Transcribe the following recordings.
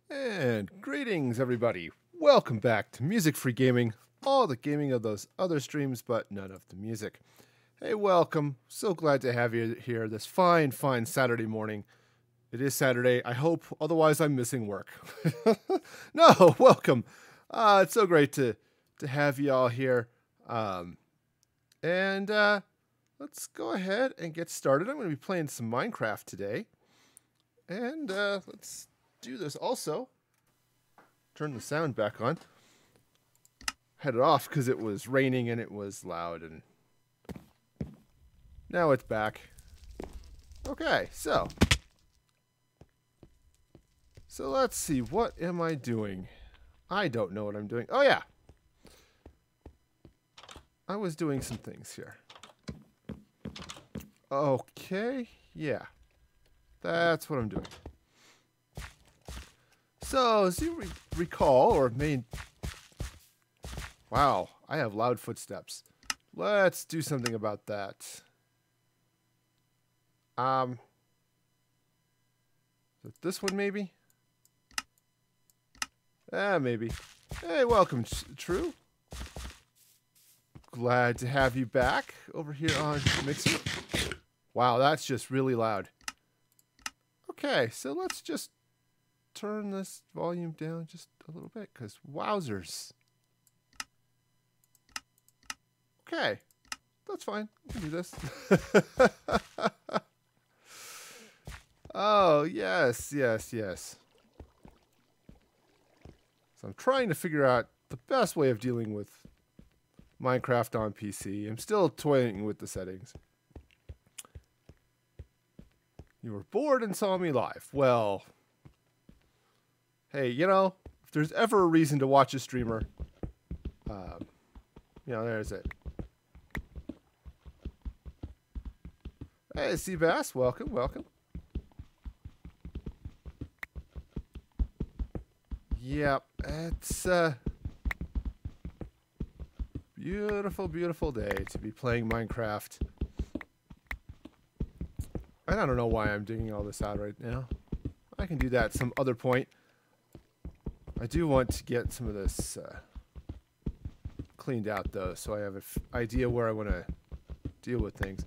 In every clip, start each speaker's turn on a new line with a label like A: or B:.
A: And greetings, everybody. Welcome back to Music Free Gaming. All the gaming of those other streams, but none of the music. Hey, welcome. So glad to have you here this fine Saturday morning. It is Saturday. I hope, otherwise I'm missing work. No, welcome. It's so great to have you all here. Let's go ahead and get started. I'm going to be playing some Minecraft today. And let's do this. Also, turn the sound back on. Had it off because it was raining and it was loud, and now it's back. Okay, so let's see. What am I doing? I don't know what I'm doing. Oh yeah, I was doing some things here. Okay, yeah, that's what I'm doing. So, as you recall, or may... Wow, I have loud footsteps. Let's do something about that. This one, maybe? Maybe. Hey, welcome, True. Glad to have you back over here on Mixer. Wow, that's just really loud. Okay, so let's just turn this volume down just a little bit, because wowzers. Okay, that's fine. We can do this. Oh, yes. So I'm trying to figure out the best way of dealing with Minecraft on PC. I'm still toying with the settings. You were bored and saw me live. Well, hey, you know, if there's ever a reason to watch a streamer, there's it. Hey, Seabass, welcome. Yep, it's a beautiful day to be playing Minecraft. And I don't know why I'm digging all this out right now. I can do that some other point. I do want to get some of this cleaned out, though, so I have an idea where I want to deal with things.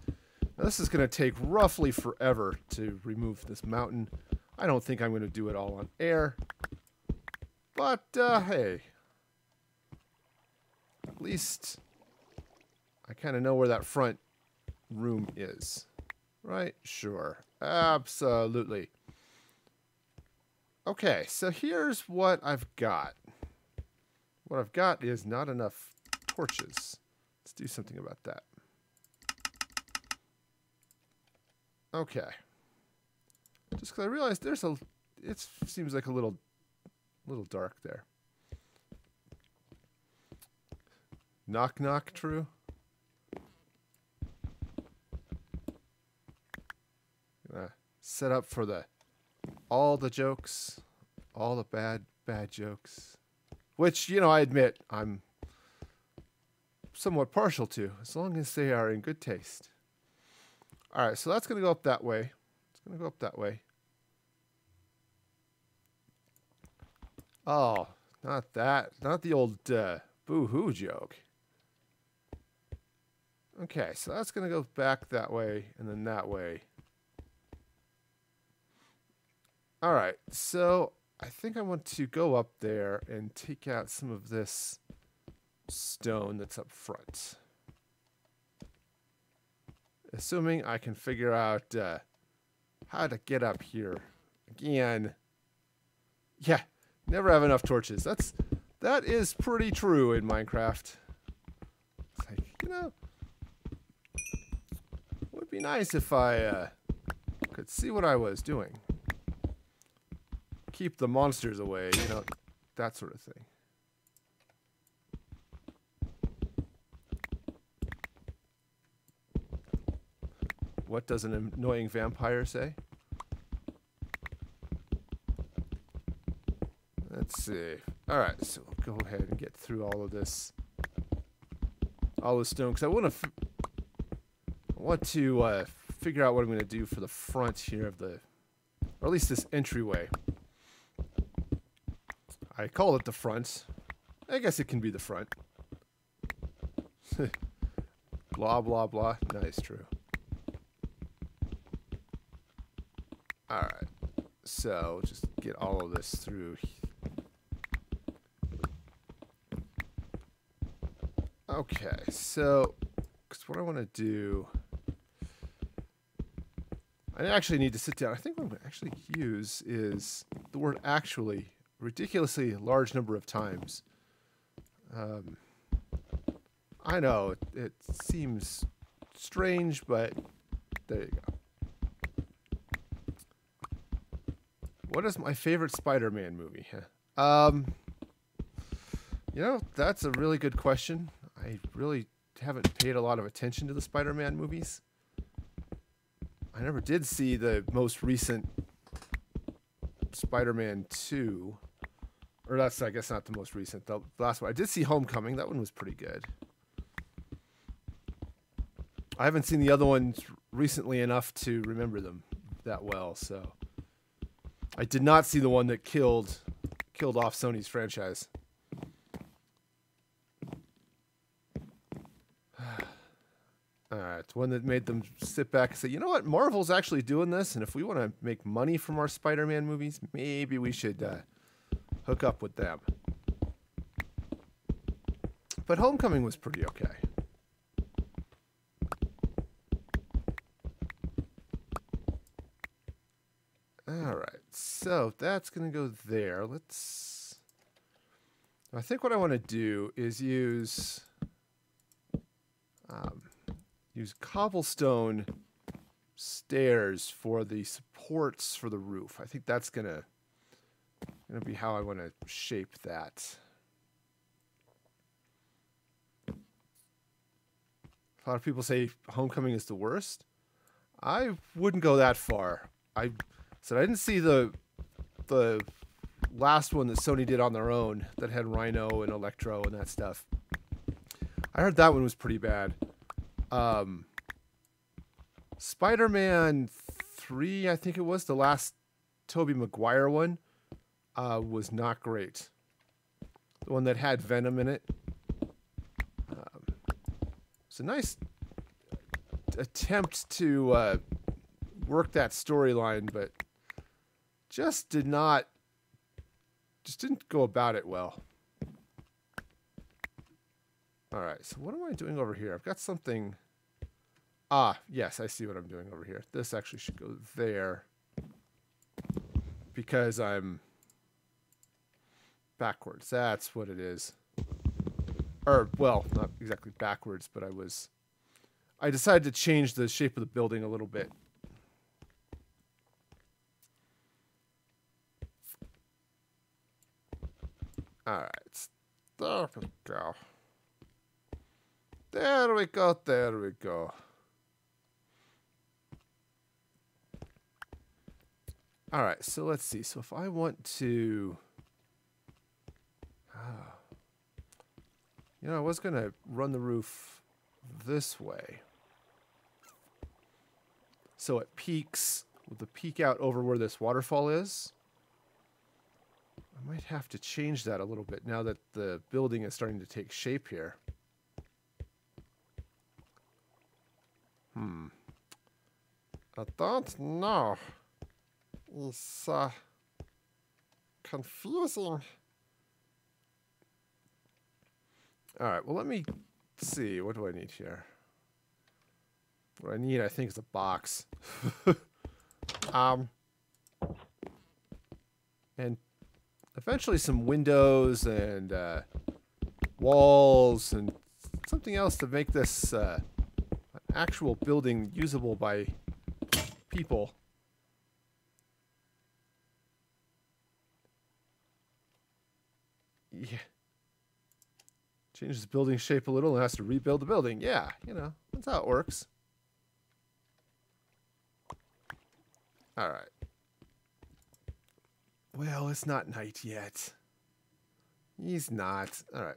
A: Now, this is going to take roughly forever to remove this mountain. I don't think I'm going to do it all on air. But, hey. At least I kind of know where that front room is. Right? Sure. Absolutely. Okay, so here's what I've got. What I've got is not enough torches. Let's do something about that. Okay. Just because I realized it seems like a little dark there. Knock knock, True. Gonna set up for all the jokes, all the bad jokes, which, you know, I admit I'm somewhat partial to, as long as they are in good taste. All right, so that's going to go up that way. It's going to go up that way. Oh, not that. Not the old boo-hoo joke. Okay, so that's going to go back that way and then that way. All right, so I think I want to go up there and take out some of this stone that's up front. Assuming I can figure out how to get up here. Again, yeah, never have enough torches. That is pretty true in Minecraft. It's like, you know, it would be nice if I could see what I was doing. Keep the monsters away, you know, that sort of thing. What does an annoying vampire say? Let's see. Alright, so we'll go ahead and get through all of this. All this stone, because I want to figure out what I'm going to do for the front here of the... Or at least this entryway. I call it the front. I guess it can be the front. Blah, blah, blah. Nice, true. Alright. So, just get all of this through. Okay, so, because what I want to do... I actually need to sit down. I think what I'm going to actually use is the word actually a ridiculously large number of times. I know, it seems strange, but there you go. What is my favorite Spider-Man movie? You know, that's a really good question. I really haven't paid a lot of attention to the Spider-Man movies. I never did see the most recent Spider-Man 2. Or that's, I guess, not the most recent. The last one. I did see Homecoming. That one was pretty good. I haven't seen the other ones recently enough to remember them that well, so... I did not see the one that killed off Sony's franchise. Alright, one that made them sit back and say, you know what, Marvel's actually doing this, and if we want to make money from our Spider-Man movies, maybe we should hook up with them. But Homecoming was pretty okay. Alright, so that's going to go there. I think what I want to do is use cobblestone stairs for the supports for the roof. I think that's gonna be how I want to shape that. A lot of people say Homecoming is the worst. I wouldn't go that far. I didn't see the last one that Sony did on their own that had Rhino and Electro and that stuff. I heard that one was pretty bad. Spider-Man 3, I think it was, the last Tobey Maguire one, was not great. The one that had Venom in it. It's a nice attempt to work that storyline, but just didn't go about it well. Alright, so what am I doing over here? I've got something... Ah, yes, I see what I'm doing over here. This actually should go there. Because I'm backwards. That's what it is. Or, well, not exactly backwards, but I decided to change the shape of the building a little bit. Alright, there we go. There we go, there we go. Alright, so let's see. So if I want to... you know, I was going to run the roof this way. So it peaks, with the peak out over where this waterfall is. I might have to change that a little bit now that the building is starting to take shape here. I don't know. It's confusing. Alright, well let me see. What do I need here? What I need, I think, is a box. And eventually some windows and walls and something else to make this an actual building usable by people. Yeah. Changes the building shape a little and has to rebuild the building. Yeah, you know, that's how it works. Alright. Well, it's not night yet. He's not. Alright.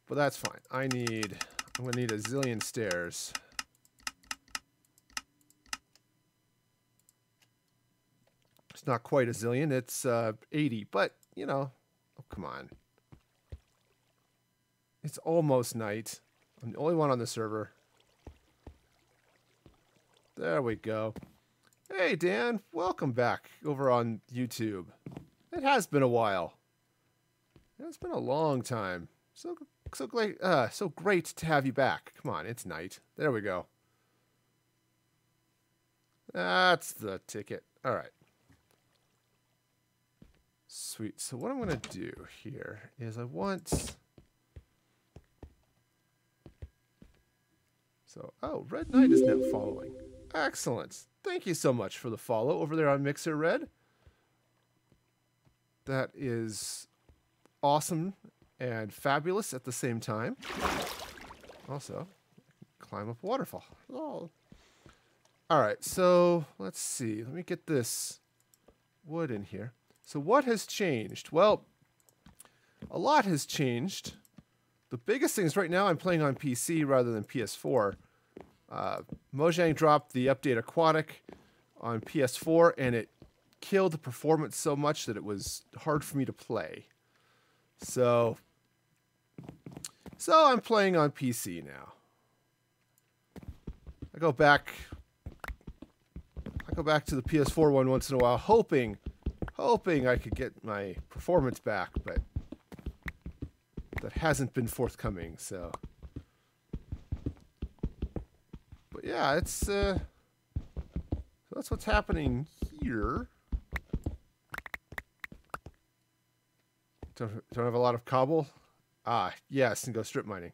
A: But that's fine. I'm going to need a zillion stairs. It's not quite a zillion. It's 80. But, you know, Oh, come on. It's almost night. I'm the only one on the server. There we go. Hey, Dan. Welcome back over on YouTube. It has been a while. It's been a long time. So great to have you back. Come on, it's night. There we go. That's the ticket. All right. Sweet. So what I'm going to do here is I want... oh, Red Knight is now following. Excellent. Thank you so much for the follow over there on Mixer, Red. That is awesome and fabulous at the same time. Also, climb up a waterfall. Oh. All right, so let's see. Let me get this wood in here. So what has changed? Well, a lot has changed. The biggest thing is right now I'm playing on PC rather than PS4. Mojang dropped the update Aquatic on PS4, and it killed the performance so much that it was hard for me to play. So I'm playing on PC now. I go back to the PS4 one once in a while, hoping I could get my performance back, but that hasn't been forthcoming. So, but yeah, it's so that's what's happening here. Don't have a lot of cobble. Ah, yes, and go strip mining.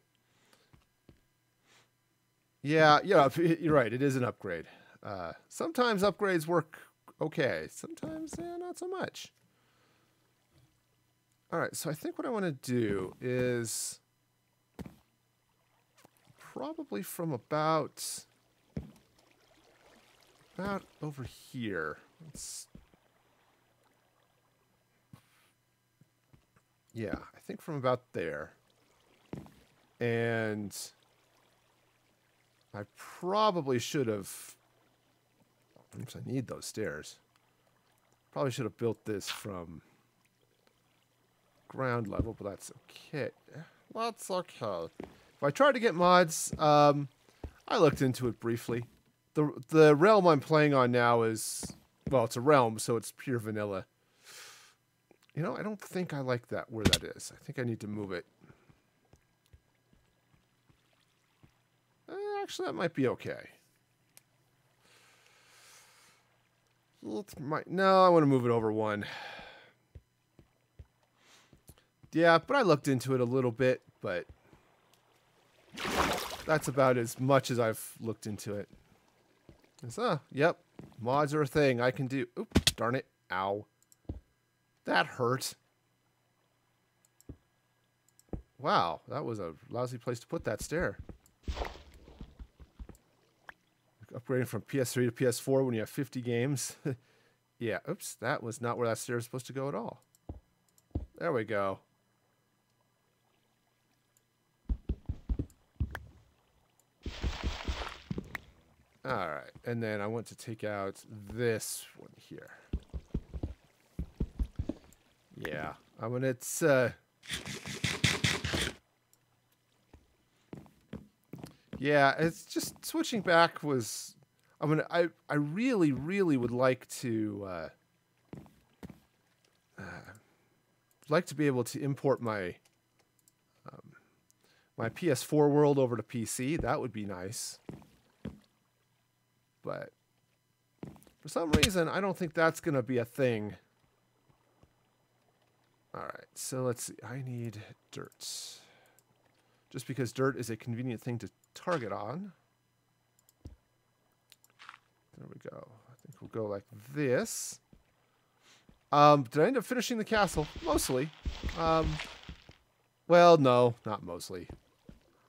A: Yeah, you're right. It is an upgrade. Sometimes upgrades work okay. Sometimes, not so much. All right, so I think what I want to do is probably from about over here. Yeah, I think from about there. And I probably should have... Oops, I need those stairs. Probably should have built this from ground level, but that's okay. That's okay. If I tried to get mods, I looked into it briefly. The realm I'm playing on now is... Well, it's a realm, so it's pure vanilla. You know, I don't think I like that where that is. I think I need to move it. Actually, that might be okay. No, I want to move it over one. Yeah, but I looked into it a little bit, but that's about as much as I've looked into it. Yep, mods are a thing I can do. Oop, darn it. Ow. That hurt. Wow, that was a lousy place to put that stair. Upgrading from PS3 to PS4 when you have 50 games. Yeah, oops, that was not where that stair is supposed to go at all. There we go. All right, and then I want to take out this one here. Yeah, I mean, it's... Yeah, it's just switching back was... I mean, I really, really would like to be able to import my my PS4 world over to PC. That would be nice. But for some reason, I don't think that's going to be a thing. All right, so let's see. I need dirt. Just because dirt is a convenient thing to target on. There we go. I think we'll go like this. Did I end up finishing the castle? Mostly. Well, no, not mostly.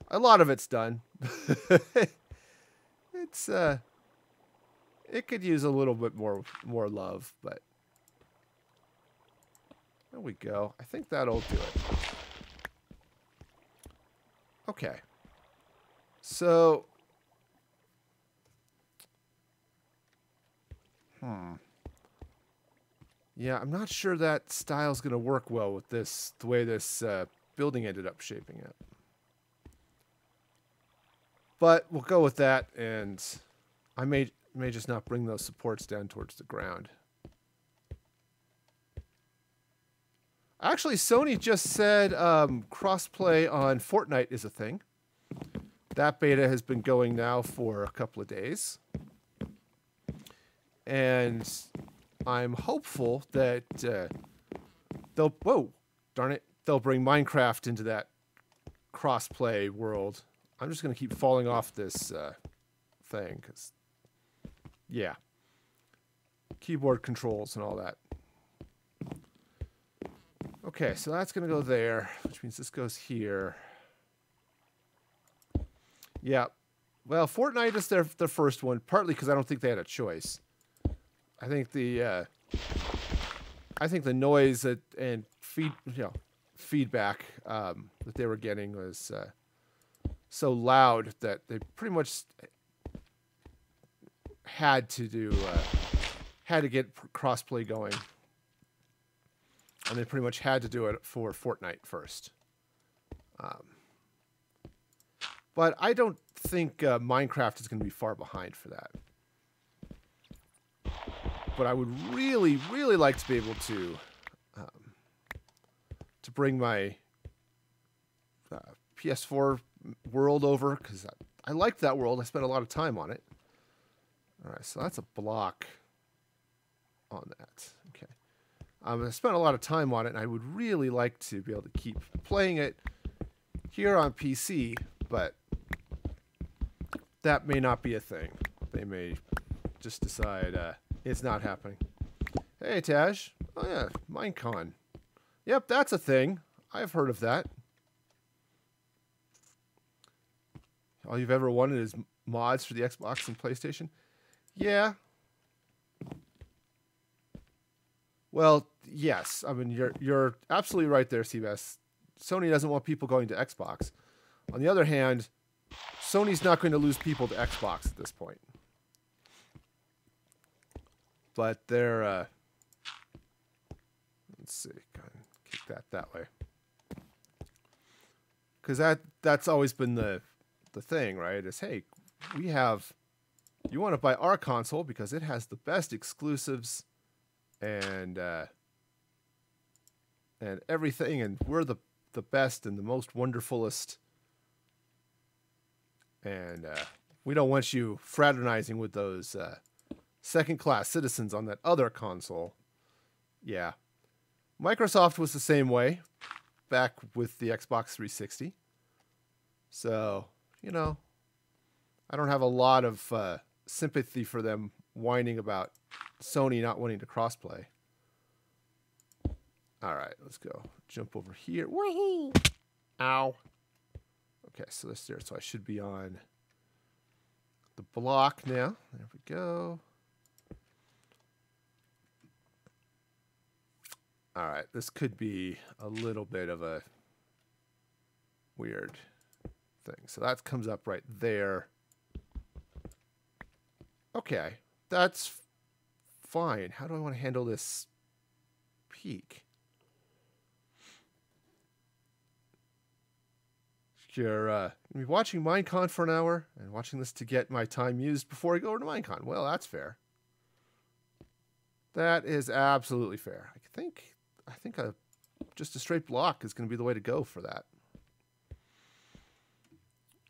A: A lot of it's done. It's it could use a little bit more love, but there we go. I think that'll do it. Okay. So, Yeah, I'm not sure that style's going to work well with this, the way this building ended up shaping up. But we'll go with that, and I may just not bring those supports down towards the ground. Actually, Sony just said crossplay on Fortnite is a thing. That beta has been going now for a couple of days. And I'm hopeful that they'll... Whoa, darn it. They'll bring Minecraft into that crossplay world. I'm just going to keep falling off this thing, because... Yeah. Keyboard controls and all that. Okay, so that's going to go there, which means this goes here. Yeah. Well, Fortnite is their first one, partly because I don't think they had a choice. I think the noise and feedback that they were getting was so loud that they pretty much had to get crossplay going. And they pretty much had to do it for Fortnite first. But I don't think Minecraft is going to be far behind for that. But I would really, really like to be able to bring my PS4 world over, because I liked that world. I spent a lot of time on it. All right, so that's a block on that. Okay. I spent a lot of time on it, and I would really like to be able to keep playing it here on PC, but that may not be a thing. They may just decide it's not happening. Hey, Taj. Oh, yeah, Minecon. Yep, that's a thing. I've heard of that. All you've ever wanted is mods for the Xbox and PlayStation? Yeah. Well, yes. I mean, you're absolutely right there, Seabass. Sony doesn't want people going to Xbox. On the other hand, Sony's not going to lose people to Xbox at this point. But they're... let's see. Kick that way. Because that's always been the thing, right? Is, hey, we have... You want to buy our console because it has the best exclusives and everything, and we're the best and the most wonderfulest, and we don't want you fraternizing with those second-class citizens on that other console. Yeah. Microsoft was the same way back with the Xbox 360. So, you know, I don't have a lot of sympathy for them whining about Sony not wanting to crossplay. All right, let's go. Jump over here. Woohoo! Ow. Okay, so that's there. So I should be on the block now. There we go. All right, this could be a little bit of a weird thing. So that comes up right there. Okay, that's fine. How do I want to handle this peak? You're going to be watching Minecon for an hour and watching this to get my time used before I go over to Minecon. Well, that's fair. That is absolutely fair. I think just a straight block is going to be the way to go for that.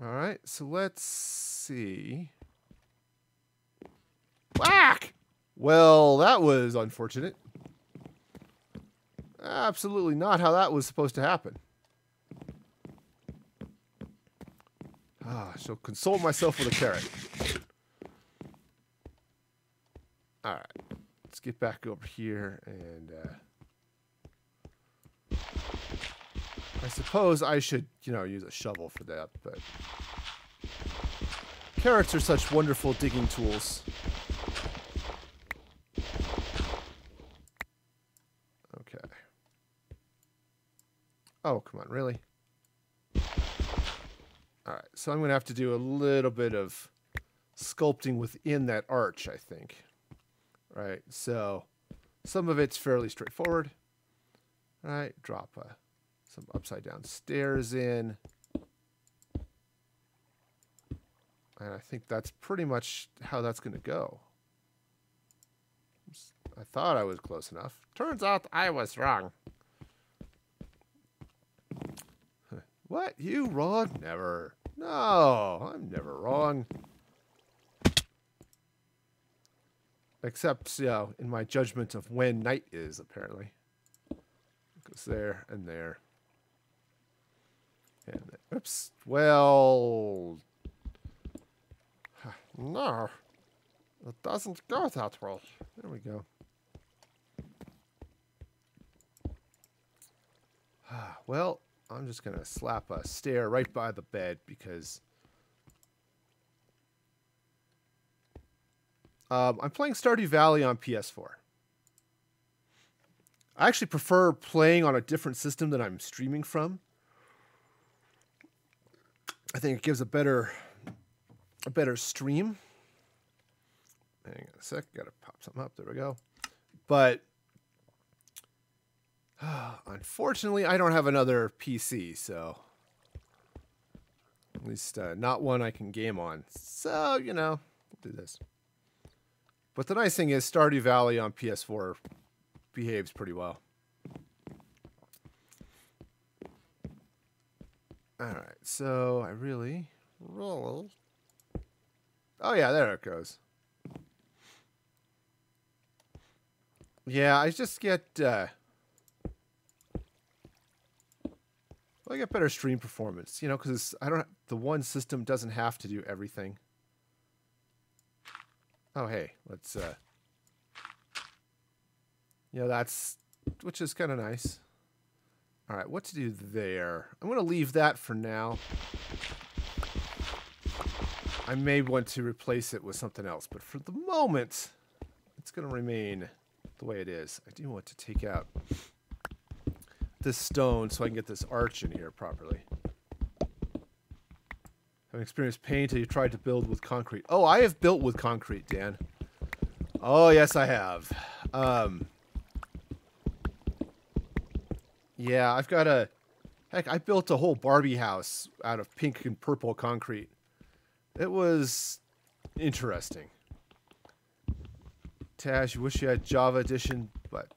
A: All right, so let's see. Whack! Well, that was unfortunate. Absolutely not how that was supposed to happen. I shall console myself with a carrot. All right, let's get back over here, and I suppose I should, use a shovel for that, but carrots are such wonderful digging tools. Okay. Oh, come on, really? All right, so I'm going to have to do a little bit of sculpting within that arch, I think. Right, so Some of it's fairly straightforward. All right, drop some upside down stairs in. And I think that's pretty much how that's going to go. I thought I was close enough. Turns out I was wrong. What? You wrong? Never. No, I'm never wrong. Except, you know, in my judgment of when night is, apparently. It goes there and there. And oops. Well, no. It doesn't go that way. There we go. Well, I'm just going to slap a stair right by the bed because I'm playing Stardew Valley on PS4. I actually prefer playing on a different system than I'm streaming from. I think it gives a better stream. Hang on a sec, gotta pop something up. There we go. But unfortunately, I don't have another PC, so at least not one I can game on. So, you know, we'll do this. But the nice thing is Stardew Valley on PS4 behaves pretty well. Alright, so I really roll. Oh yeah, there it goes. Yeah, I just get I get better stream performance, you know, because the one system doesn't have to do everything. Oh hey, let's you know, which is kind of nice. All right, what to do there? I'm going to leave that for now. I may want to replace it with something else, but for the moment, it's going to remain the way it is. I do want to take out this stone so I can get this arch in here properly. Having experienced pain till you tried to build with concrete. Oh, I have built with concrete, Dan. Oh, yes, I have. Yeah, I've got heck, I built a whole Barbie house out of pink and purple concrete. It was interesting. Taz, you wish you had Java Edition, but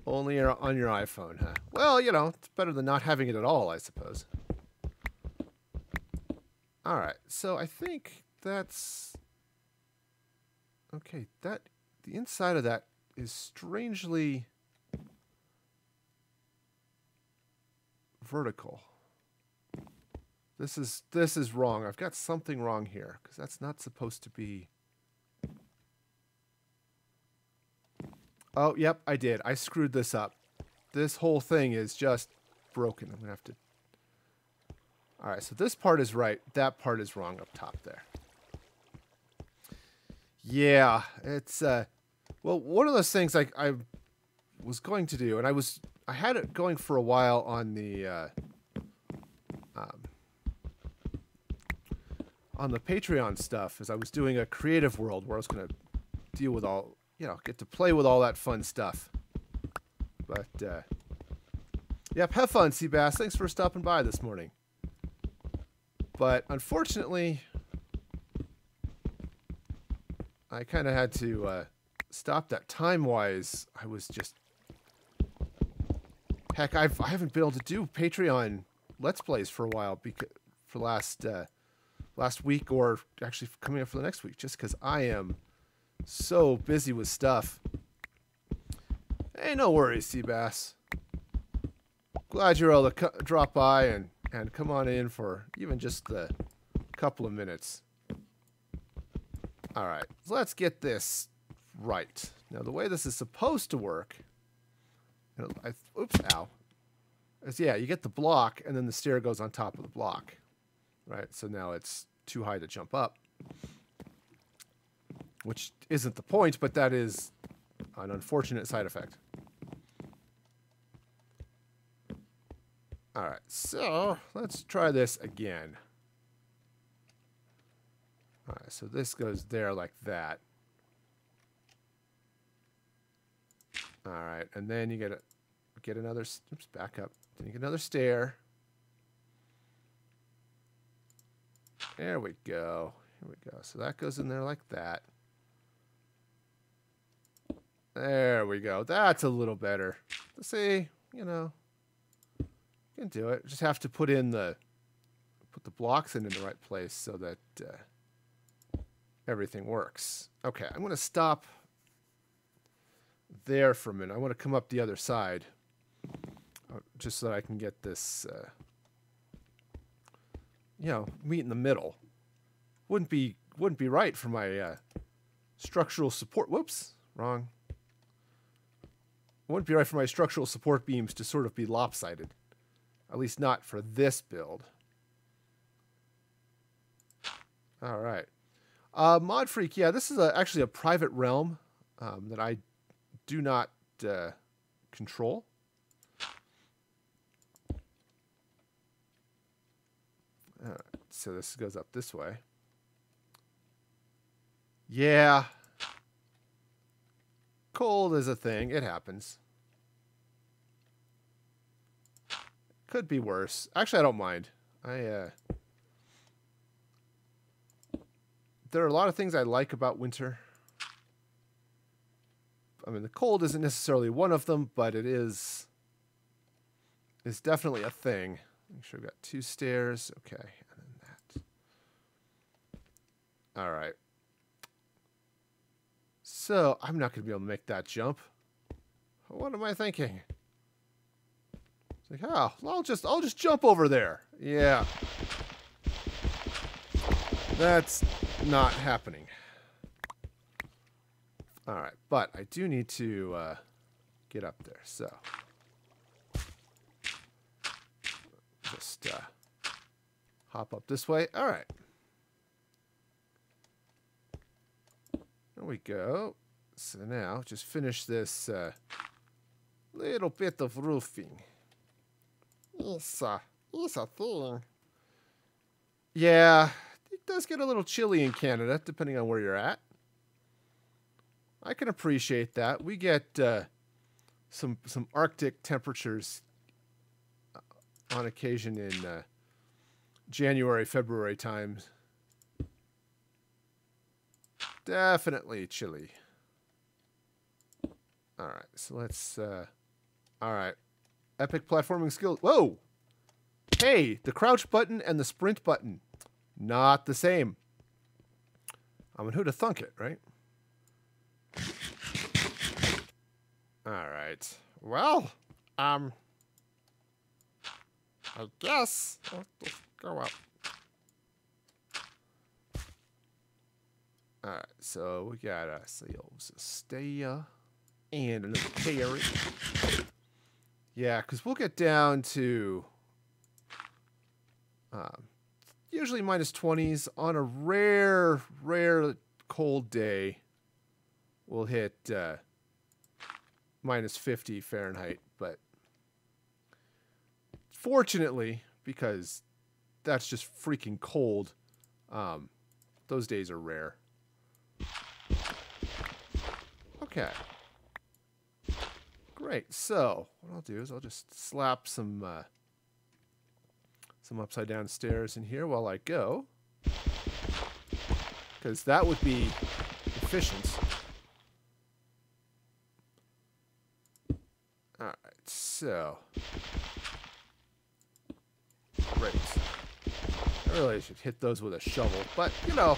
A: only on your iPhone, huh? Well, you know, it's better than not having it at all, I suppose. All right, so I think that's okay. The inside of that is strangely vertical. This is wrong. I've got something wrong here because that's not supposed to be. Oh, yep, I did. I screwed this up. This whole thing is just broken. I'm gonna have to. All right, so this part is right. That part is wrong up top there. Yeah, it's well, one of those things I was going to do, and I had it going for a while on the Patreon stuff, as I was doing a creative world where I was going to deal with all, you know, get to play with all that fun stuff. But yep, have fun, Seabass. Thanks for stopping by this morning. But unfortunately, I kind of had to stop that time-wise. I was just... Heck, I haven't been able to do Patreon Let's Plays for a while, for last week, or actually coming up for the next week, just because I am so busy with stuff. Hey, no worries, Seabass. Glad you're able to drop by and come on in for even just a couple of minutes. All right, so let's get this right. Now, the way this is supposed to work... oops, ow. Is, yeah, you get the block, and then the stair goes on top of the block. Right, so now it's too high to jump up. Which isn't the point, but that is an unfortunate side effect. All right, so let's try this again. All right, so this goes there like that. All right, and then you get another. Oops, back up. Then you get another stair. There we go. Here we go. So that goes in there like that. There we go. That's a little better. See, you know, you can do it. Just have to put the blocks in the right place so that everything works. Okay, I'm going to stop there for a minute. I want to come up the other side just so that I can get this, you know, meet in the middle. Wouldn't be right for my structural support. Whoops, wrong. Wouldn't be right for my structural support beams to sort of be lopsided. At least not for this build. All right. Mod Freak, yeah, this is actually a private realm that I do not control. All right, so this goes up this way. Yeah. Cold is a thing. It happens. Could be worse. Actually, I don't mind. There are a lot of things I like about winter. I mean, the cold isn't necessarily one of them, but it is definitely a thing. Make sure we've got 2 stairs. Okay, and then that. All right. So I'm not going to be able to make that jump. What am I thinking? It's like, oh, I'll just jump over there. Yeah. That's not happening. All right, but I do need to get up there. So just hop up this way. All right. There we go. So now just finish this little bit of roofing. It's a thing. Yeah, it does get a little chilly in Canada, depending on where you're at. I can appreciate that. We get some Arctic temperatures on occasion in January, February times. Definitely chilly. All right, so let's. All right, epic platforming skill. Whoa! Hey, the crouch button and the sprint button, not the same. I mean, who'd have thunk it, right? All right. Well, I guess I'll just go up. All right, so we got ourselves a stair and another carrot. Yeah, because we'll get down to usually minus 20s. On a rare cold day, we'll hit minus 50 Fahrenheit. But fortunately, because that's just freaking cold, those days are rare. Okay. Great. So what I'll do is I'll just slap some upside down stairs in here while I go, because that would be efficient. All right. So great. I really should hit those with a shovel, but you know.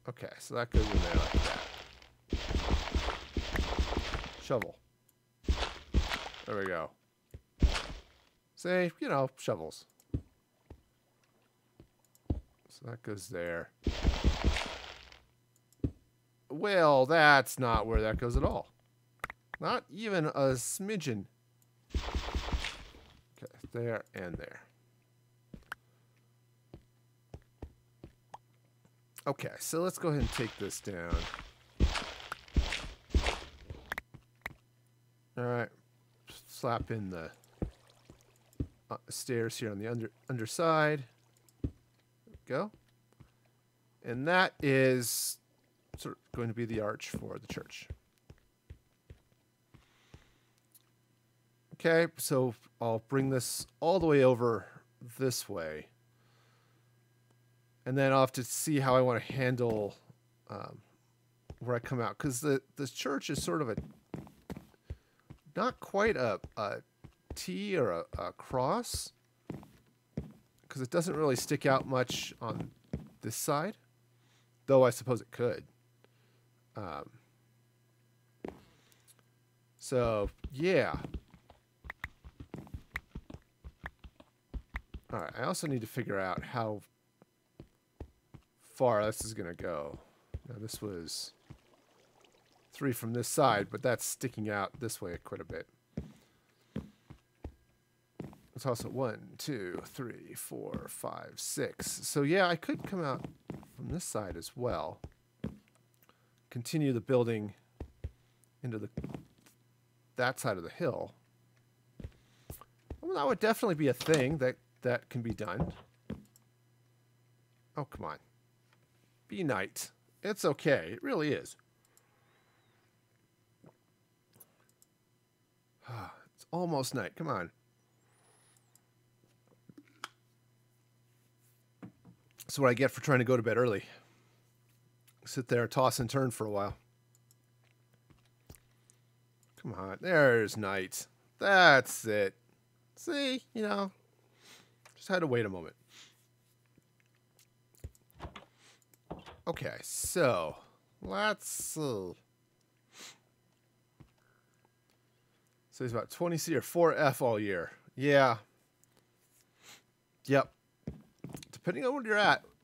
A: Okay, so that goes in there like that. Shovel. There we go. Say, you know, shovels. So that goes there. Well, that's not where that goes at all. Not even a smidgen. Okay, there and there. Okay, so let's go ahead and take this down. All right, slap in the stairs here on the underside. There we go. And that is sort of going to be the arch for the church. Okay, so I'll bring this all the way over this way. And then I'll have to see how I want to handle where I come out. Because the church is sort of a, not quite a T or a cross. Because it doesn't really stick out much on this side. Though I suppose it could. So, yeah. Alright, I also need to figure out how far this is going to go. Now, this was 3 from this side, but that's sticking out this way quite a bit. It's also 1, 2, 3, 4, 5, 6. So, yeah, I could come out from this side as well. Continue the building into that side of the hill. Well, that would definitely be a thing that can be done. Oh, come on. Be night. It's okay. It really is. It's almost night. Come on. That's what I get for trying to go to bed early. Sit there, toss and turn for a while. Come on. There's night. That's it. See? You know. Just had to wait a moment. Okay, so let's so he's about 20C or 4F all year. Yeah. Yep. Depending on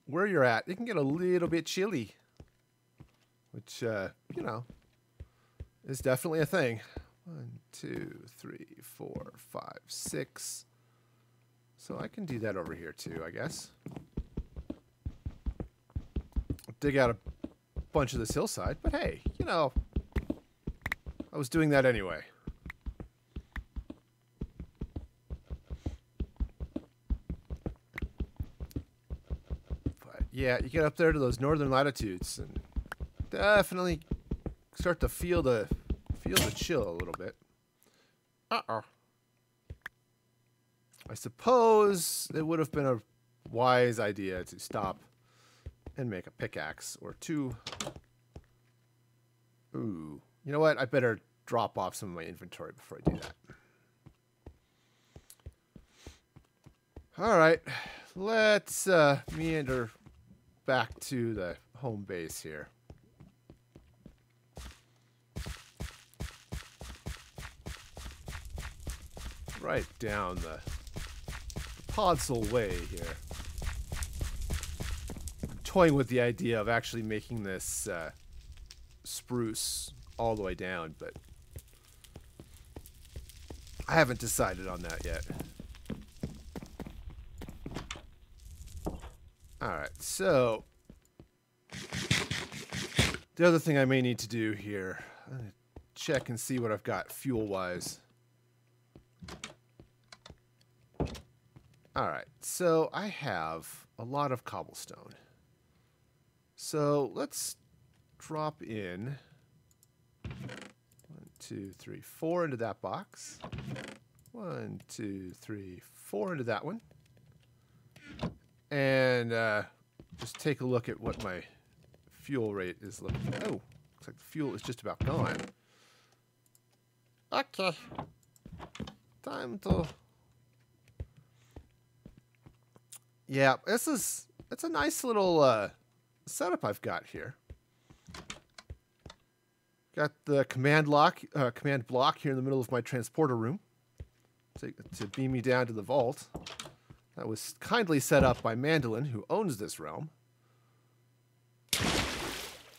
A: where you're at, it can get a little bit chilly. Which you know, is definitely a thing. 1, 2, 3, 4, 5, 6. So I can do that over here too, I guess. Dig out a bunch of this hillside, but hey, you know, I was doing that anyway. But yeah, you get up there to those northern latitudes and definitely start to feel the chill a little bit. Uh-oh. I suppose it would have been a wise idea to stop and make a pickaxe or 2. Ooh. You know what? I better drop off some of my inventory before I do that. Alright. Let's meander back to the home base here. Right down the Podsel way here. Toying with the idea of actually making this spruce all the way down, but I haven't decided on that yet. Alright, so the other thing I may need to do here, I'm gonna check and see what I've got fuel-wise. Alright, so I have a lot of cobblestone. So let's drop in 1, 2, 3, 4 into that box. 1, 2, 3, 4 into that one. And just take a look at what my fuel rate is looking. Oh, looks like the fuel is just about gone. Okay. Time to... Yeah, it's a nice little setup I've got here. Got the command block here in the middle of my transporter room to beam me down to the vault. That was kindly set up by Mandolin, who owns this realm.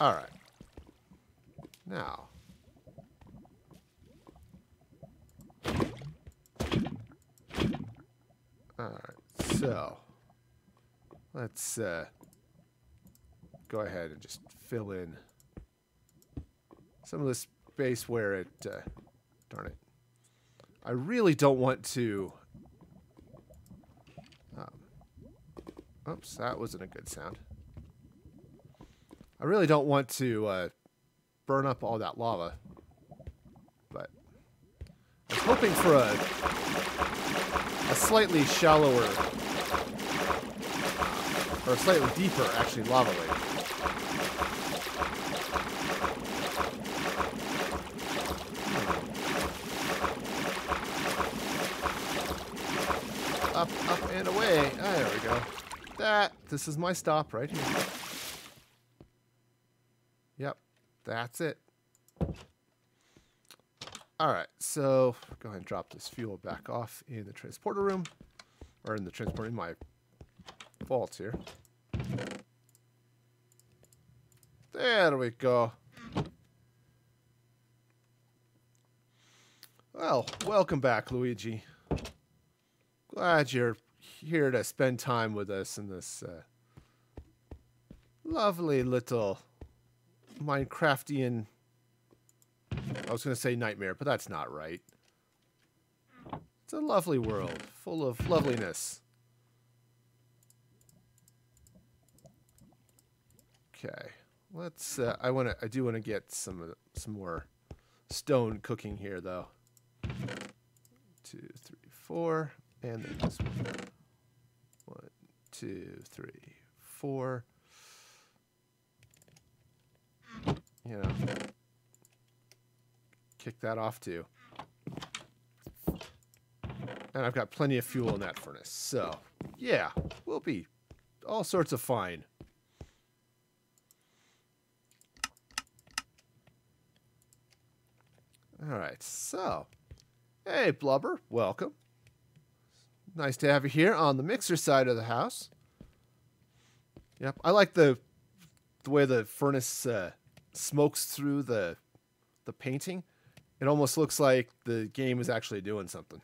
A: All right. Now. All right. So let's go ahead and just fill in some of this space where it, darn it. I really don't want to, oops, that wasn't a good sound. I really don't want to burn up all that lava, but I was hoping for a slightly shallower, or a slightly deeper, actually, lava lake. Up, up, and away. Ah, there we go. This is my stop right here. Yep, that's it. Alright, so go ahead and drop this fuel back off in the transporter room. Or in the transporter, in my vault here. There we go. Well, welcome back, Luigi. Glad you're here to spend time with us in this lovely little Minecraftian... I was going to say nightmare, but that's not right. It's a lovely world, full of loveliness. Okay, let's. I do want to get some more stone cooking here, though. 2, 3, 4, and then this one. 1, 2, 3, 4. You know, kick that off too. And I've got plenty of fuel in that furnace, so yeah, we'll be all sorts of fine. Alright, so, hey Blubber, welcome. Nice to have you here on the mixer side of the house. Yep, I like the way the furnace smokes through the painting. It almost looks like the game is actually doing something.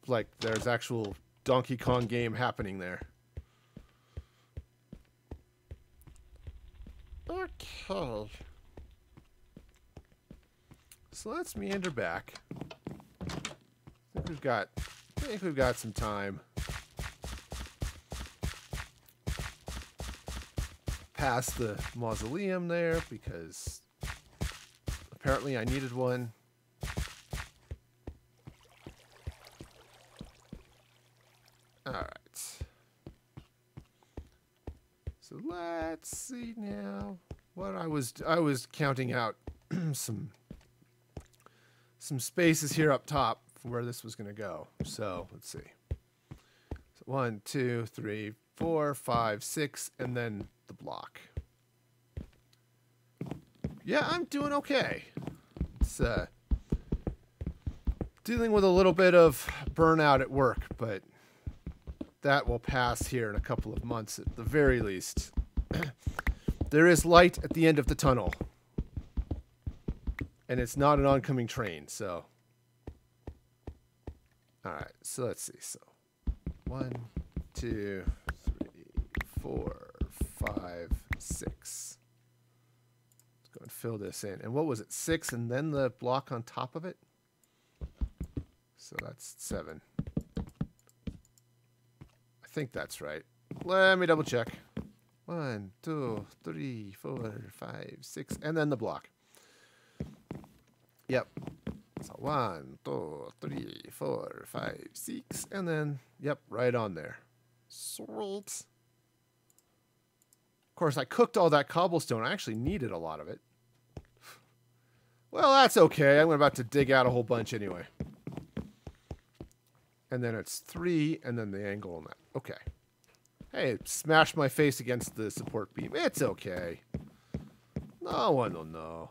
A: Like there's actual Donkey Kong game happening there. Okay. So let's meander back. I think we've got some time. Past the mausoleum there because apparently I needed one. Alright. So let's see now what I was counting out some spaces here up top for where this was gonna go. So let's see. So 1, 2, 3, 4, 5, 6, and then the block. Yeah, I'm doing okay. It's dealing with a little bit of burnout at work, but that will pass here in a couple of months at the very least. There is light at the end of the tunnel. And it's not an oncoming train, so. Alright, so let's see. So 1, 2, 3, 4, 5, 6. Let's go and fill this in. And what was it? 6 and then the block on top of it? So that's 7. I think that's right. Let me double check. 1, 2, 3, 4, 5, 6, and then the block. Yep. So 1, 2, 3, 4, 5, 6, and then, yep, right on there. Sweet. Of course, I cooked all that cobblestone. I actually needed a lot of it. Well, that's okay. I'm about to dig out a whole bunch anyway. And then it's 3, and then the angle on that. Okay. Hey, smash my face against the support beam. It's okay. No one will know.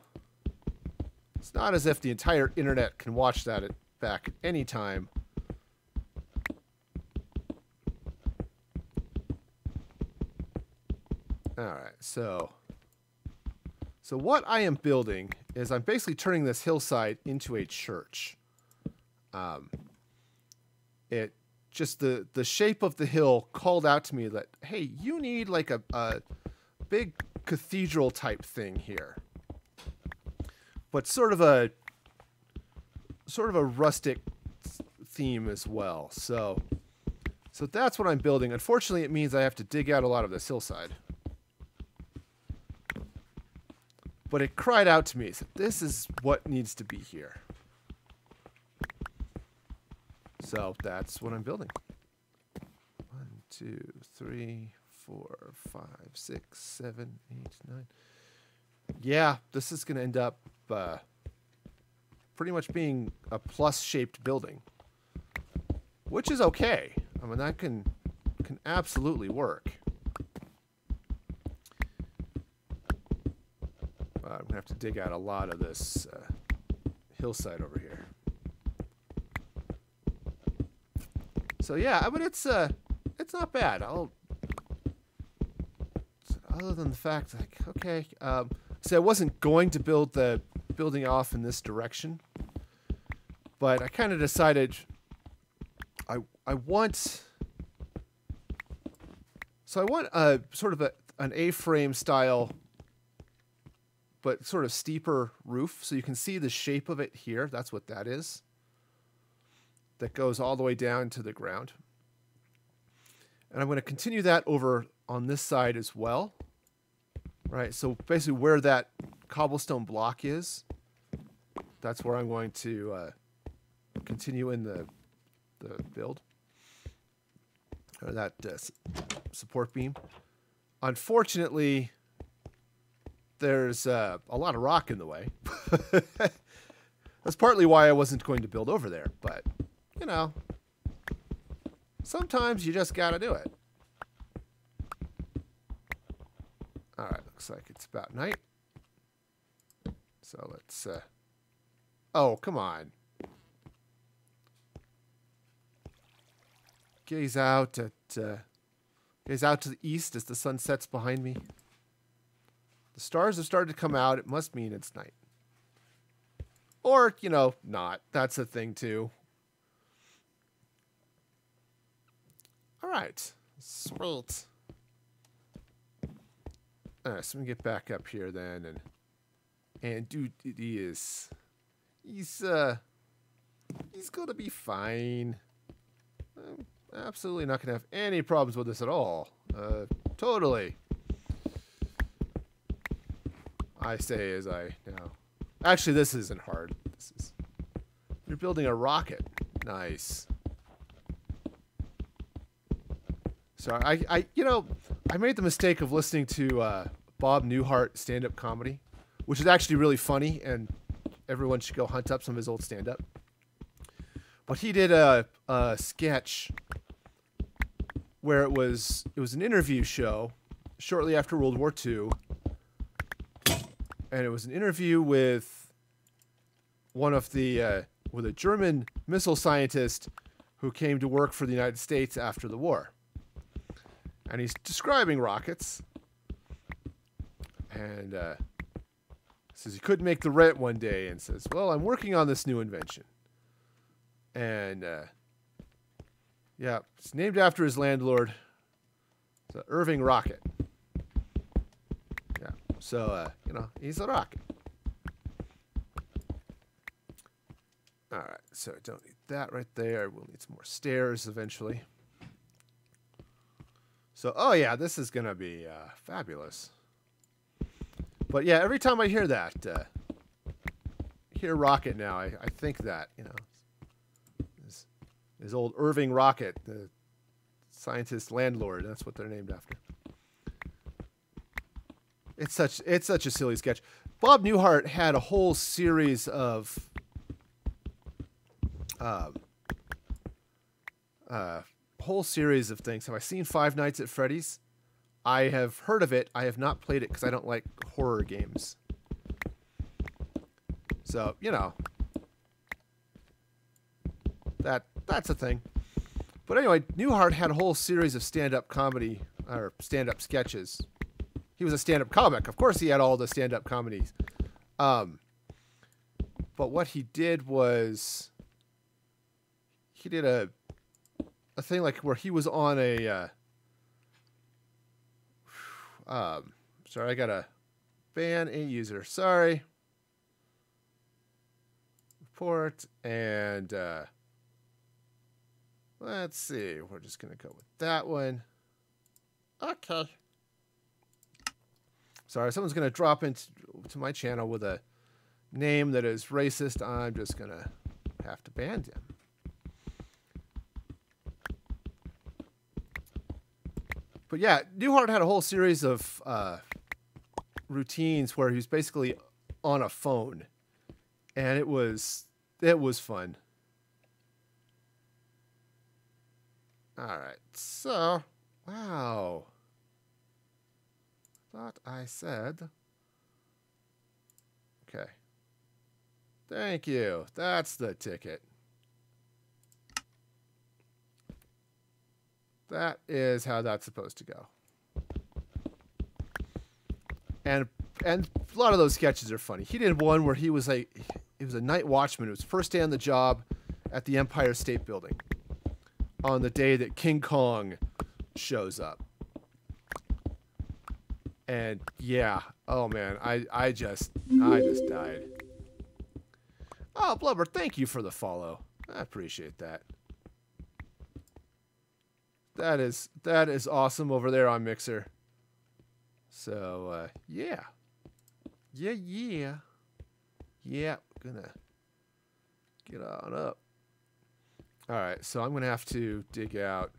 A: It's not as if the entire internet can watch that back any time. Alright, so what I am building is I'm basically turning this hillside into a church. It just the shape of the hill called out to me that, hey, you need like a big cathedral type thing here. But sort of a rustic theme as well. So So that's what I'm building. Unfortunately, it means I have to dig out a lot of this hillside. But it cried out to me. So this is what needs to be here. So that's what I'm building. 1, 2, 3, 4, 5, 6, 7, 8, 9. Yeah, this is going to end up pretty much being a plus-shaped building, which is okay. I mean, that can absolutely work. I'm going to have to dig out a lot of this hillside over here. So yeah, I mean, it's not bad. Other than the fact, like, okay, see, I wasn't going to build the building off in this direction, but I kind of decided I want a sort of an A-frame style, but sort of steeper roof, so you can see the shape of it here. That's what that is. That goes all the way down to the ground. And I'm going to continue that over on this side as well. Right, so basically where that cobblestone block is, that's where I'm going to continue in the build. Or that support beam. Unfortunately, there's a lot of rock in the way. That's partly why I wasn't going to build over there, but, you know, sometimes you just gotta do it. Alright, looks like it's about night. So let's, oh, come on. Gaze out to the east as the sun sets behind me. The stars have started to come out. It must mean it's night. Or, you know, not. That's a thing, too. All right. Sweet. All right, so we get back up here then. And dude, he's going to be fine. Absolutely not going to have any problems with this at all. Totally. I say as I know. Actually, this isn't hard. You're building a rocket. Nice. So I made the mistake of listening to Bob Newhart stand-up comedy, which is actually really funny, and everyone should go hunt up some of his old stand-up. But he did a sketch where it was an interview show shortly after World War II, and it was an interview with with a German missile scientist who came to work for the United States after the war, and he's describing rockets, and says he couldn't make the rent one day, and says, "Well, I'm working on this new invention." And, yeah, it's named after his landlord. It's an Irving rocket. Yeah, so, you know, he's a rocket. All right, so I don't need that right there. We'll need some more stairs eventually. So, oh, yeah, this is going to be fabulous. But, yeah, every time I hear that, hear rocket now, I think that, you know, his old Irving rocket, the scientist landlord. That's what they're named after. It's such a silly sketch. Bob Newhart had a whole series of things. Have I seen Five Nights at Freddy's? I have heard of it. I have not played it because I don't like horror games. So, you know, that's a thing. But anyway, Newhart had a whole series of stand-up comedy, or stand-up sketches. He was a stand-up comic. Of course he had all the stand-up comedies. But what he did was, he did a thing like where he was on a, sorry, I gotta ban a user. Sorry. Report, and, Let's see. We're just going to go with that one. Okay. Sorry, someone's going to drop into my channel with a name that is racist. I'm just going to have to ban him. But yeah, Newhart had a whole series of routines where he was basically on a phone. And it was fun. Alright, so, wow. Thought I said. Okay. Thank you. That's the ticket. That is how that's supposed to go. And a lot of those sketches are funny. He did one where he was a night watchman. It was first day on the job at the Empire State Building on the day that King Kong shows up. And yeah, oh man, I just died. Oh, Blubber, thank you for the follow. I appreciate that. That is awesome over there on Mixer. So yeah. Yeah, gonna get on up. Alright, so I'm gonna have to dig out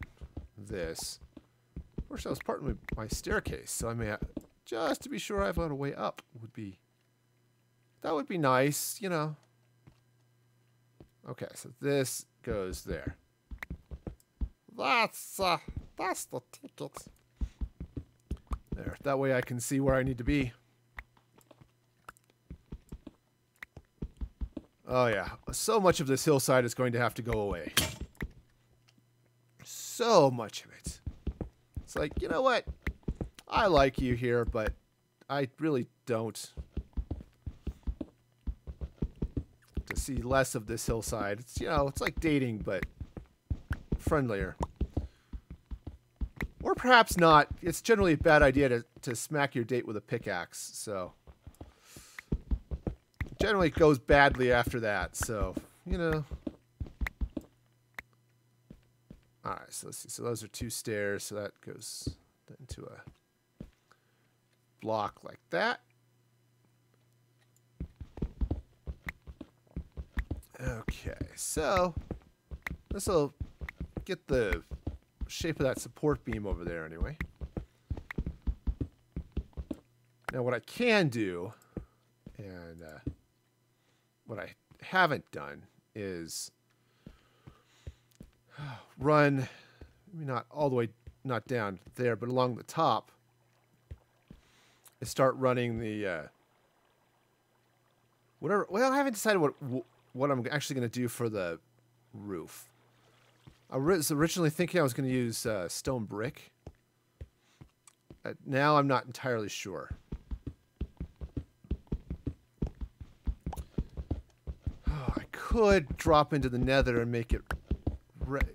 A: this. Of course, that was part of my staircase, so I may have, just to be sure I've got a way up that would be nice, you know. Okay, so this goes there. That's the ticket. There, that way I can see where I need to be. Oh yeah, so much of this hillside is going to have to go away. So much of it. It's like, you know what? I like you here, but I really don't. To see less of this hillside. It's, you know, it's like dating, but friendlier. Or perhaps not. It's generally a bad idea to smack your date with a pickaxe, so. Generally it goes badly after that, so, you know. Alright, so let's see. So those are 2 stairs, so that goes into a block like that. Okay, so this will get the shape of that support beam over there anyway. Now what I can do, and what I haven't done, is run, maybe not all the way, not down there, but along the top, and start running the whatever. Well, I haven't decided what I'm actually going to do for the roof. I was originally thinking I was going to use stone brick. Now I'm not entirely sure. Oh, I could drop into the nether and make it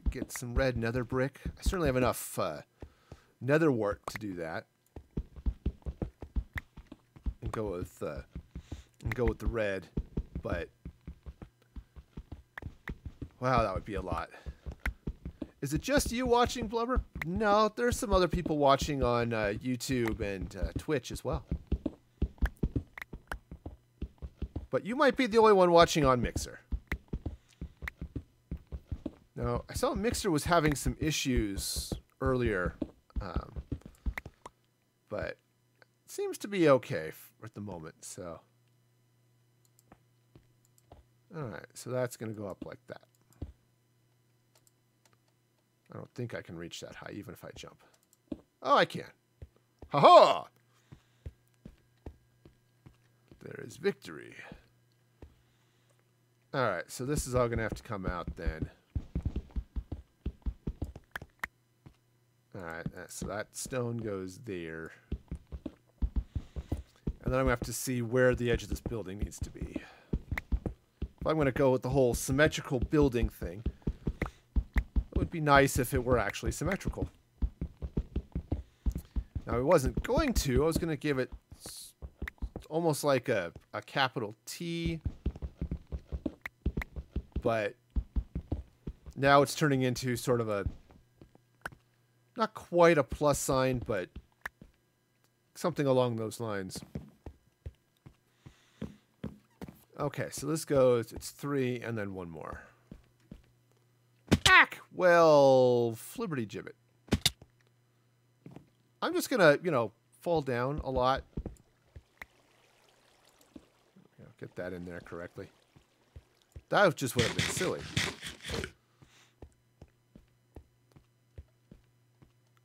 A: get some red nether brick. I certainly have enough nether wart to do that. And go with the red, but wow, that would be a lot. Is it just you watching, Blubber? No, there's some other people watching on YouTube and Twitch as well. But you might be the only one watching on Mixer. Now, I saw Mixer was having some issues earlier, but it seems to be okay at the moment, so. Alright, so that's going to go up like that. I don't think I can reach that high, even if I jump. Oh, I can. Ha-ha! There is victory. Alright, so this is all going to have to come out then. Alright, so that stone goes there. And then I'm going to have to see where the edge of this building needs to be. If I'm going to go with the whole symmetrical building thing, it would be nice if it were actually symmetrical. Now, I wasn't going to. I was going to give it almost like a capital T. But Now it's turning into sort of a, not quite a plus sign, but something along those lines. Okay, so this goes, it's 3 and then 1 more. Ack! Well, flibberty gibbet. I'm just gonna, you know, fall down a lot. Get that in there correctly. That just would have been silly.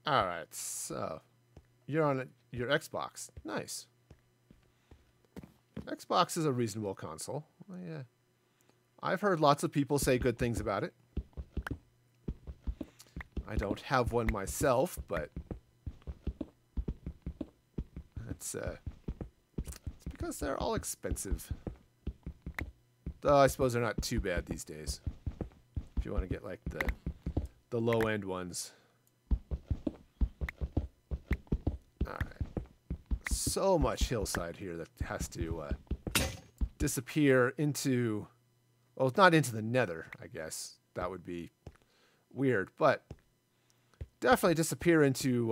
A: Alright, so you're on your Xbox. Nice. Xbox is a reasonable console. Oh, yeah. I've heard lots of people say good things about it. I don't have one myself, but it's because they're all expensive. Though I suppose they're not too bad these days. If you want to get like the low end ones. Alright. So much hillside here that has to disappear into, well, not into the nether, I guess. That would be weird, but definitely disappear into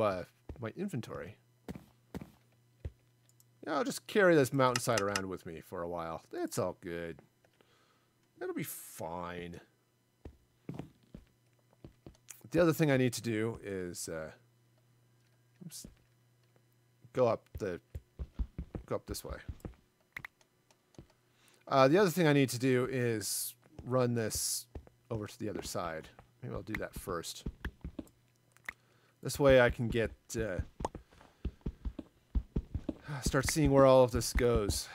A: my inventory. Yeah, I'll just carry this mountainside around with me for a while. It's all good. It'll be fine. The other thing I need to do is go up this way. The other thing I need to do is run this over to the other side. Maybe I'll do that first. This way I can get start seeing where all of this goes.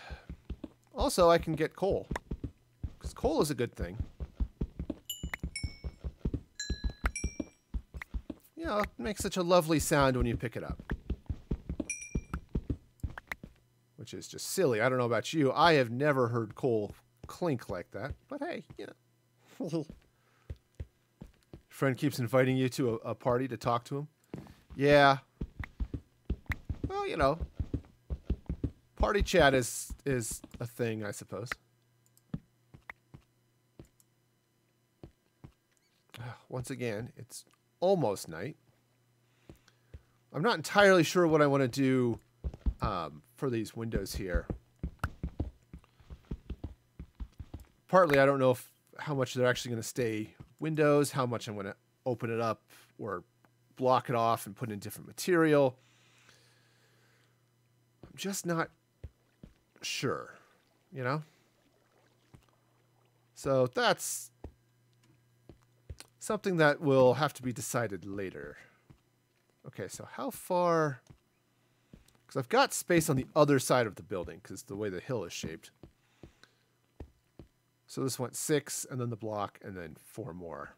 A: Also, I can get coal. Because coal is a good thing. You know, it makes such a lovely sound when you pick it up. Which is just silly. I don't know about you. I have never heard coal clink like that. But hey, you know. Friend keeps inviting you to a party to talk to him. Yeah. Well, you know. Party chat is a thing, I suppose. Once again, it's almost night. I'm not entirely sure what I want to do for these windows here. Partly, I don't know how much they're actually going to stay windows, how much I'm going to open it up or block it off and put in different material. I'm just not sure, you know? So that's something that will have to be decided later. Okay, so how far... Because I've got space on the other side of the building, because the way the hill is shaped. So this went 6, and then the block, and then 4 more.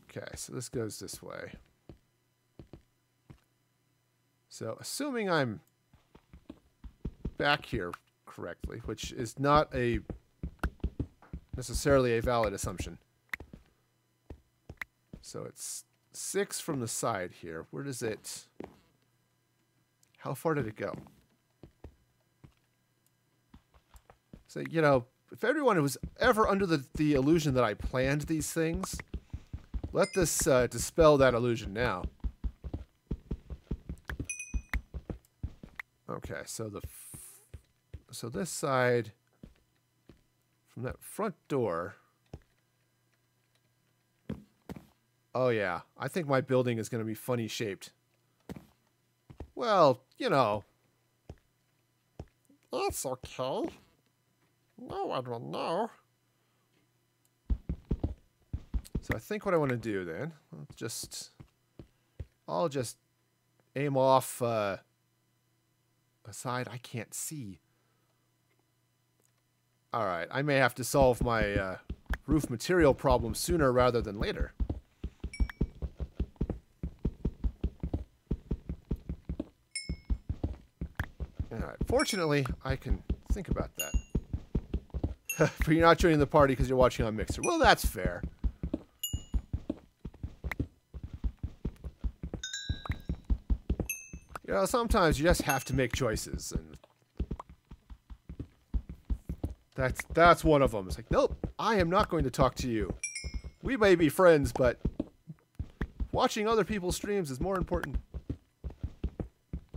A: Okay, so this goes this way. So assuming I'm back here correctly, which is not necessarily a valid assumption. So it's 6 from the side here. Where does it... How far did it go? So, you know, if everyone was ever under the illusion that I planned these things, let this dispel that illusion now. Okay, so so this side, from that front door... Oh yeah, I think my building is going to be funny shaped. Well, you know. It's okay. No one will know. So I think what I want to do then, I'll just aim off a side I can't see. Alright, I may have to solve my roof material problem sooner rather than later. Alright, fortunately, I can think about that. But you're not joining the party because you're watching on Mixer. Well, that's fair. You know, sometimes you just have to make choices, and That's one of them. It's like, nope, I am not going to talk to you. We may be friends, but watching other people's streams is more important.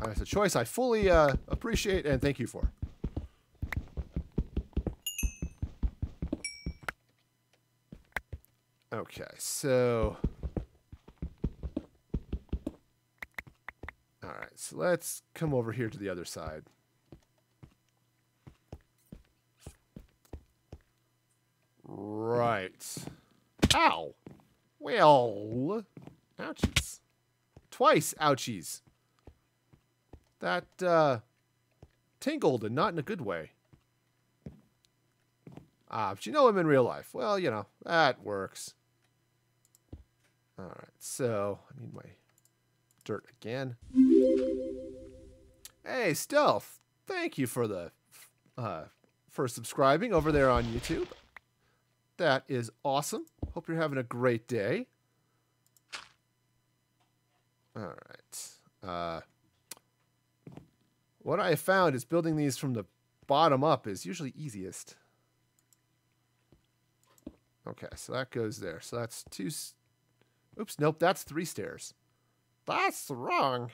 A: It's a choice I fully appreciate and thank you for. Okay, so... Alright, so let's come over here to the other side. Right. Ow! Well... Ouchies. Twice ouchies. That, tingled and not in a good way. But you know him in real life. Well, you know, that works. Alright, so I need my dirt again. Hey, Stealth! Thank you for the for subscribing over there on YouTube. That is awesome. Hope you're having a great day. Alright. What I have found is building these from the bottom up is usually easiest. Okay, so that goes there. So that's two... Oops, nope, that's 3 stairs. That's wrong.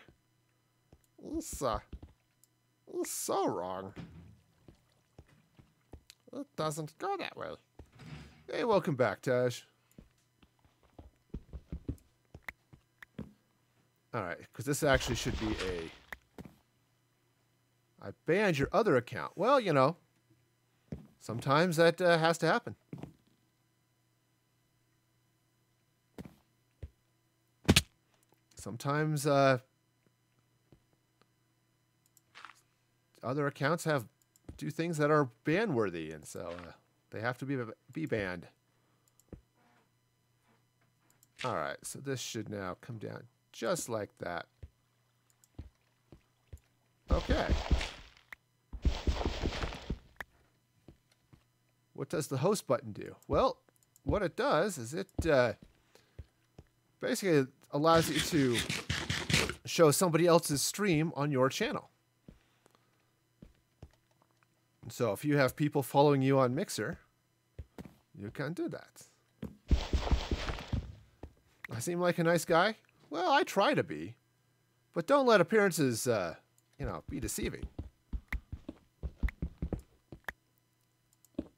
A: It's so wrong. It doesn't go that way. Hey, welcome back, Taj. Alright, because this actually should be a... I banned your other account. Well, you know, sometimes that has to happen. Sometimes other accounts do things that are ban worthy, and so they have to be banned. All right, so this should now come down just like that. Okay. What does the host button do? Well, what it does is it basically allows you to show somebody else's stream on your channel. So if you have people following you on Mixer, you can do that. I seem like a nice guy? Well, I try to be. But don't let appearances, you know, be deceiving.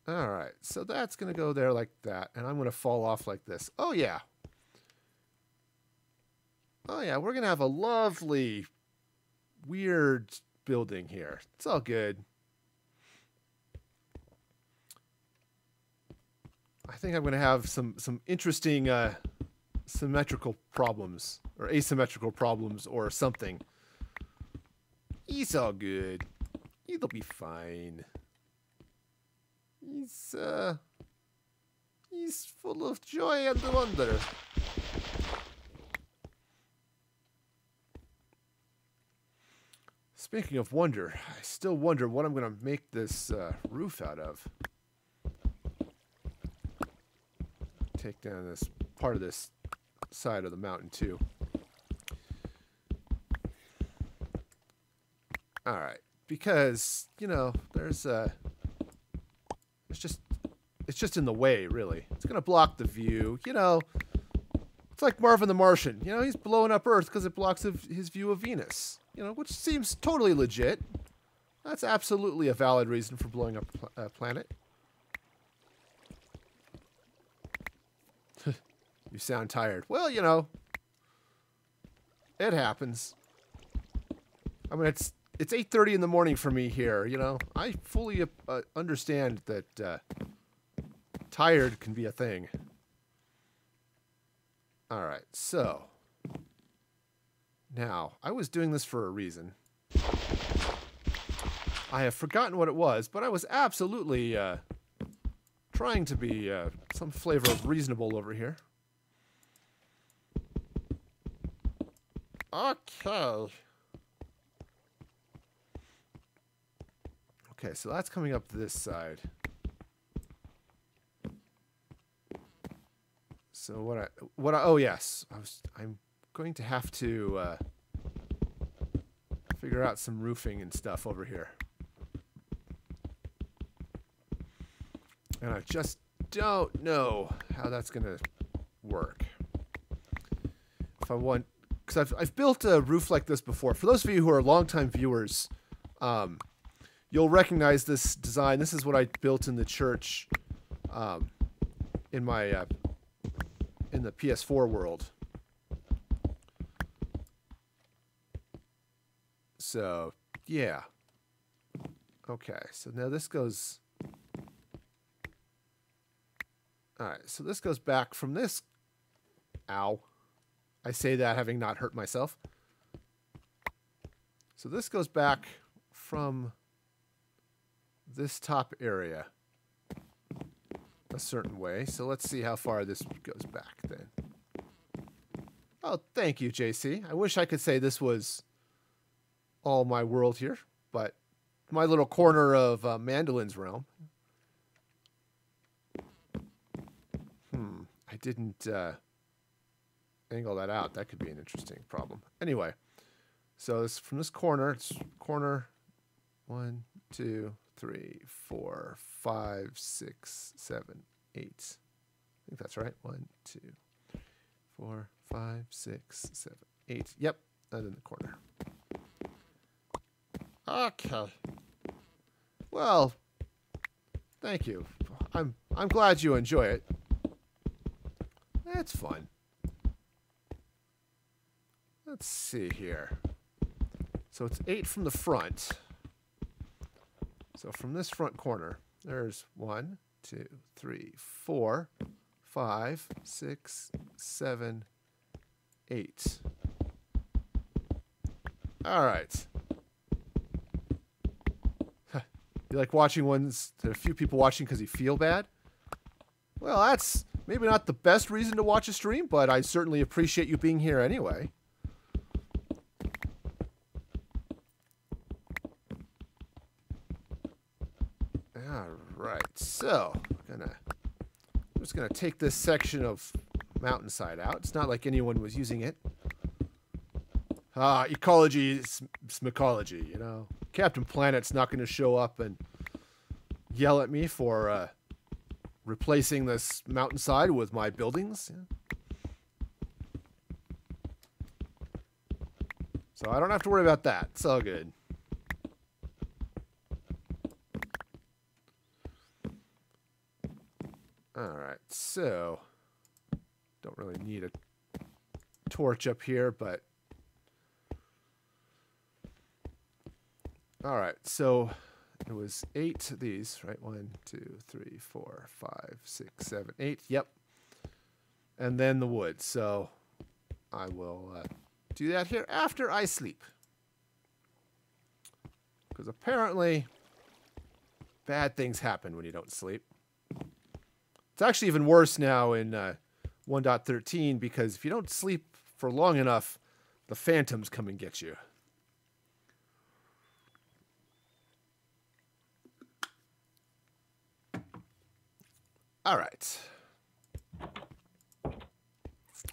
A: Alright, so that's going to go there like that. And I'm going to fall off like this. Oh, yeah. Oh, yeah, we're going to have a lovely, weird building here. It's all good. I think I'm going to have some interesting symmetrical problems, or asymmetrical problems, or something. He's all good. It'll be fine. He's full of joy and wonder. Speaking of wonder, I still wonder what I'm going to make this roof out of. Take down this part of this side of the mountain too. All right, because you know it's just in the way, really. It's gonna block the view. You know, it's like Marvin the Martian. You know, he's blowing up Earth because it blocks his view of Venus. You know, which seems totally legit. That's absolutely a valid reason for blowing up a planet. You sound tired. Well, you know, it happens. I mean, it's 8:30 in the morning for me here. You know, I fully understand that tired can be a thing. All right, so now I was doing this for a reason. I have forgotten what it was, but I was absolutely trying to be some flavor of reasonable over here. Okay. Okay, so that's coming up this side. So oh yes, I'm going to have to figure out some roofing and stuff over here. And I just don't know how that's going to work. If I want... Because I've built a roof like this before. For those of you who are longtime viewers, you'll recognize this design. This is what I built in the church in my in the PS4 world. So, yeah. Okay, so now this goes... Alright, so this goes back from this... Ow. I say that having not hurt myself. So this goes back from this top area a certain way. So let's see how far this goes back then. Oh, thank you, JC. I wish I could say this was all my world here, but my little corner of Mandolin's realm. I didn't angle that out. That could be an interesting problem. Anyway, so this, from this corner, it's corner 1, 2, 3, 4, 5, 6, 7, 8. I think that's right. 1, 2, 4, 5, 6, 7, 8. Yep, that's in the corner. Okay. Well, thank you. I'm glad you enjoy it. That's fun. Let's see here. So it's 8 from the front. So from this front corner, there's 1, 2, 3, 4, 5, 6, 7, 8. All right. You like watching ones, there are a few people watching because you feel bad? Well, that's maybe not the best reason to watch a stream, but I certainly appreciate you being here anyway. Alright, so I'm just gonna take this section of mountainside out. It's not like anyone was using it. Ecology is mycology, you know. Captain Planet's not gonna show up and yell at me for replacing this mountainside with my buildings. Yeah. So I don't have to worry about that. It's all good. Alright, so don't really need a torch up here, but alright, so it was 8 of these, right? 1, 2, 3, 4, 5, 6, 7, 8. Yep. And then the wood. So I will do that here after I sleep. Because apparently bad things happen when you don't sleep. It's actually even worse now in 1.13 because if you don't sleep for long enough, the phantoms come and get you. All right.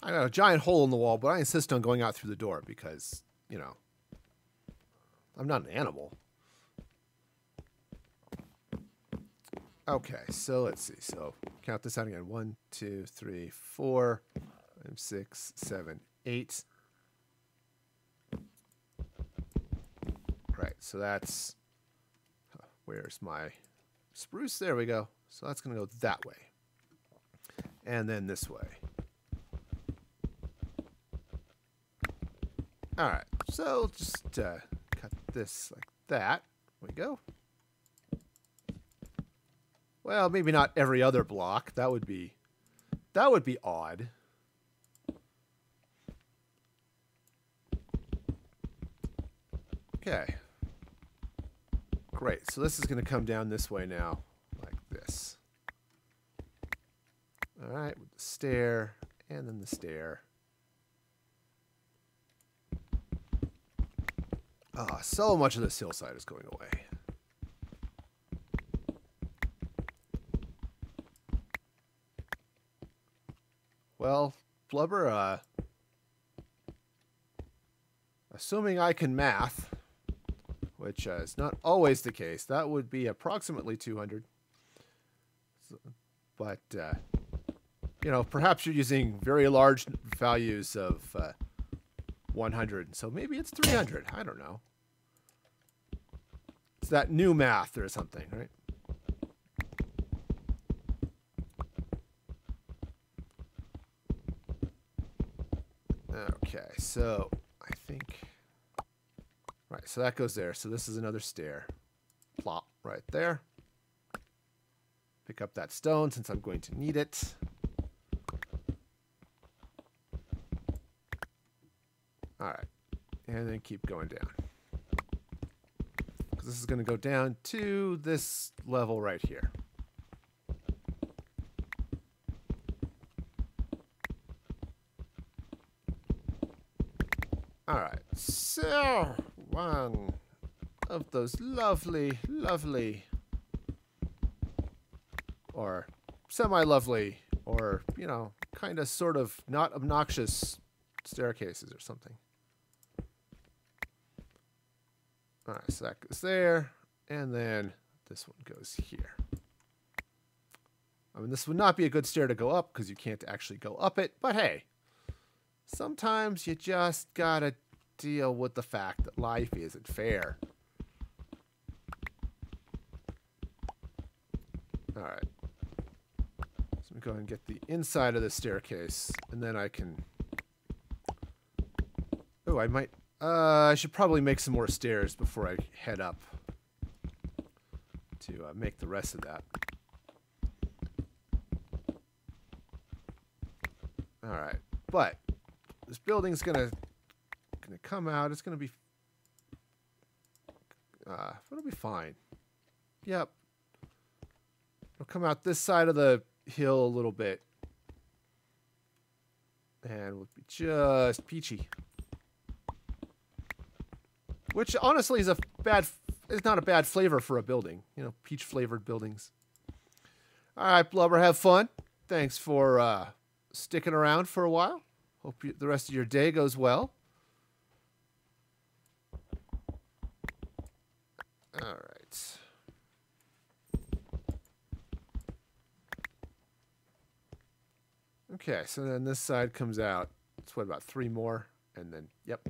A: I got a giant hole in the wall, but I insist on going out through the door because, you know, I'm not an animal. Okay, so let's see. So count this out again. 1, 2, 3, 4, 5, 6, 7, 8. Right, so that's... where's my spruce? There we go. So that's going to go that way. And then this way. Alright, so just cut this like that. There we go. Well, maybe not every other block. That would be odd. Okay. Great. So this is going to come down this way now, like this. All right, with the stair, and then the stair. Ah, so much of this hillside is going away. Well, Blubber, assuming I can math, which is not always the case, that would be approximately 200. But, you know, perhaps you're using very large values of 100. So maybe it's 300. I don't know. It's that new math or something, right? Okay, so I think... Right, so that goes there. So this is another stair. Plop right there. Pick up that stone since I'm going to need it. All right, and then keep going down. Because this is going to go down to this level right here. All right, so one of those lovely, or semi-lovely, or, you know, kind of sort of not obnoxious staircases or something. All right, so that goes there, and then this one goes here. I mean, this would not be a good stair to go up because you can't actually go up it, but hey, sometimes you just gotta deal with the fact that life isn't fair. All right. So I'm going to go ahead and get the inside of the staircase, and then I can... Oh, I might... I should probably make some more stairs before I head up to make the rest of that. All right, but this building's gonna come out. It's gonna be, it'll be fine. Yep, it'll come out this side of the hill a little bit, and will be just peachy. Which honestly is not a bad flavor for a building. You know, peach flavored buildings. All right, Blubber, have fun. Thanks for sticking around for a while. Hope the rest of your day goes well. All right. Okay, so then this side comes out. It's what, about 3 more? And then, yep.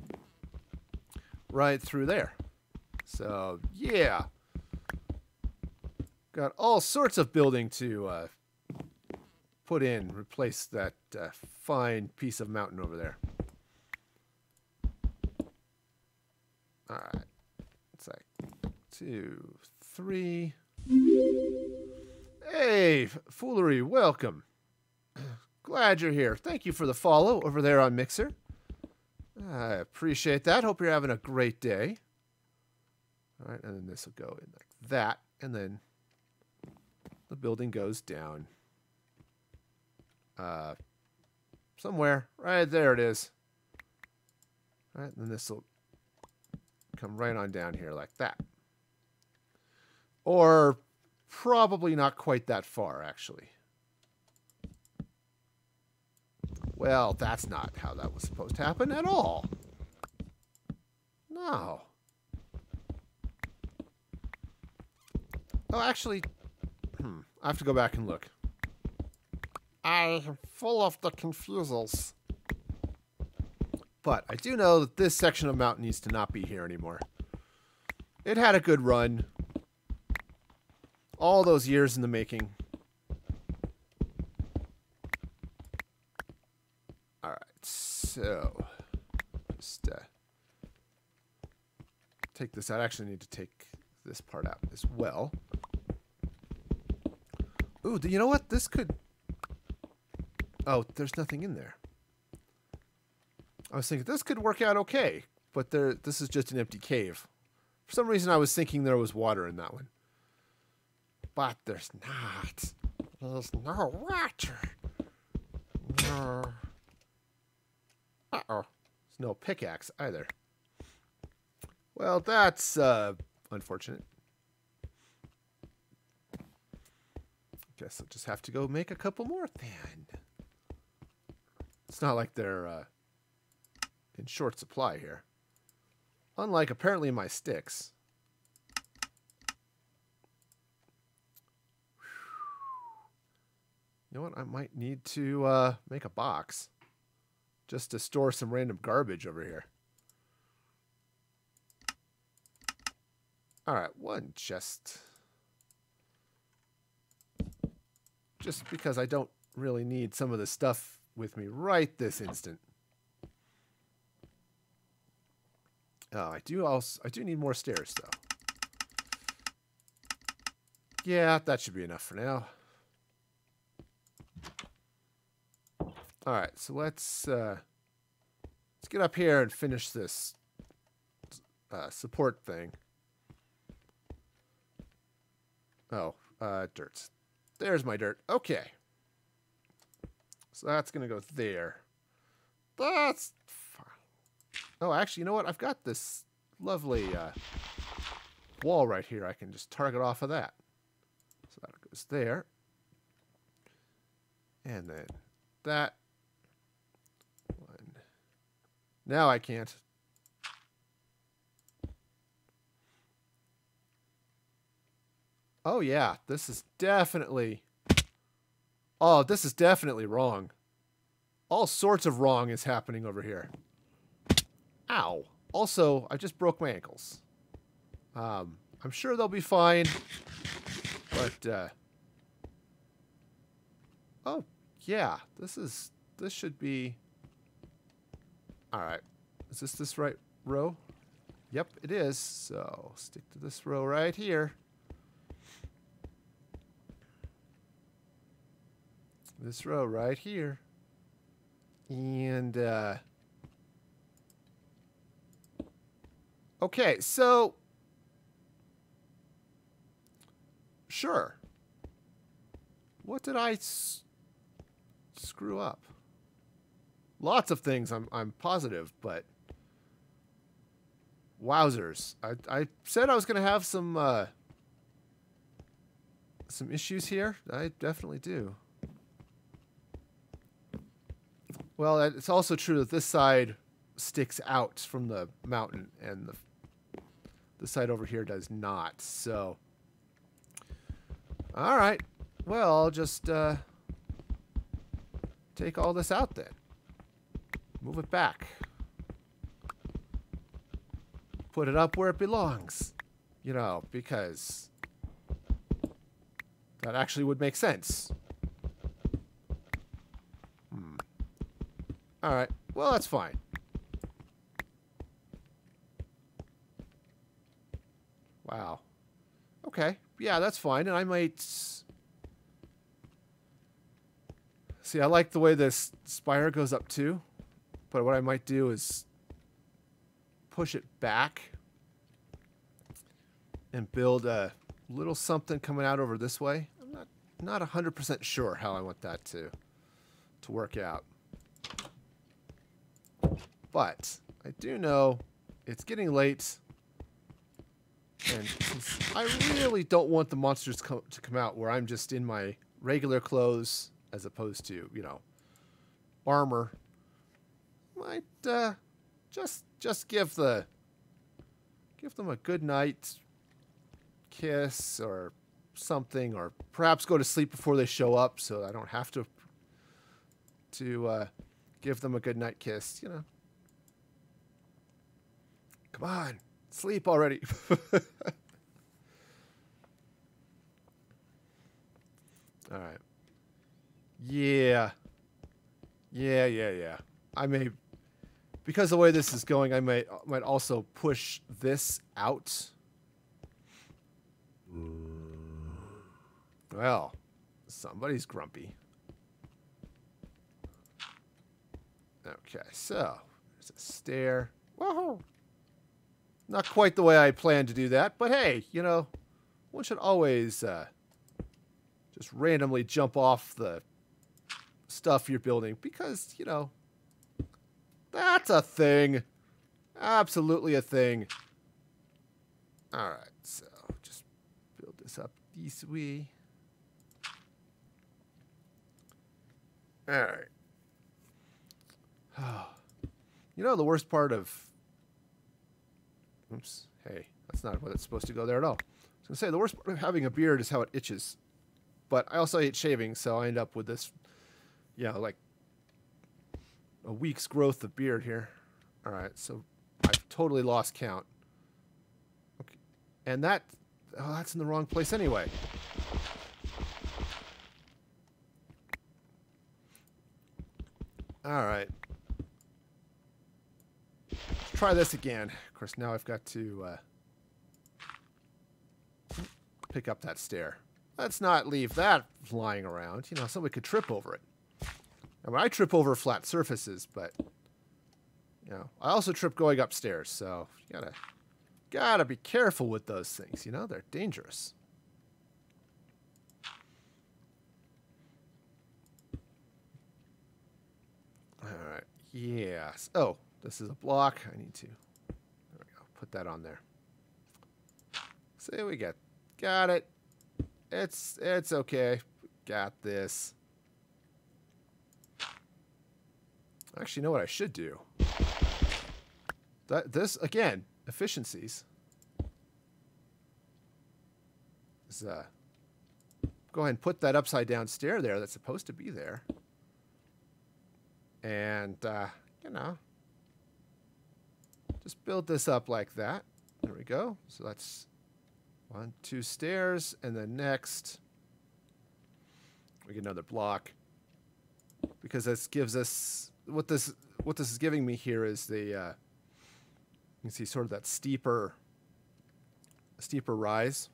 A: Right through there. So, yeah. Got all sorts of building to put in, replace that fine piece of mountain over there. All right. It's like 2, 3. Hey, Foolery, welcome. Glad you're here. Thank you for the follow over there on Mixer. I appreciate that. Hope you're having a great day. All right, and then this will go in like that, and then the building goes down. Somewhere. Right there it is. All right, and then this will come right on down here like that. Or probably not quite that far, actually. Well, that's not how that was supposed to happen at all. No. Oh, actually, I have to go back and look. I am full of the confusals. But I do know that this section of mountain needs to not be here anymore. It had a good run. All those years in the making. So, just take this out. I actually need to take this part out as well. Ooh, you know what? This could... Oh, there's nothing in there. I was thinking this could work out okay, but this is just an empty cave. For some reason, I was thinking there was water in that one. But there's not. There's no water. No. Uh-oh. There's no pickaxe either. Well, that's unfortunate. Guess I'll just have to go make a couple more then. It's not like they're in short supply here. Unlike apparently my sticks. You know what? I might need to make a box just to store some random garbage over here. All right, one chest. Just because I don't really need some of the stuff with me right this instant. Oh, I do need more stairs though. Yeah, that should be enough for now. All right, so let's get up here and finish this support thing. Oh, dirt. There's my dirt. Okay. So that's going to go there. That's fine. Oh, actually, you know what? I've got this lovely wall right here. I can just target off of that. So that goes there. And then that one. Now I can't. Oh, yeah. This is definitely... Oh, this is definitely wrong. All sorts of wrong is happening over here. Ow. Also, I just broke my ankles. I'm sure they'll be fine. But, oh, yeah. This should be... Alright. Is this right row? Yep, it is. So, stick to this row right here. This row right here. And, okay, so... Sure. What did I screw up? Lots of things, I'm positive, but... Wowzers. I said I was going to have some issues here. I definitely do. Well, it's also true that this side sticks out from the mountain, and the side over here does not. So, all right. Well, I'll just take all this out then. Move it back. Put it up where it belongs. You know, because that actually would make sense. All right. Well, that's fine. Wow. Okay. Yeah, that's fine. And I might... See, I like the way this spire goes up too. But what I might do is push it back and build a little something coming out over this way. I'm not 100% sure how I want that to work out. But I do know it's getting late, and I really don't want the monsters to come out where I'm just in my regular clothes as opposed to, you know, armor. Might just give them a good night kiss or something, or perhaps go to sleep before they show up so I don't have to give them a good night kiss, you know. Come on, sleep already. All right. Yeah. I may, because the way this is going, I might also push this out. Well, somebody's grumpy. Okay, so there's a stair. Woohoo! Not quite the way I planned to do that, but hey, you know, one should always just randomly jump off the stuff you're building because, you know, that's a thing. Absolutely a thing. All right, so just build this up this way. All right. You know, the worst part of... Oops. Hey, that's not what it's supposed to go there at all. I was going to say, the worst part of having a beard is how it itches. but I also hate shaving, so I end up with this, like a week's growth of beard here. All right, so I've totally lost count. Okay, and that's in the wrong place anyway. All right. Let's try this again. Of course, now I've got to pick up that stair. Let's not leave that lying around. Somebody could trip over it. I mean, I trip over flat surfaces, but I also trip going upstairs. So you gotta be careful with those things. They're dangerous. All right. Yes. Oh, this is a block. I need to. There we go. Put that on there. See, we got it. It's okay. Got this. Actually, you know what I should do? This again, efficiencies. Is go ahead and put that upside down stair there that's supposed to be there. And just build this up like that. There we go. So that's 1, 2 stairs, and then next we get another block, because this gives us what this is giving me here is the you can see sort of that steeper rise.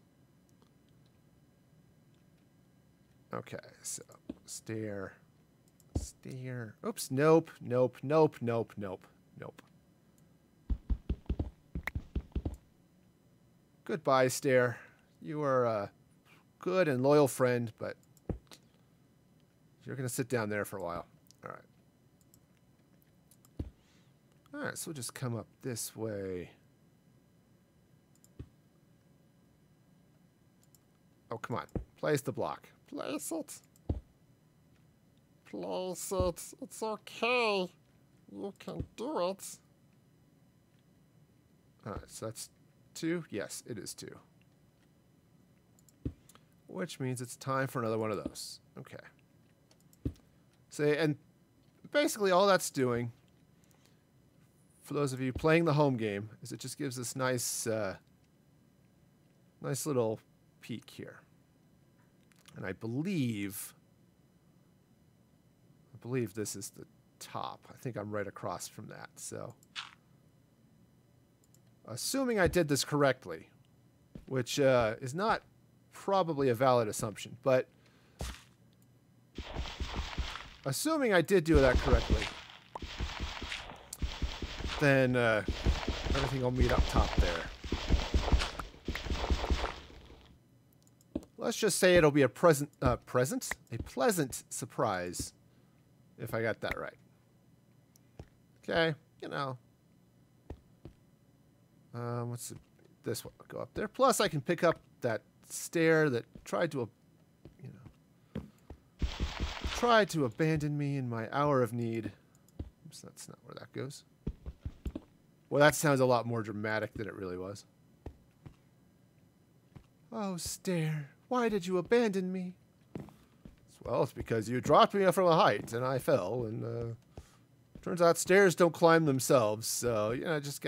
A: Okay, so stair. Oops, nope. Goodbye, stair. You are a good and loyal friend, but you're going to sit down there for a while. All right. All right, so we'll just come up this way. Oh, come on. Place the block.
B: Place it. Place it. It's okay. You can do it.
A: All right, so that's 2. Yes, it is 2. Which means it's time for another one of those. Okay. So, and basically all that's doing, for those of you playing the home game, is it just gives this nice little peak here. And I believe this is the top. I think I'm right across from that. So, assuming I did this correctly, which is not probably a valid assumption, but assuming I did do that correctly, then everything will meet up top there. Let's just say it'll be a pleasant surprise if I got that right. Okay, what's this one? I'll go up there. Plus, I can pick up that stair that tried to abandon me in my hour of need. Oops, that's not where that goes. Well, that sounds a lot more dramatic than it really was. Oh, stair, why did you abandon me? Well, it's because you dropped me from a height and I fell, and turns out stairs don't climb themselves, so you just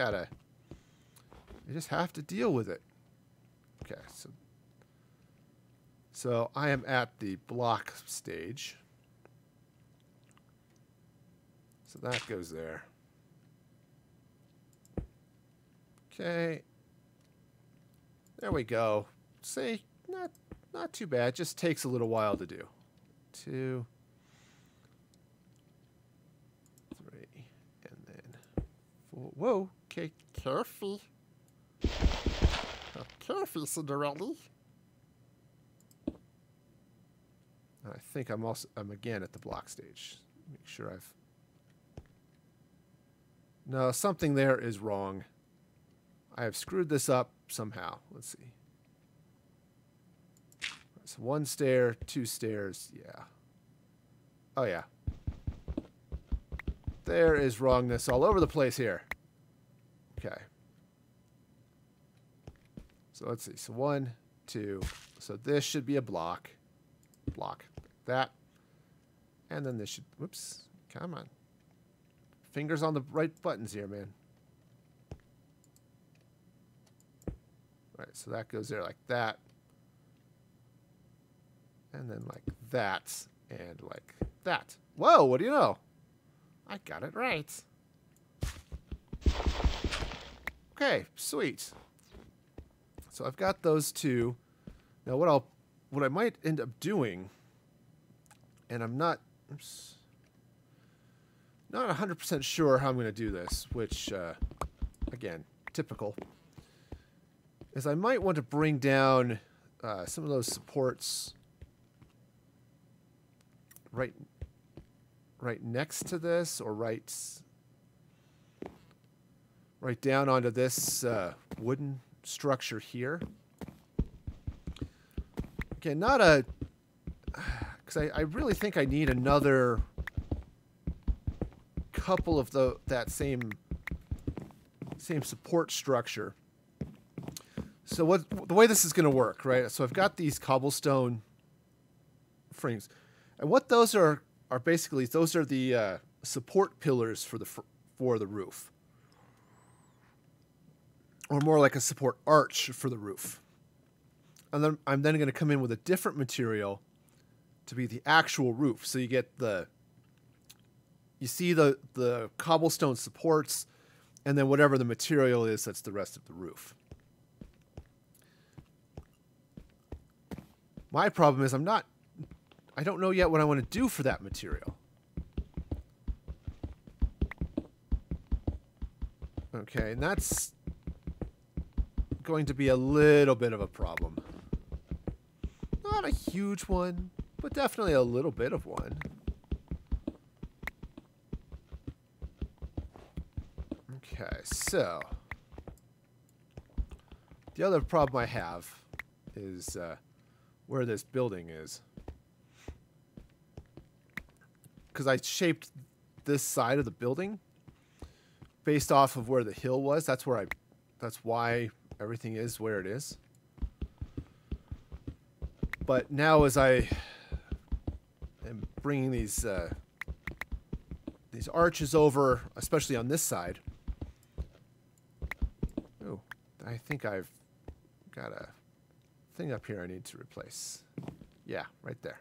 A: have to deal with it. Okay, so I am at the block stage. So that goes there. Okay. There we go. See, not too bad. Just takes a little while to do. 2, 3, and then 4. Whoa. Okay.
B: Careful. Careful, Cinderella.
A: I think I'm again at the block stage. Make sure I've... No, something there is wrong. I have screwed this up somehow. Let's see. So 1 stair, 2 stairs. Yeah. Oh, yeah. There is wrongness all over the place here. Okay. So let's see. So 1, 2. So this should be a block. block. That. And then this should... Whoops. Come on. Fingers on the right buttons here, man. Right, so that goes there like that. And then like that. And like that. Whoa, what do you know? I got it right. Okay, sweet. So I've got those two. Now what I might end up doing, and I'm not 100% sure how I'm going to do this, which again, typical, is I might want to bring down some of those supports right next to this, or right down onto this wooden structure here. Okay, not a... Because I really think I need another couple of that same support structure. So the way this is going to work, right? So I've got these cobblestone frames, and what those are basically, those are the support pillars for the roof, or more like a support arch for the roof. And then I'm going to come in with a different material to be the actual roof. So you get you see the cobblestone supports, and then whatever the material is, that's the rest of the roof. My problem is I don't know yet what I want to do for that material. Okay, and that's going to be a little bit of a problem. Not a huge one, but definitely a little bit of one. Okay, so the other problem I have is where this building is. Because I shaped this side of the building based off of where the hill was. That's why everything is where it is. But now, as I am bringing these arches over, especially on this side. Oh, I think I've got a thing up here I need to replace. Yeah, right there.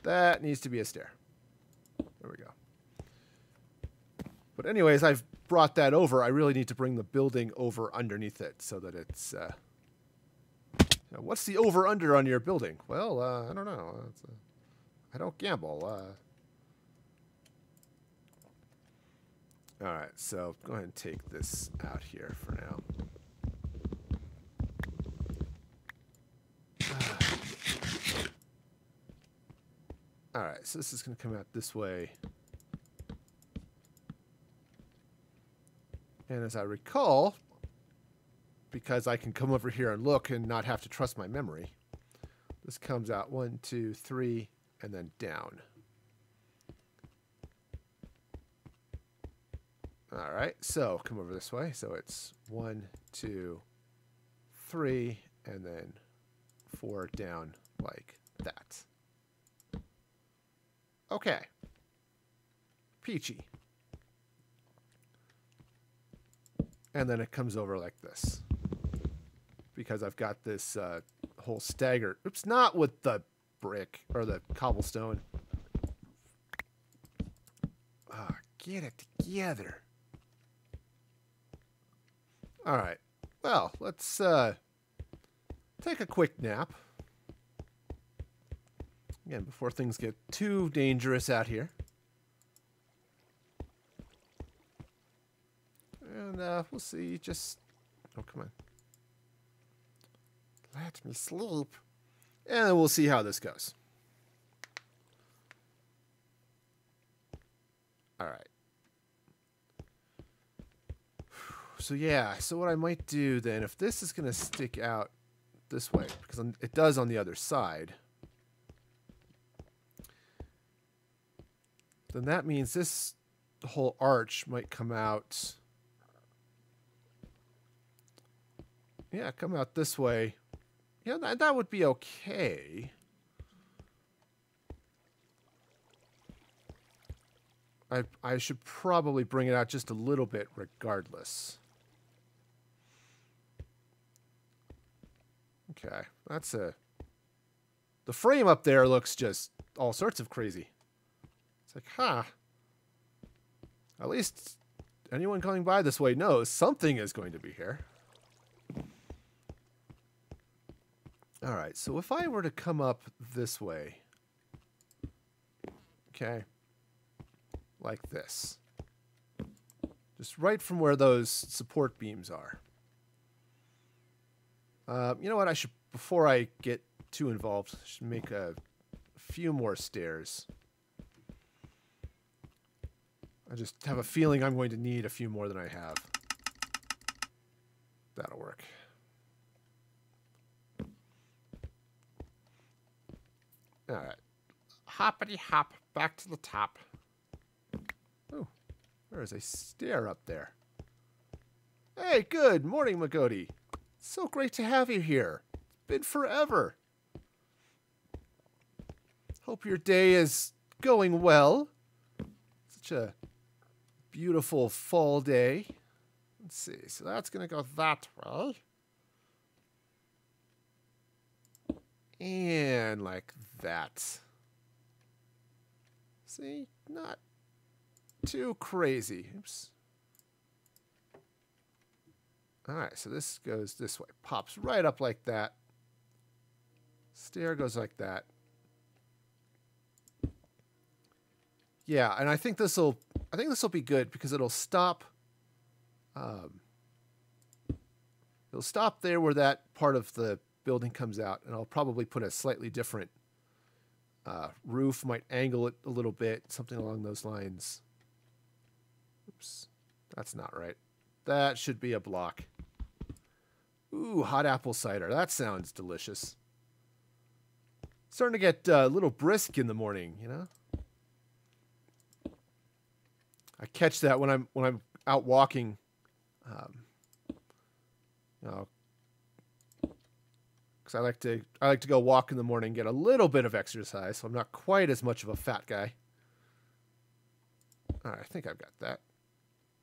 A: That needs to be a stair. There we go. But anyways, I've brought that over. I really need to bring the building over underneath it so that it's... what's the over-under on your building? Well, I don't know. I don't gamble. All right, so go ahead and take this out here for now. All right, so this is going to come out this way. And as I recall, because I can come over here and look and not have to trust my memory, this comes out 1, 2, 3, and then down. All right, so come over this way. So it's 1, 2, 3, and then 4 down like that. Okay. Peachy. And then it comes over like this. Because I've got this whole stagger. Oops, not with the brick or the cobblestone. Ah, get it together. All right. Well, let's take a quick nap. Again, before things get too dangerous out here. And we'll see. Just... Oh, come on. Let me sleep. And then we'll see how this goes. All right. So yeah, so what I might do then, if this is going to stick out this way, because it does on the other side, then that means this whole arch might come out. Yeah, come out this way. Yeah, that would be okay. I should probably bring it out just a little bit regardless. Okay, that's a... The frame up there looks just all sorts of crazy. It's like, huh. At least anyone coming by this way knows something is going to be here. All right, so if I were to come up this way, okay, like this, just right from where those support beams are. You know what? I should, before I get too involved, I should make a few more stairs. I just have a feeling I'm going to need a few more than I have. That'll work. All right.
B: Hoppity hop back to the top.
A: Oh, there is a stair up there. Hey, good morning, Magoti. So great to have you here. It's been forever. Hope your day is going well. Such a beautiful fall day. Let's see. So that's going to go that way. And like that. See? Not too crazy. Oops. Alright, so this goes this way. Pops right up like that. Stair goes like that. Yeah, and I think this'll be good because it'll stop there where that part of the building comes out, and I'll probably put a slightly different roof, might angle it a little bit, something along those lines. Oops, that's not right. That should be a block. Ooh, hot apple cider. That sounds delicious. Starting to get a little brisk in the morning, you know? I catch that when I'm out walking. You know, because I like to go walk in the morning, get a little bit of exercise, so I'm not quite as much of a fat guy. All right, I think I've got that.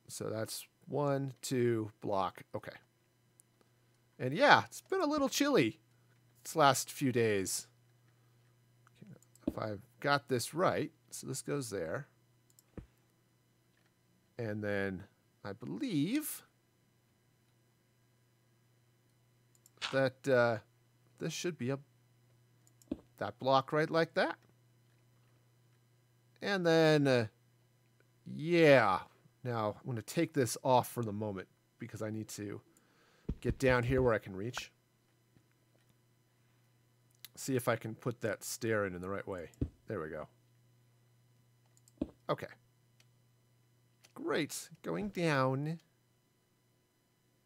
A: So that's 1, 2, block. Okay. And yeah, it's been a little chilly this last few days. If I've got this right, so this goes there. And then I believe that this should be that block right like that. And then, yeah. Now, I'm going to take this off for the moment because I need to get down here where I can reach. See if I can put that stair in the right way. There we go. Okay. Great. Going down.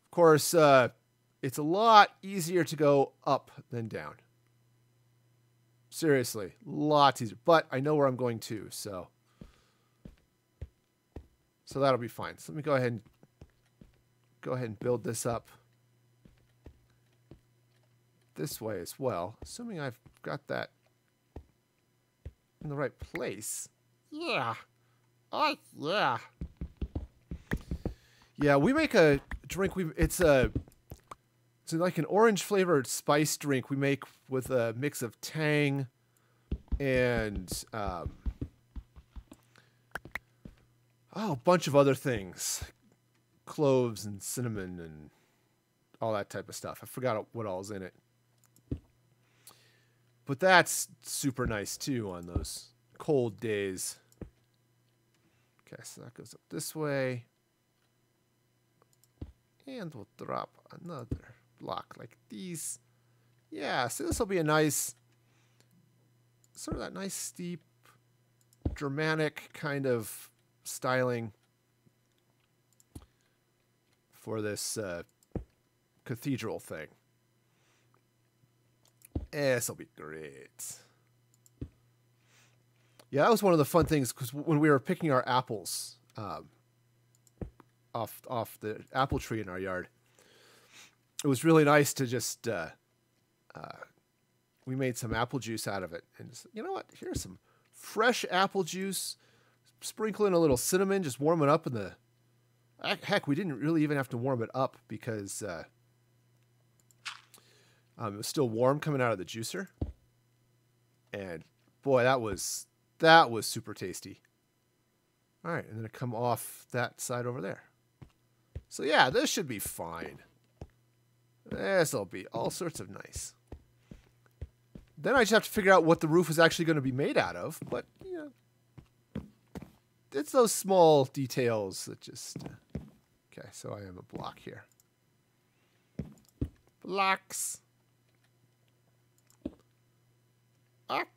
A: Of course, it's a lot easier to go up than down. Seriously, lots easier. But I know where I'm going to, so that'll be fine. So let me go ahead and build this up this way as well, assuming I've got that in the right place.
B: Yeah. Oh, yeah.
A: Yeah, we make a drink. It's like an orange flavored spice drink we make with a mix of tang and a bunch of other things, cloves and cinnamon and all that type of stuff. I forgot what all's in it, but that's super nice too on those cold days. Okay, so that goes up this way. And we'll drop another block like these. Yeah, so this will be a nice, sort of that nice steep, dramatic kind of styling for this cathedral thing. This will be great. Yeah, that was one of the fun things because when we were picking our apples, off the apple tree in our yard, it was really nice to just we made some apple juice out of it, and just, you know what, here's some fresh apple juice, sprinkle in a little cinnamon, just warm it up in the... Heck, we didn't really even have to warm it up because it was still warm coming out of the juicer. And boy, that was super tasty. All right, and then it come off that side over there. So yeah, this should be fine. This'll be all sorts of nice. Then I just have to figure out what the roof is actually going to be made out of. But, you know, it's those small details that just... Okay, so I am a block here.
B: Blocks. Okay.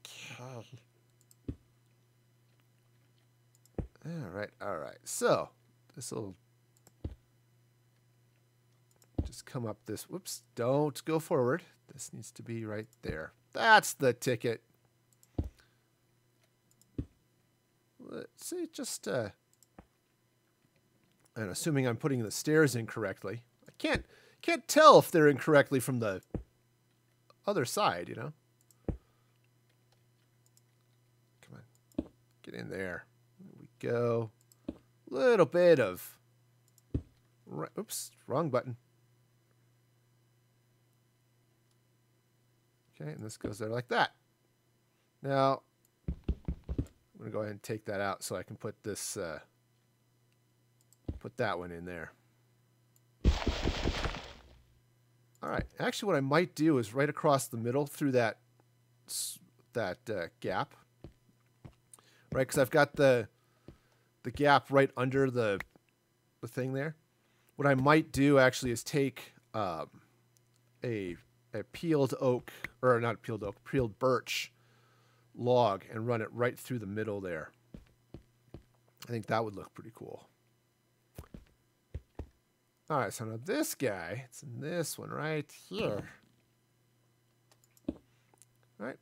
A: All right. So, this will just come up this... Whoops, don't go forward. This needs to be right there. That's the ticket. Let's see, just... and assuming I'm putting the stairs in correctly. I can't tell if they're incorrectly from the other side, you know? Come on. Get in there. There we go. Little bit of... Oops, wrong button. Okay, and this goes there like that. Now, I'm going to go ahead and take that out so I can put this... put that one in there. All right. Actually, what I might do is right across the middle through that gap. Right, because I've got the gap right under the thing there. What I might do actually is take a peeled oak, or not peeled oak, peeled birch log and run it right through the middle there. I think that would look pretty cool. All right, so now this guy, it's in this one right here. All right.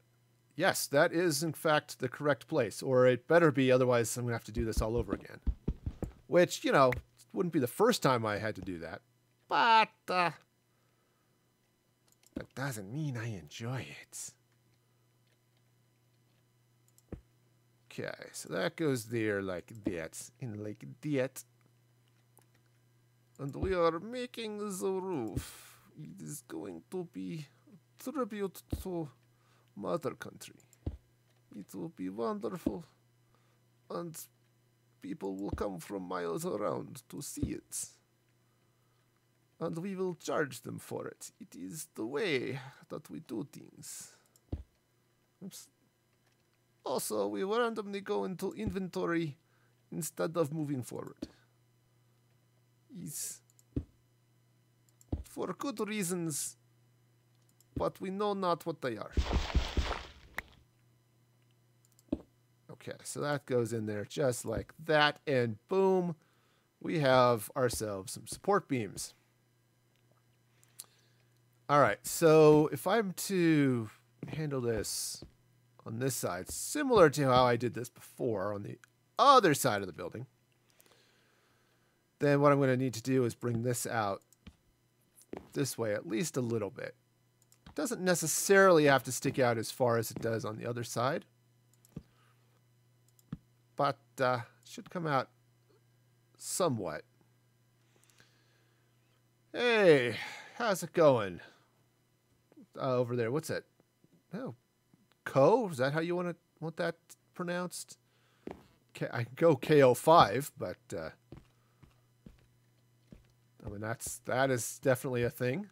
A: Yes, that is, in fact, the correct place. Or it better be, otherwise I'm going to have to do this all over again. Which, you know, wouldn't be the first time I had to do that. But that doesn't mean I enjoy it. Okay, so that goes there like that. And like that. And we are making the roof. It is going to be a tribute to Mother Country. It will be wonderful. And people will come from miles around to see it. And we will charge them for it. It is the way that we do things. Oops. Also, we will randomly go into inventory instead of moving forward. Is for good reasons, but we know not what they are. Okay, so that goes in there just like that, and boom, we have ourselves some support beams. All right, so if I'm to handle this on this side, similar to how I did this before on the other side of the building, then what I'm going to need to do is bring this out this way at least a little bit. It doesn't necessarily have to stick out as far as it does on the other side, but it should come out somewhat. Hey, how's it going? Over there, what's that? Oh, Co? Is that how you want that pronounced? I can go KO5, but I mean, that is definitely a thing.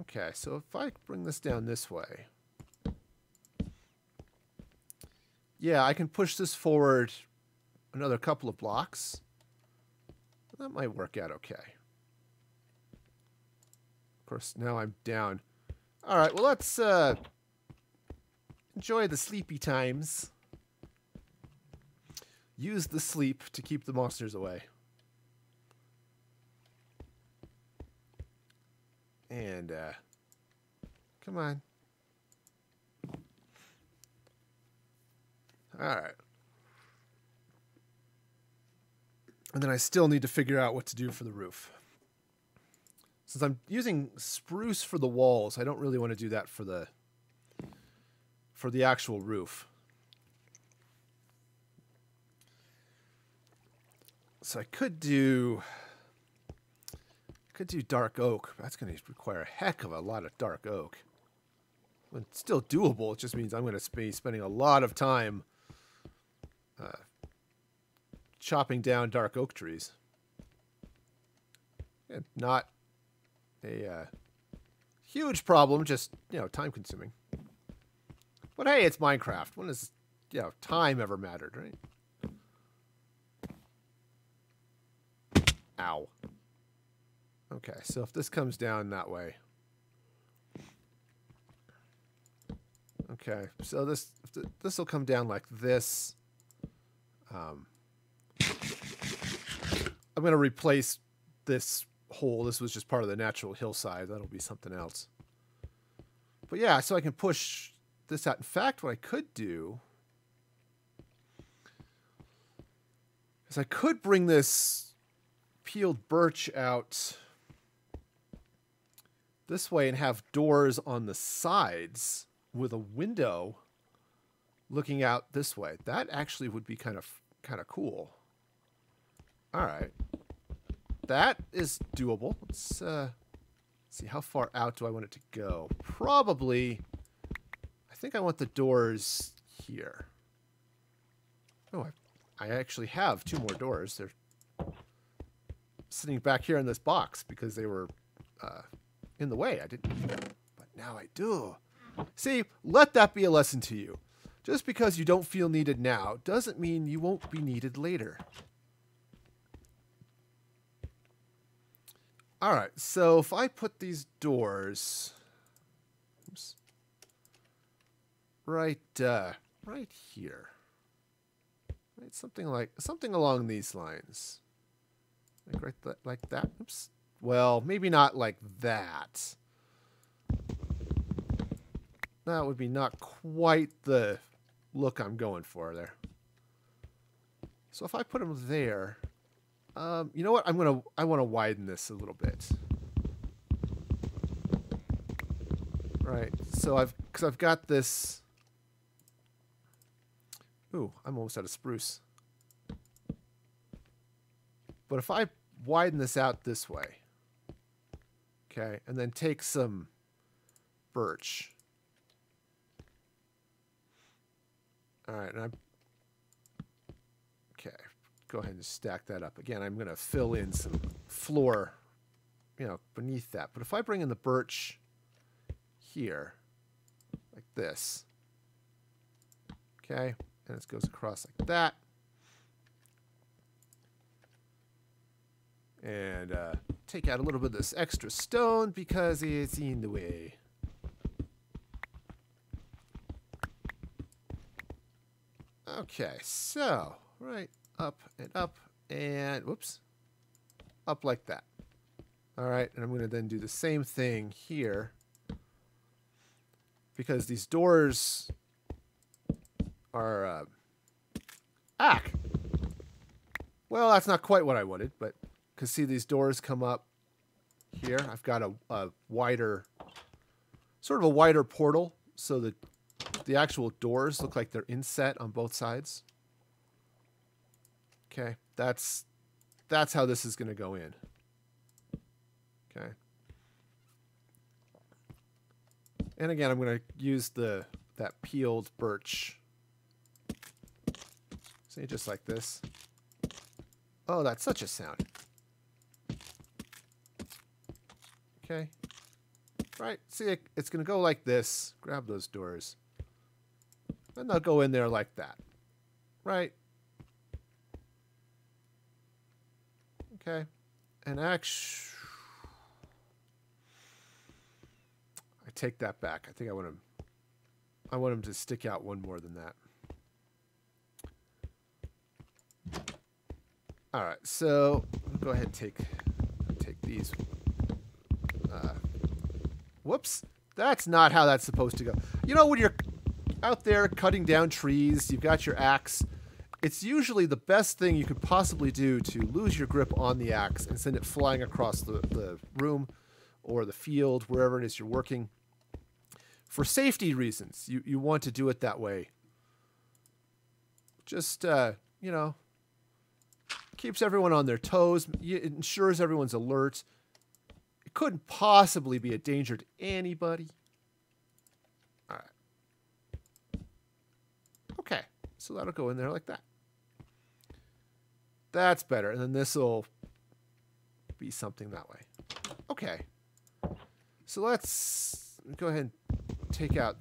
A: Okay, so if I bring this down this way. Yeah, I can push this forward another couple of blocks. That might work out okay. Of course, now I'm down. All right, well, let's enjoy the sleepy times. Use the sleep to keep the monsters away. And, come on. All right. And then I still need to figure out what to do for the roof. Since I'm using spruce for the walls, I don't really want to do that for the actual roof. So I could do dark oak. That's going to require a heck of a lot of dark oak. It's still doable. It just means I'm going to be spending a lot of time chopping down dark oak trees. And not a huge problem, just, time consuming. But hey, it's Minecraft. When has, time ever mattered, right? Ow. Okay, so if this comes down that way. Okay, so this will come down like this. I'm going to replace this hole. This was just part of the natural hillside. That'll be something else. But yeah, so I can push this out. In fact, what I could do is I could bring this peeled birch out this way and have doors on the sides with a window looking out this way. That actually would be kind of cool. All right. That is doable. Let's see, how far out do I want it to go? Probably, I think I want the doors here. Oh, I actually have 2 more doors. They're sitting back here in this box because they were in the way. I didn't need them, but now I do. See, let that be a lesson to you. Just because you don't feel needed now doesn't mean you won't be needed later. All right, so if I put these doors, oops, right here, right, something along these lines, like that. Oops. Well, maybe not like that. That would be not quite the look I'm going for there. So if I put them there. You know what? I want to widen this a little bit. Right. So because I've got this. Ooh, I'm almost out of spruce. But if I widen this out this way, okay, and then take some birch. All right, and okay. Go ahead and stack that up. Again, I'm going to fill in some floor, beneath that. But if I bring in the birch here, like this, okay, and it goes across like that, and take out a little bit of this extra stone because it's in the way. Okay, so, right. Up, and whoops, up like that. All right, and I'm going to then do the same thing here because these doors are well, that's not quite what I wanted, but because see these doors come up here. I've got a wider, sort of a wider portal, so that the actual doors look like they're inset on both sides. Okay, that's how this is going to go in. Okay. And again, I'm going to use that peeled birch. See, just like this. Oh, that's such a sound. Okay. Right, see, it's going to go like this. Grab those doors. And they'll go in there like that. Right. Okay, and actually, I take that back. I think I want him to stick out one more than that. All right, so I'll go ahead and take these. Whoops, that's not how that's supposed to go. When you're out there cutting down trees, you've got your axe. It's usually the best thing you could possibly do to lose your grip on the axe and send it flying across the room or the field, wherever it is you're working. For safety reasons, you want to do it that way. Just, keeps everyone on their toes. It ensures everyone's alert. It couldn't possibly be a danger to anybody. All right. Okay, so that'll go in there like that. That's better. And then this will be something that way. Okay. So let's go ahead and take out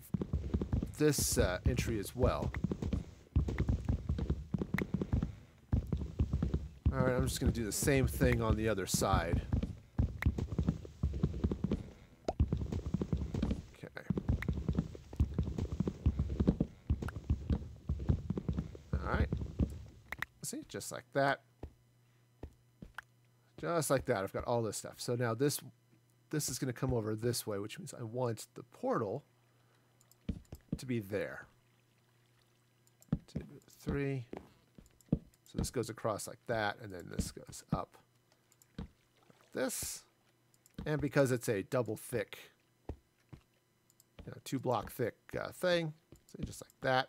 A: this entry as well. All right, I'm just going to do the same thing on the other side. Okay. All right. See, just like that. Just like that. I've got all this stuff. So now this is going to come over this way, which means I want the portal to be there. 2, 3. So this goes across like that, and then this goes up like this. And because it's a double thick, 2-block thick thing, so just like that.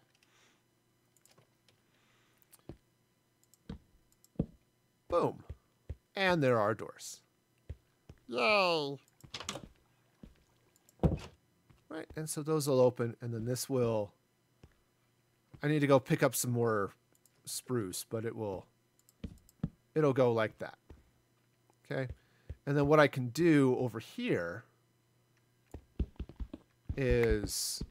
A: Boom. And there are doors.
B: Yay.
A: Right, and so those will open, and then this will... I need to go pick up some more spruce, but it'll go like that. Okay? And then what I can do over here is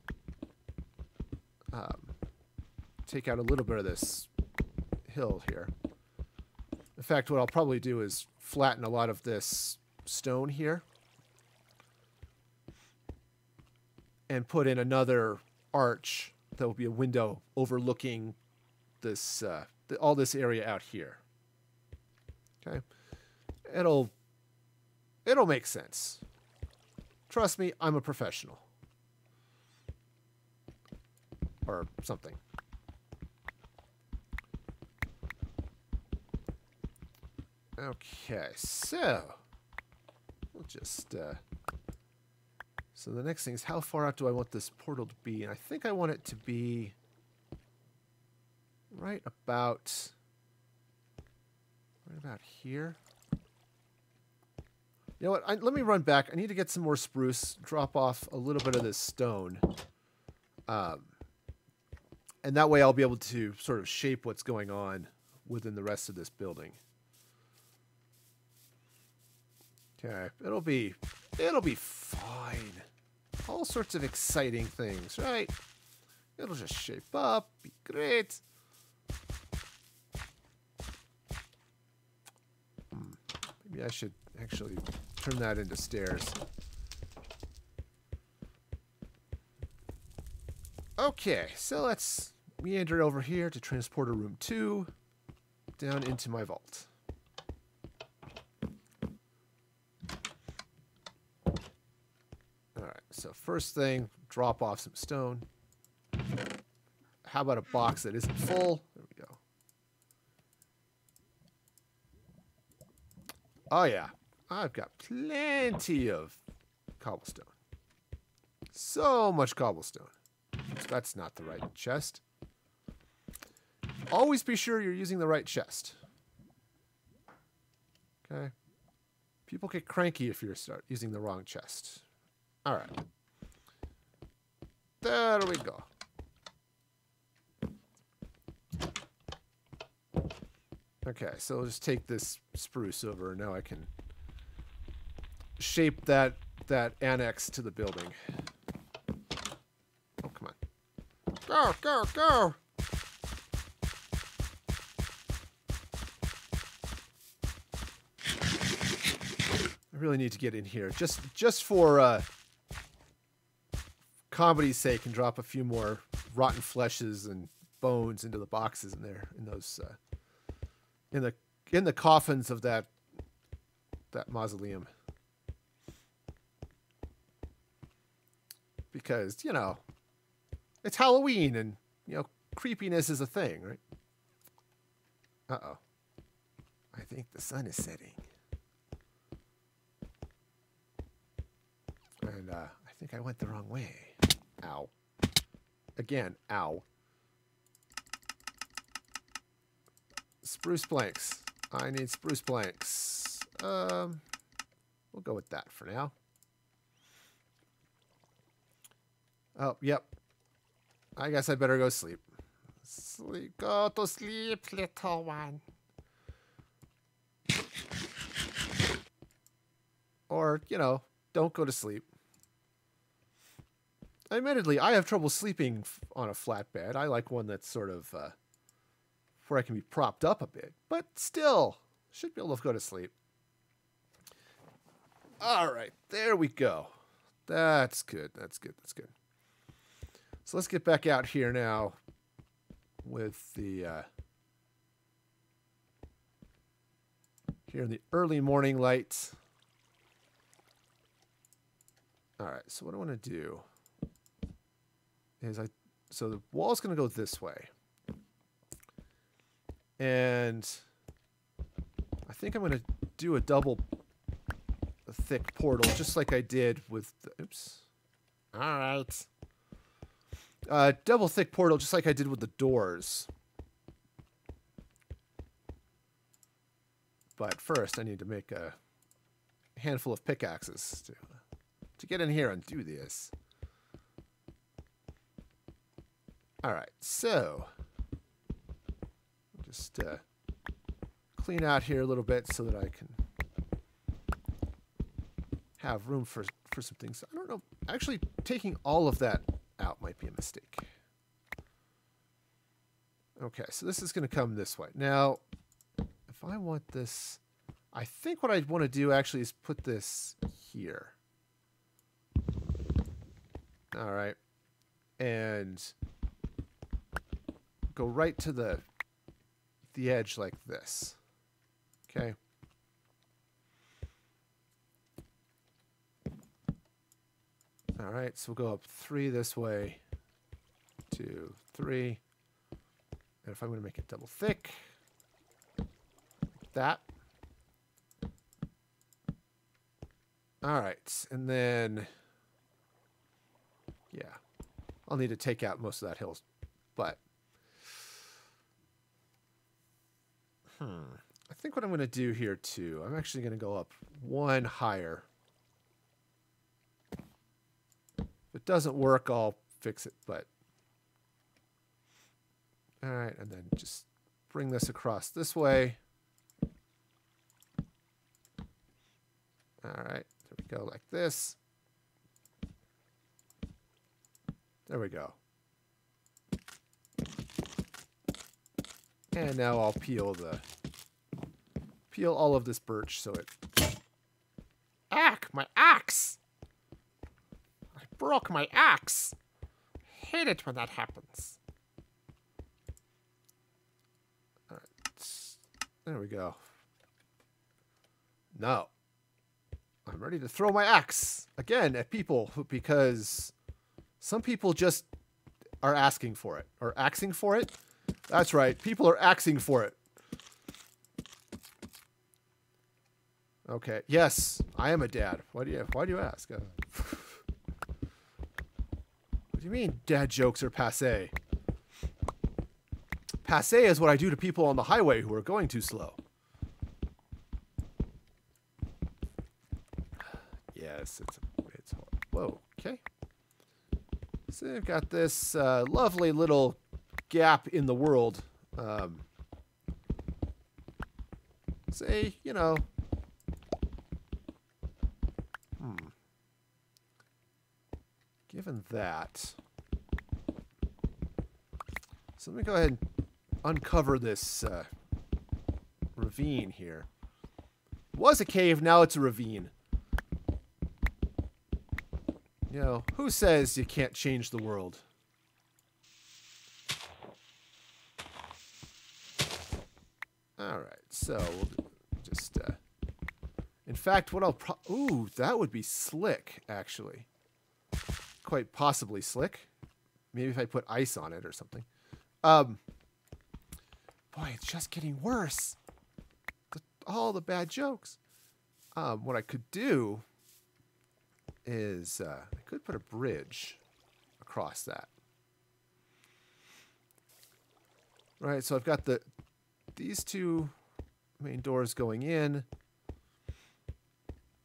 A: take out a little bit of this hill here. In fact, what I'll probably do is flatten a lot of this stone here and put in another arch that will be a window overlooking this all this area out here. Okay, it'll make sense. Trust me, I'm a professional. Or something. Okay, so we'll just so the next thing is, how far out do I want this portal to be? And I think I want it to be right about here. You know what? Let me run back. I need to get some more spruce, drop off a little bit of this stone. And that way I'll be able to sort of shape what's going on within the rest of this building. Okay, it'll be fine. All sorts of exciting things, right? It'll just shape up, be great. Maybe I should actually turn that into stairs. Okay, so let's meander over here to transporter room 2 down into my vault. Alright, so first thing, drop off some stone. How about a box that isn't full? There we go. Oh yeah, I've got plenty of cobblestone. So much cobblestone. That's not the right chest. Always be sure you're using the right chest. Okay. People get cranky if you start using the wrong chest. All right. There we go. Okay, so I'll just take this spruce over, and now I can shape that annex to the building. Oh, come on.
B: Go, go, go.
A: I really need to get in here, just for comedy's sake, and drop a few more rotten fleshes and bones into the boxes in there, in those in the coffins of that mausoleum. Because, you know, it's Halloween, and, you know, creepiness is a thing, right? Uh-oh. I think the sun is setting. And I think I went the wrong way. Ow. Again, ow. Spruce planks. I need spruce planks. We'll go with that for now. Oh, yep. I guess I better go sleep.
B: Sleep. Go to sleep, little one.
A: Or, you know, don't go to sleep. Admittedly, I have trouble sleeping on a flat bed. I like one that's sort of where I can be propped up a bit. But still, should be able to go to sleep. All right, there we go. That's good. That's good. That's good. So let's get back out here now with the here in the early morning light. All right, so what I want to do is so the wall's going to go this way. And I think I'm going to do a double thick portal just like I did with the, oops.
B: All right.
A: Double thick portal just like I did with the doors. But first I need to make a handful of pickaxes to get in here and do this. All right, so just clean out here a little bit so that I can have room for some things. I don't know. Actually, taking all of that out might be a mistake. Okay, so this is going to come this way. Now, if I want this, I think what I want to do actually is put this here. All right. And go right to the edge like this. Okay. All right, so we'll go up 3 this way, 2, 3. And if I'm going to make it double thick, like that. All right, and then, yeah, I'll need to take out most of that hill, but I think what I'm going to do here too, I'm actually going to go up 1 higher. If it doesn't work, I'll fix it, but all right, and then just bring this across this way. All right, there we go, like this. There we go. And now I'll peel all of this birch so it...
B: My axe! I broke my axe. Hate it when that happens.
A: All right. There we go. Now, I'm ready to throw my axe again at people because some people just are asking for it. Or axing for it? That's right. People are axing for it. Okay. Yes, I am a dad. Why do you ask? What do you mean dad jokes are passé? Passé is what I do to people on the highway who are going too slow. Yes, it's hard. Whoa, okay. So I've got this lovely little gap in the world. Say, you know, given that, so let me go ahead and uncover this ravine here. It was a cave, now it's a ravine. You know, who says you can't change the world? Alright, so we'll just, in fact, what I'll ooh, that would be slick, actually. Quite possibly slick. Maybe if I put ice on it or something. Boy, it's just getting worse. All the bad jokes. What I could do is I could put a bridge across that. Right, so I've got these two main doors going in.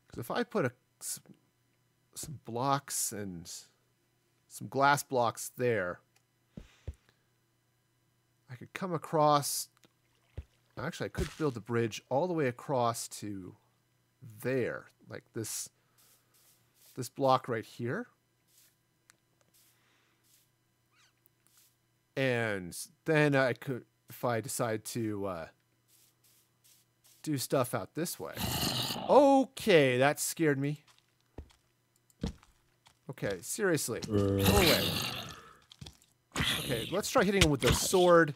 A: Because if I put some blocks and some glass blocks there, I could come across. Actually, I could build the bridge all the way across to there, like this block right here. And then I could, if I decide to do stuff out this way. Okay, that scared me. Okay, seriously. Go away. Okay, let's try hitting him with the sword,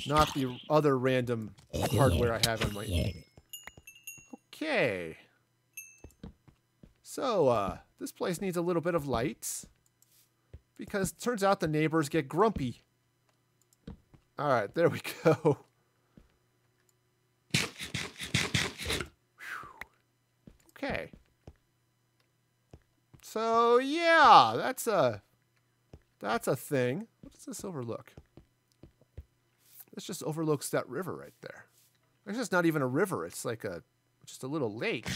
A: not the other random hardware I have in my... Okay. So, this place needs a little bit of light. Because it turns out the neighbors get grumpy. Alright, there we go. Okay. So, yeah, that's a thing. What does this overlook? This just overlooks that river right there. It's just not even a river. It's like just a little lake.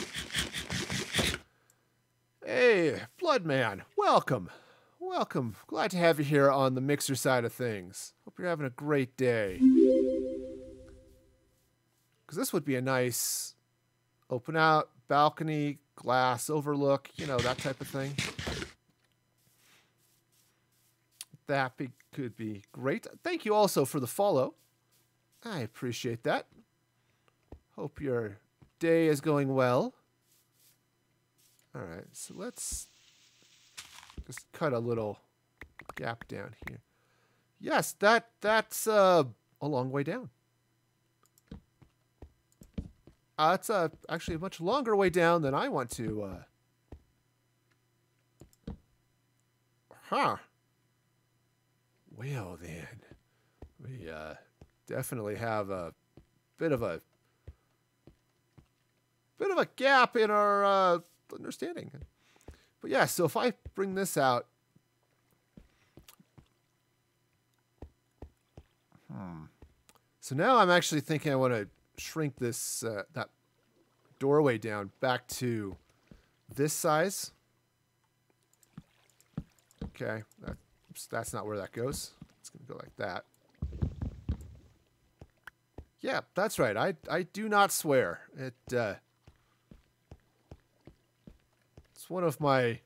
A: Hey, Bloodman, welcome. Welcome. Glad to have you here on the mixer side of things. Hope you're having a great day. Because this would be a nice open out, balcony, glass overlook, you know, that type of thing. That could be great. Thank you also for the follow. I appreciate that. Hope your day is going well. All right, so let's just cut a little gap down here. Yes, that's a long way down. It's actually a much longer way down than I want to. Well then, we definitely have a bit of a gap in our understanding. But yeah, so if I bring this out, so now I'm actually thinking I want to shrink this that doorway down back to this size. Okay, that's not where that goes. It's gonna go like that. Yeah, that's right. I do not swear. It's one of my,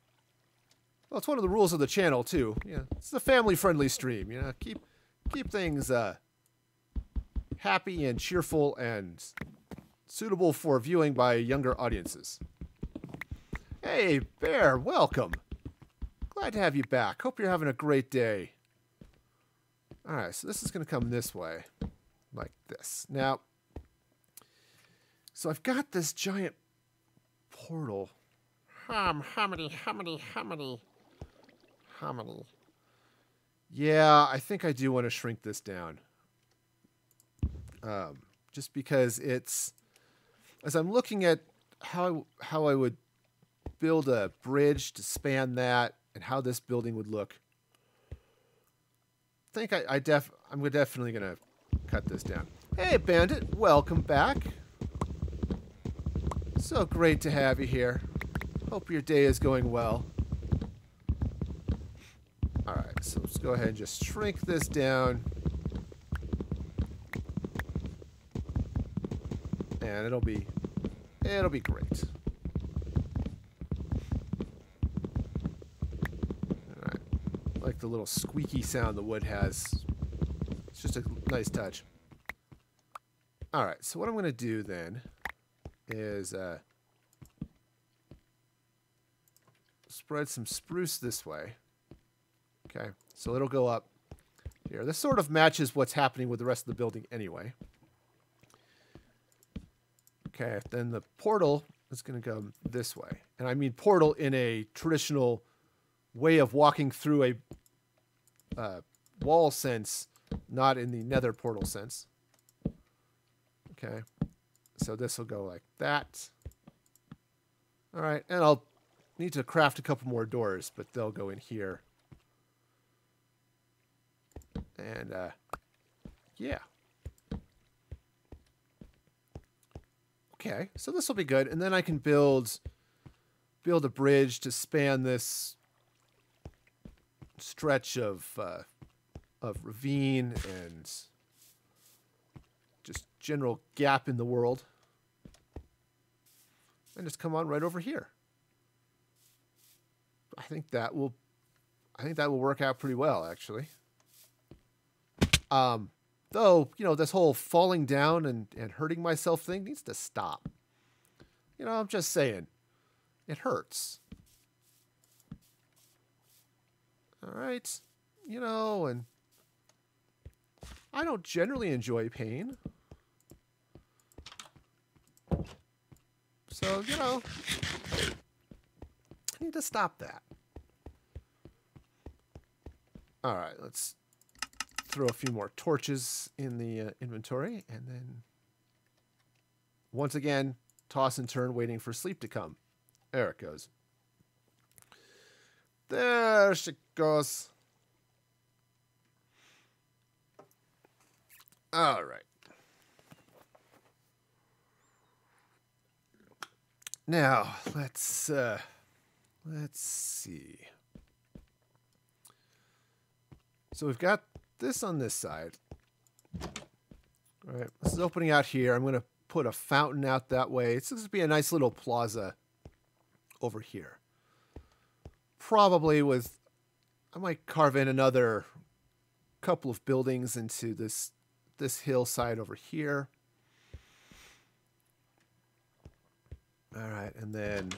A: well, it's one of the rules of the channel too. Yeah, it's a family-friendly stream. You know, keep things happy and cheerful and suitable for viewing by younger audiences. Hey, Bear, welcome. Glad to have you back. Hope you're having a great day. All right, so this is going to come this way, like this. Now, so I've got this giant portal.
B: How many?
A: Yeah, I think I do want to shrink this down. Just because it's, as I'm looking at how I would build a bridge to span that and how this building would look, I think I'm definitely gonna cut this down. Hey, Bandit, welcome back. So great to have you here. Hope your day is going well. All right, so let's go ahead and just shrink this down. And it'll be great. All right. I like the little squeaky sound the wood has. It's just a nice touch. All right, so what I'm going to do then is spread some spruce this way. Okay, so it'll go up here. This sort of matches what's happening with the rest of the building anyway. Okay, then the portal is going to go this way. And I mean portal in a traditional way of walking through a wall sense, not in the nether portal sense. Okay, so this will go like that. All right, and I'll need to craft a couple more doors, but they'll go in here. And, yeah. Okay, so this will be good. And then I can build a bridge to span this stretch of ravine and just general gap in the world. And just come on right over here. I think that will work out pretty well, actually. Though, you know, this whole falling down and hurting myself thing needs to stop. You know, I'm just saying. It hurts. All right. You know, and I don't generally enjoy pain. So, you know, I need to stop that. All right, let's throw a few more torches in the inventory, and then once again, toss and turn, waiting for sleep to come. There it goes. There she goes. All right. Now, let's see. So we've got this on this side. All right, this is opening out here. I'm going to put a fountain out that way. It's going to be a nice little plaza over here. Probably with, I might carve in another couple of buildings into this hillside over here. All right, and then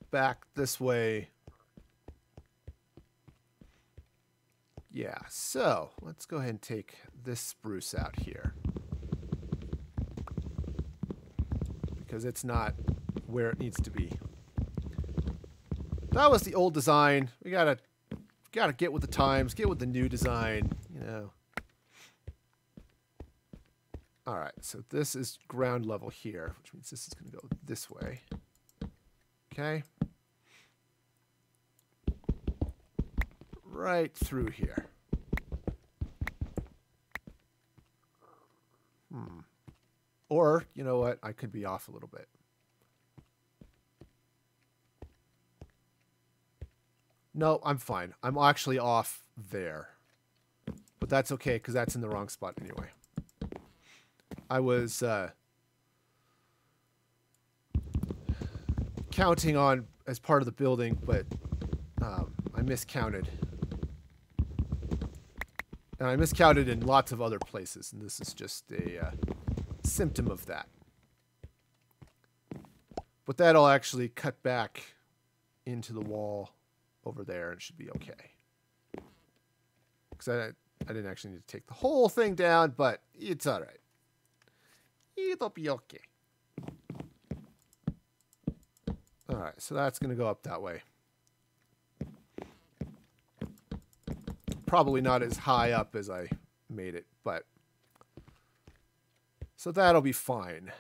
A: back this way. Yeah, so let's go ahead and take this spruce out here, because it's not where it needs to be. That was the old design. We gotta get with the times, get with the new design, you know. All right, so this is ground level here, which means this is going to go this way. Okay. Right through here. Or, you know what? I could be off a little bit. No, I'm fine. I'm actually off there. But that's okay, because that's in the wrong spot anyway. I was counting on as part of the building, but I miscounted. And I miscounted in lots of other places, and this is just a symptom of that. But that'll actually cut back into the wall over there and should be okay. Because I didn't actually need to take the whole thing down, but it's all right. It'll be okay. All right, so that's going to go up that way. Probably not as high up as I made it, but so that'll be fine.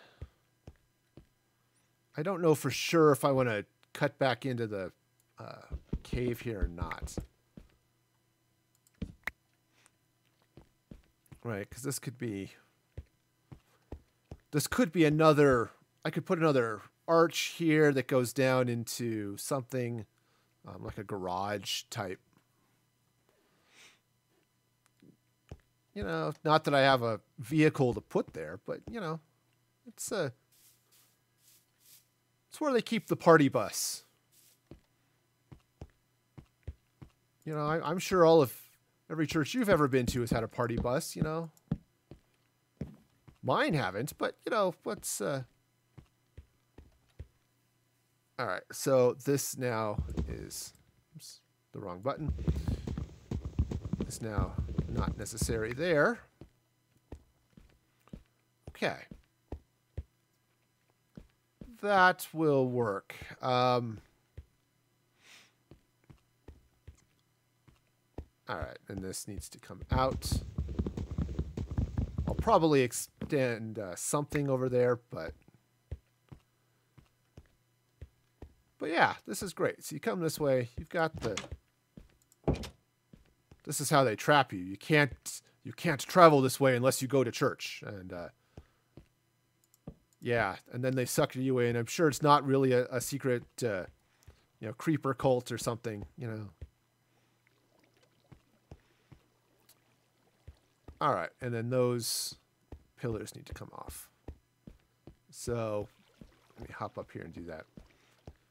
A: I don't know for sure if I want to cut back into the cave here or not. Right, because this could be another, I could put another arch here that goes down into something like a garage type. You know, not that I have a vehicle to put there, but, you know, it's where they keep the party bus. You know, I'm sure every church you've ever been to has had a party bus, you know. Mine haven't, but, you know, what's... All right, so this now is... Oops, the wrong button. It's now not necessary there. Okay. That will work. All right, and this needs to come out. I'll probably extend something over there, but yeah, this is great. So you come this way, you've got this is how they trap you. You can't travel this way unless you go to church. And Yeah, and then they suck you in. I'm sure it's not really a secret, creeper cult or something, All right, and then those pillars need to come off. So let me hop up here and do that.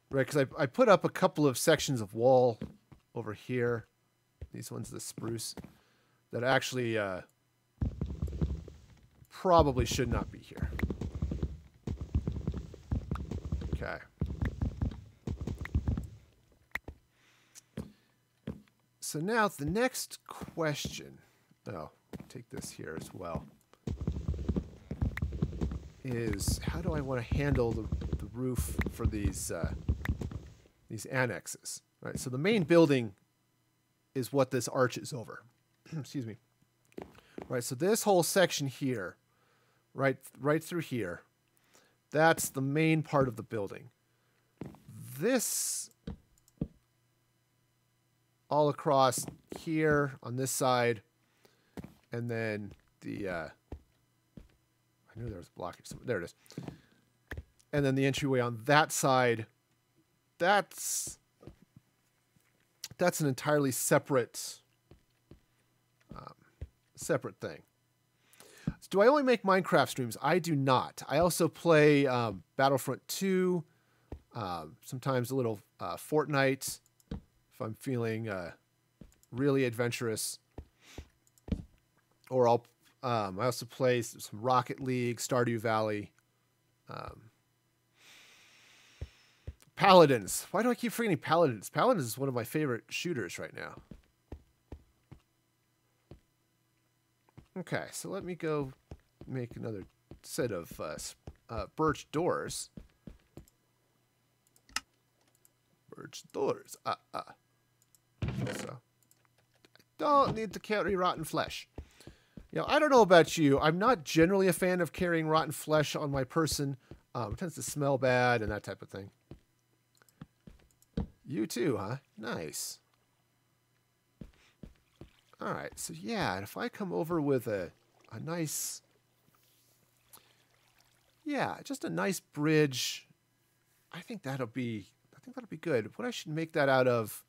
A: Right, because I put up a couple of sections of wall over here. These ones, the spruce, that actually probably should not be here. Okay. So now the next question, take this here as well, is how do I want to handle the roof for these annexes? Right. So the main building is what this arch is over. Excuse me. Right. So this whole section here, right through here, that's the main part of the building. This all across here on this side, and then the I knew there was a blockage somewhere. There it is. And then the entryway on that side, that's an entirely separate thing. So do I only make Minecraft streams? I do not. I also play Battlefront 2, sometimes a little Fortnite if I'm feeling really adventurous. Or I also play some Rocket League, Stardew Valley, Paladins. Why do I keep forgetting Paladins? Paladins is one of my favorite shooters right now. Okay, so let me go make another set of birch doors. Birch doors. So, I don't need to carry rotten flesh. I don't know about you. I'm not generally a fan of carrying rotten flesh on my person. It tends to smell bad and that type of thing. You too, huh? Nice. All right, so yeah, and if I come over with a nice, just a nice bridge, I think that'll be good. What I should make that out of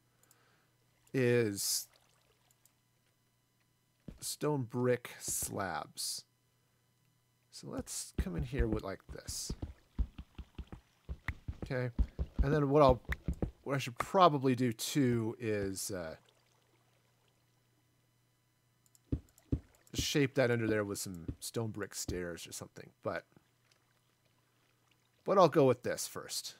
A: is stone brick slabs. So let's come in here with like this. Okay, and then what I should probably do too is shape that under there with some stone brick stairs or something. But I'll go with this first.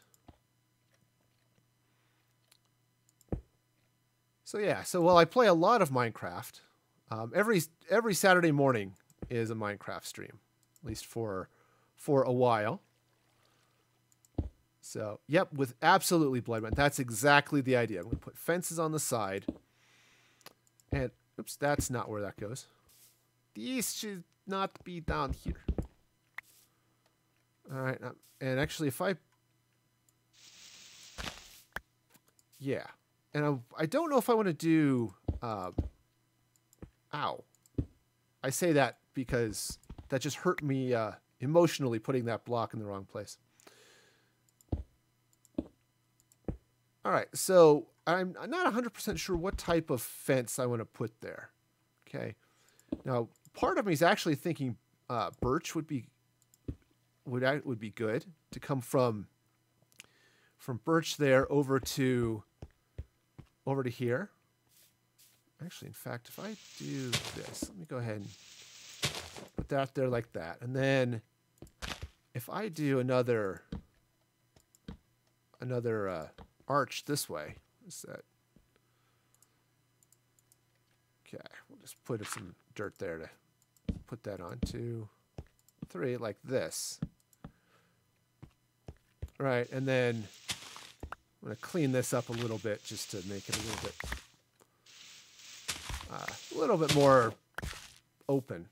A: So yeah, while I play a lot of Minecraft, every Saturday morning is a Minecraft stream, at least for a while. So, yep, with absolutely blood. That's exactly the idea. I'm going to put fences on the side. And, oops, that's not where that goes. These should not be down here. All right. And actually, if I... Yeah. And I don't know if I want to do... Ow. I say that because that just hurt me emotionally, putting that block in the wrong place. All right, so I'm not 100% sure what type of fence I want to put there. Okay, now part of me is actually thinking birch would be good to come from birch there over to here. Actually, in fact, if I do this, let me go ahead and put that there like that, and then if I do another arch this way. What's that? Okay, we'll just put some dirt there to put that on. 2, 3, like this. Right, and then I'm going to clean this up a little bit just to make it a little bit more open.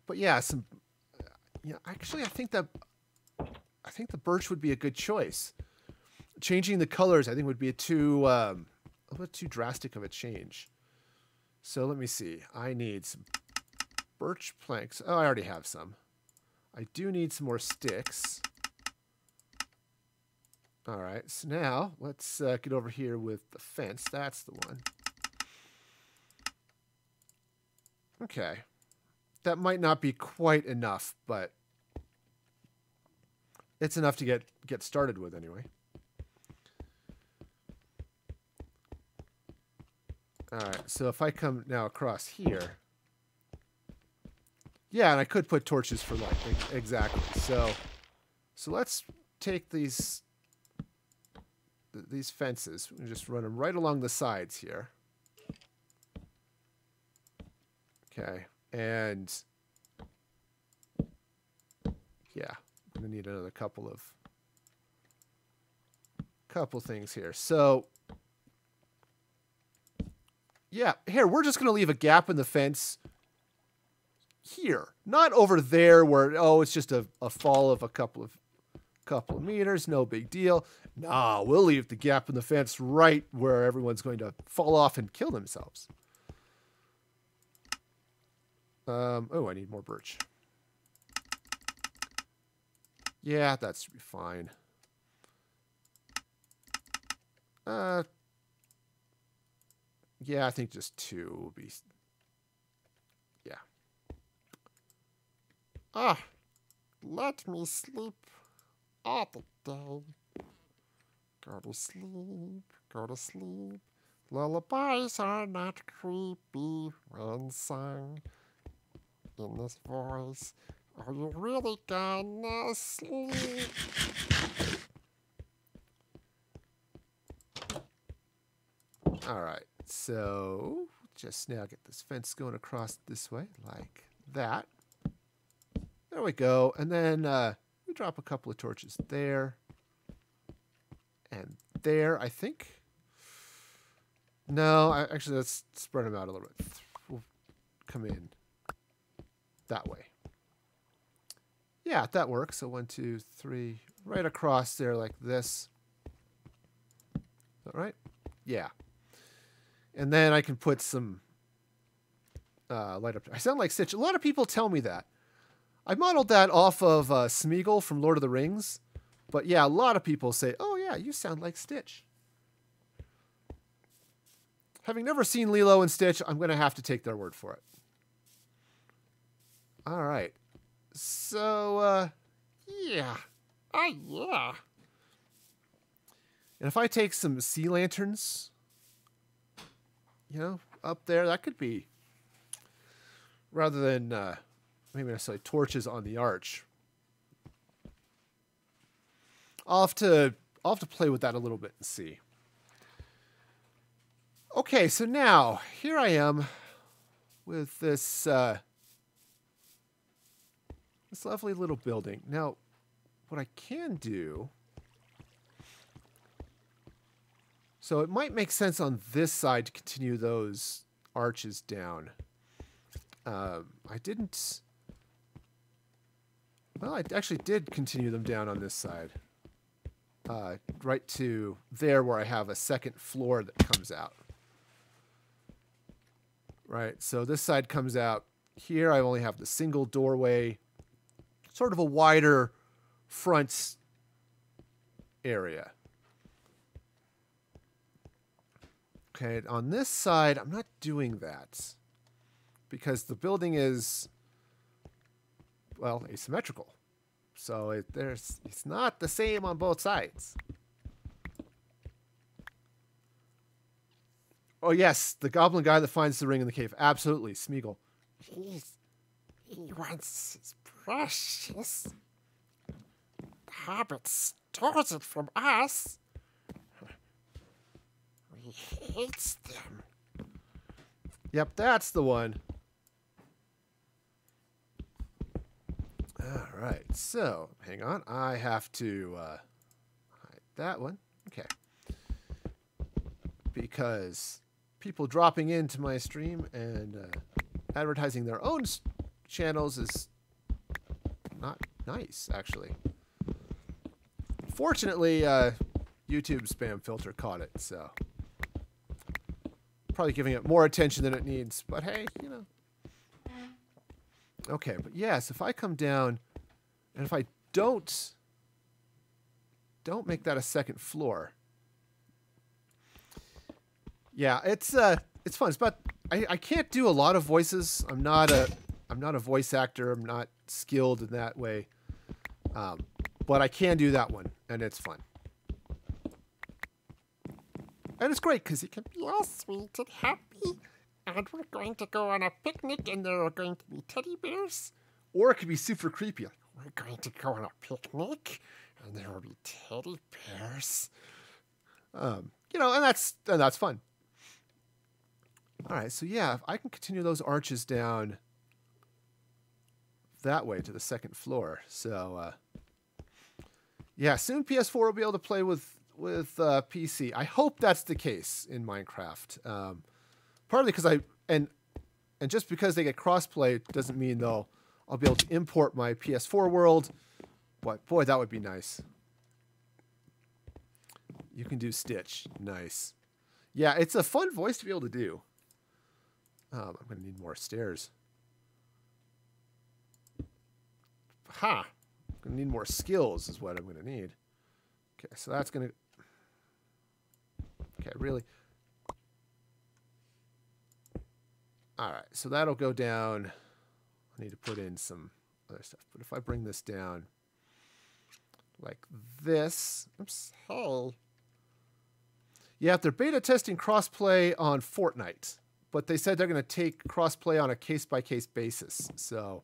A: But yeah, actually I think the birch would be a good choice. Changing the colors, I think, would be a little bit too drastic of a change. So let me see. I need some birch planks. Oh, I already have some. I do need some more sticks. All right, so now let's get over here with the fence. That's the one. Okay. That might not be quite enough, but it's enough to get started with anyway. All right, so if I come now across here. Yeah, and I could put torches for light. Exactly. So let's take these fences and just run them right along the sides here. Okay, and yeah, I'm gonna need another couple things here. So yeah, here we're just gonna leave a gap in the fence here, not over there where it's just a fall of a couple of meters, no big deal. Nah, we'll leave the gap in the fence right where everyone's going to fall off and kill themselves. Oh, I need more birch. Yeah, that should be fine. Yeah, I think just 2 will be. Yeah.
B: Ah, let me sleep all the day. Go to sleep, go to sleep. Lullabies are not creepy when sung in this voice. Are you really gonna sleep?
A: All right, so just now get this fence going across this way like that. There we go. And then we drop a couple of torches there and there, I think. No, actually, let's spread them out a little bit. We'll come in that way. Yeah, that works. So 1, 2, 3, right across there like this. All right. Yeah. And then I can put some light up. I sound like Stitch. A lot of people tell me that. I modeled that off of Smeagol from Lord of the Rings. But yeah, a lot of people say, oh yeah, you sound like Stitch. Having never seen Lilo and Stitch, I'm going to have to take their word for it. All right. So,
B: yeah. Oh, yeah.
A: And if I take some sea lanterns, up there, that could be, rather than maybe necessarily torches on the arch. I'll have to play with that a little bit and see. Okay, so now here I am with this this lovely little building. Now, what I can do, so it might make sense on this side to continue those arches down. I didn't. Well, I actually did continue them down on this side. Right to there where I have a second floor that comes out. Right, so this side comes out here. I only have the single doorway, sort of a wider front area. Okay, on this side, I'm not doing that because the building is, well, asymmetrical. So it's not the same on both sides. Oh, yes, the goblin guy that finds the ring in the cave. Absolutely, Smeagol.
B: He wants his precious. The Hobbit stores it from us. We hate them.
A: Yep, that's the one. All right, so hang on. I have to hide that one. Okay. Because people dropping into my stream and advertising their own channels is not nice, actually. Fortunately, YouTube spam filter caught it, so probably giving it more attention than it needs. But hey, Okay, but yes, if I come down And if I don't make that a second floor. Yeah, it's fun. It's about I can't do a lot of voices. I'm not a voice actor. I'm not skilled in that way. But I can do that one, and it's fun. And it's great because you can
B: Be all sweet and happy. And we're going to go on a picnic, and there are going to be teddy bears.
A: or it could be super creepy. Like,
B: We're going to go on a picnic, and there will be teddy bears.
A: and that's fun. All right, so yeah, if I can continue those arches down that way to the second floor. So yeah, soon PS4 will be able to play with PC. I hope that's the case in Minecraft. Partly because and just because they get crossplay doesn't mean though I'll be able to import my PS4 world. But boy, that would be nice. You can do Stitch. Nice. Yeah, it's a fun voice to be able to do. I'm going to need more stairs. Ha! I'm going to need more skills is what I'm going to need. Okay, so that's going to... Okay, really? All right, so that'll go down. I need to put in some other stuff. But if I bring this down like this... Oops.
B: Hey,
A: Yeah, they're beta testing crossplay on Fortnite, but they said they're going to take crossplay on a case-by-case basis. So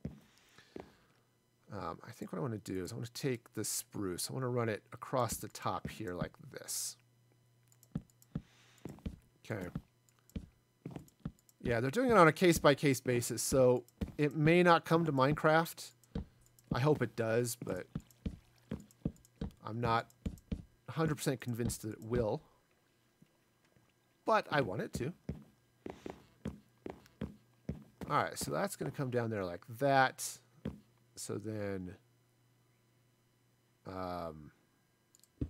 A: I think what I want to do is I want to take the spruce. I want to run it across the top here like this. Okay. Yeah, they're doing it on a case-by-case basis, so it may not come to Minecraft. I hope it does, but I'm not 100% convinced that it will. But I want it to. All right, so that's going to come down there like that. So then,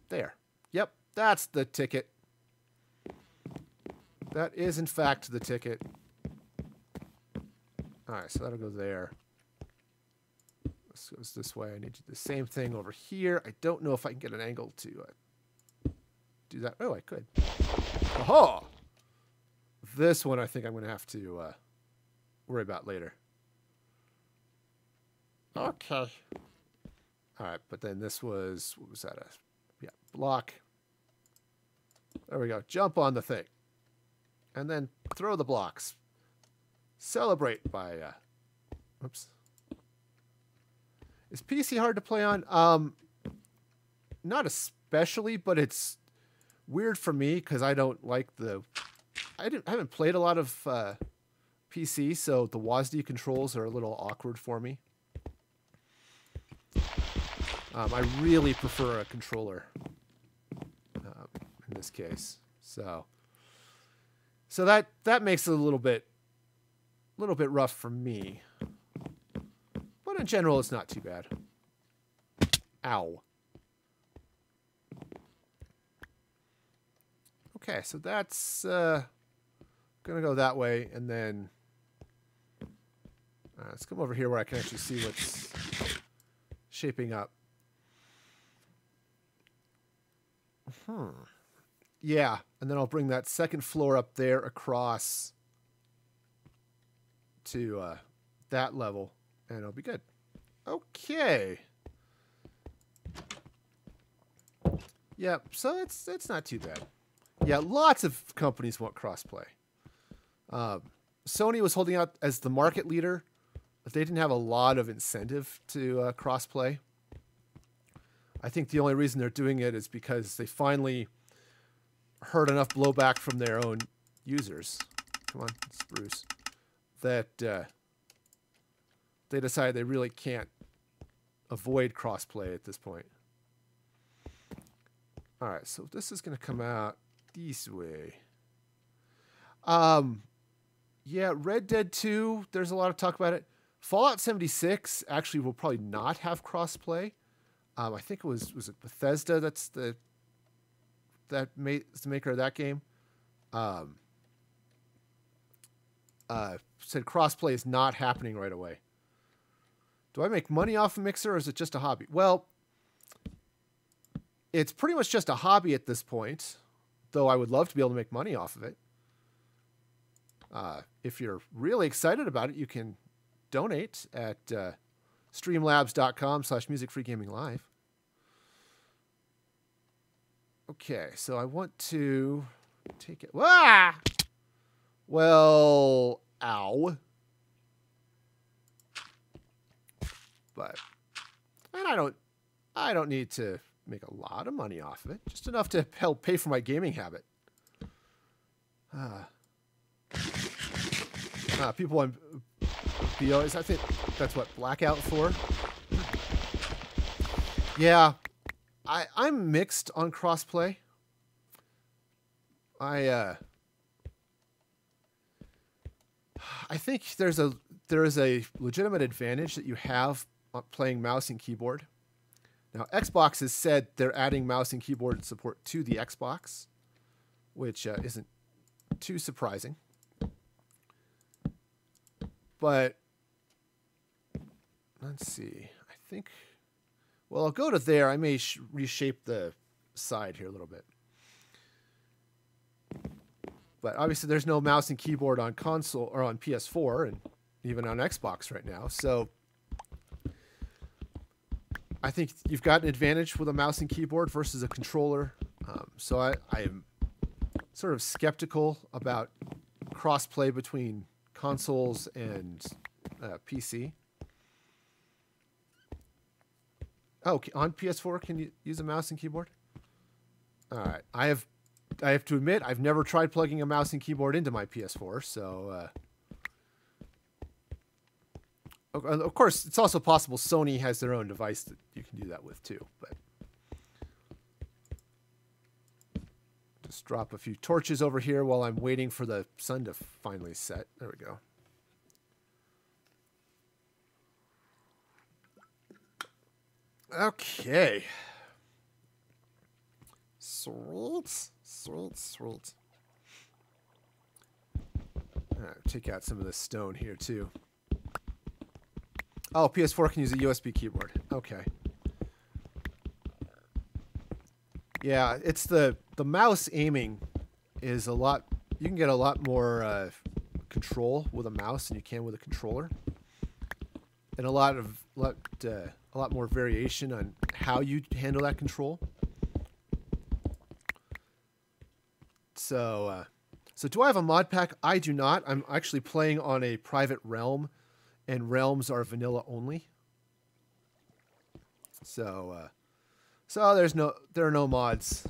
A: there. Yep, that's the ticket. That is, in fact, the ticket. All right, so that'll go there. This goes this way. I need to do the same thing over here. I don't know if I can get an angle to do that. Oh, I could. Oh! This one I think I'm going to have to worry about later.
B: okay.
A: All right, but then this was, what was that? Block. There we go. Jump on the thing. And then throw the blocks. Celebrate by, oops. Is PC hard to play on? Not especially, but it's weird for me because I don't like I haven't played a lot of PC, so the WASD controls are a little awkward for me. I really prefer a controller in this case. So that makes it a little bit rough for me. But in general, it's not too bad. Ow. Okay, so that's gonna go that way, and then let's come over here where I can actually see what's shaping up. Yeah, and then I'll bring that second floor up there across to that level, and it'll be good. Okay. Yep, so it's not too bad. Yeah, lots of companies want crossplay. Sony was holding out as the market leader, but they didn't have a lot of incentive to crossplay. I think the only reason they're doing it is because they finally heard enough blowback from their own users. Come on, Spruce. That they decided they really can't avoid crossplay at this point. All right, so this is going to come out this way. Yeah, Red Dead 2, there's a lot of talk about it. Fallout 76 actually will probably not have crossplay. I think it was it Bethesda that's the maker of that game. Said crossplay is not happening right away. Do I make money off a Mixer, or is it just a hobby? Well, it's pretty much just a hobby at this point, though I would love to be able to make money off of it. If you're really excited about it, you can donate at streamlabs.com/musicfreegaminglive. Okay, so I want to take it. Ah! Well, ow. But and I don't need to make a lot of money off of it, just enough to help pay for my gaming habit. People on BOs, I think that's what Blackout for. Yeah, I'm mixed on crossplay. I think there is a legitimate advantage that you have playing mouse and keyboard. Now, Xbox has said they're adding mouse and keyboard support to the Xbox, which isn't too surprising. But let's see. I think, well, I'll go to there. I may reshape the side here a little bit. But obviously there's no mouse and keyboard on console or on PS4 and even on Xbox right now. So I think you've got an advantage with a mouse and keyboard versus a controller. So I am sort of skeptical about crossplay between consoles and PC. Oh, on PS4, can you use a mouse and keyboard? All right. I have to admit, I've never tried plugging a mouse and keyboard into my PS4, so... of course, it's also possible Sony has their own device that you can do that with, too. But just drop a few torches over here while I'm waiting for the sun to finally set. There we go. Okay. Sweet. Sweet. All right, take out some of this stone here, too. Oh, PS4 can use a USB keyboard. Okay. Yeah, it's the mouse aiming is a lot... You can get a lot more control with a mouse than you can with a controller. And a lot more variation on how you handle that control. So do I have a mod pack? I do not. I'm actually playing on a private realm, and realms are vanilla only. So there are no mods.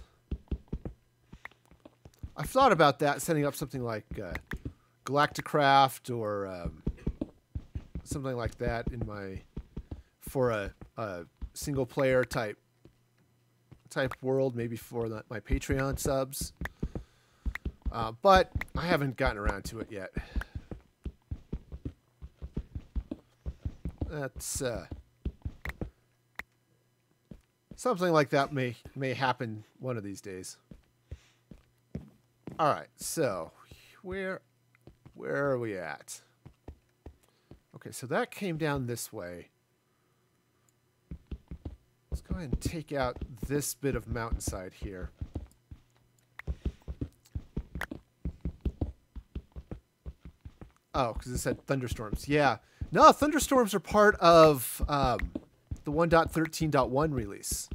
A: I've thought about that, setting up something like Galacticraft or something like that for a single player type world, maybe for my Patreon subs. But I haven't gotten around to it yet. That's something like that may happen one of these days. All right, so where are we at? Okay, so that came down this way. Let's go ahead and take out this bit of mountainside here. Oh, because it said thunderstorms. Yeah. No, thunderstorms are part of the 1.13.1 release.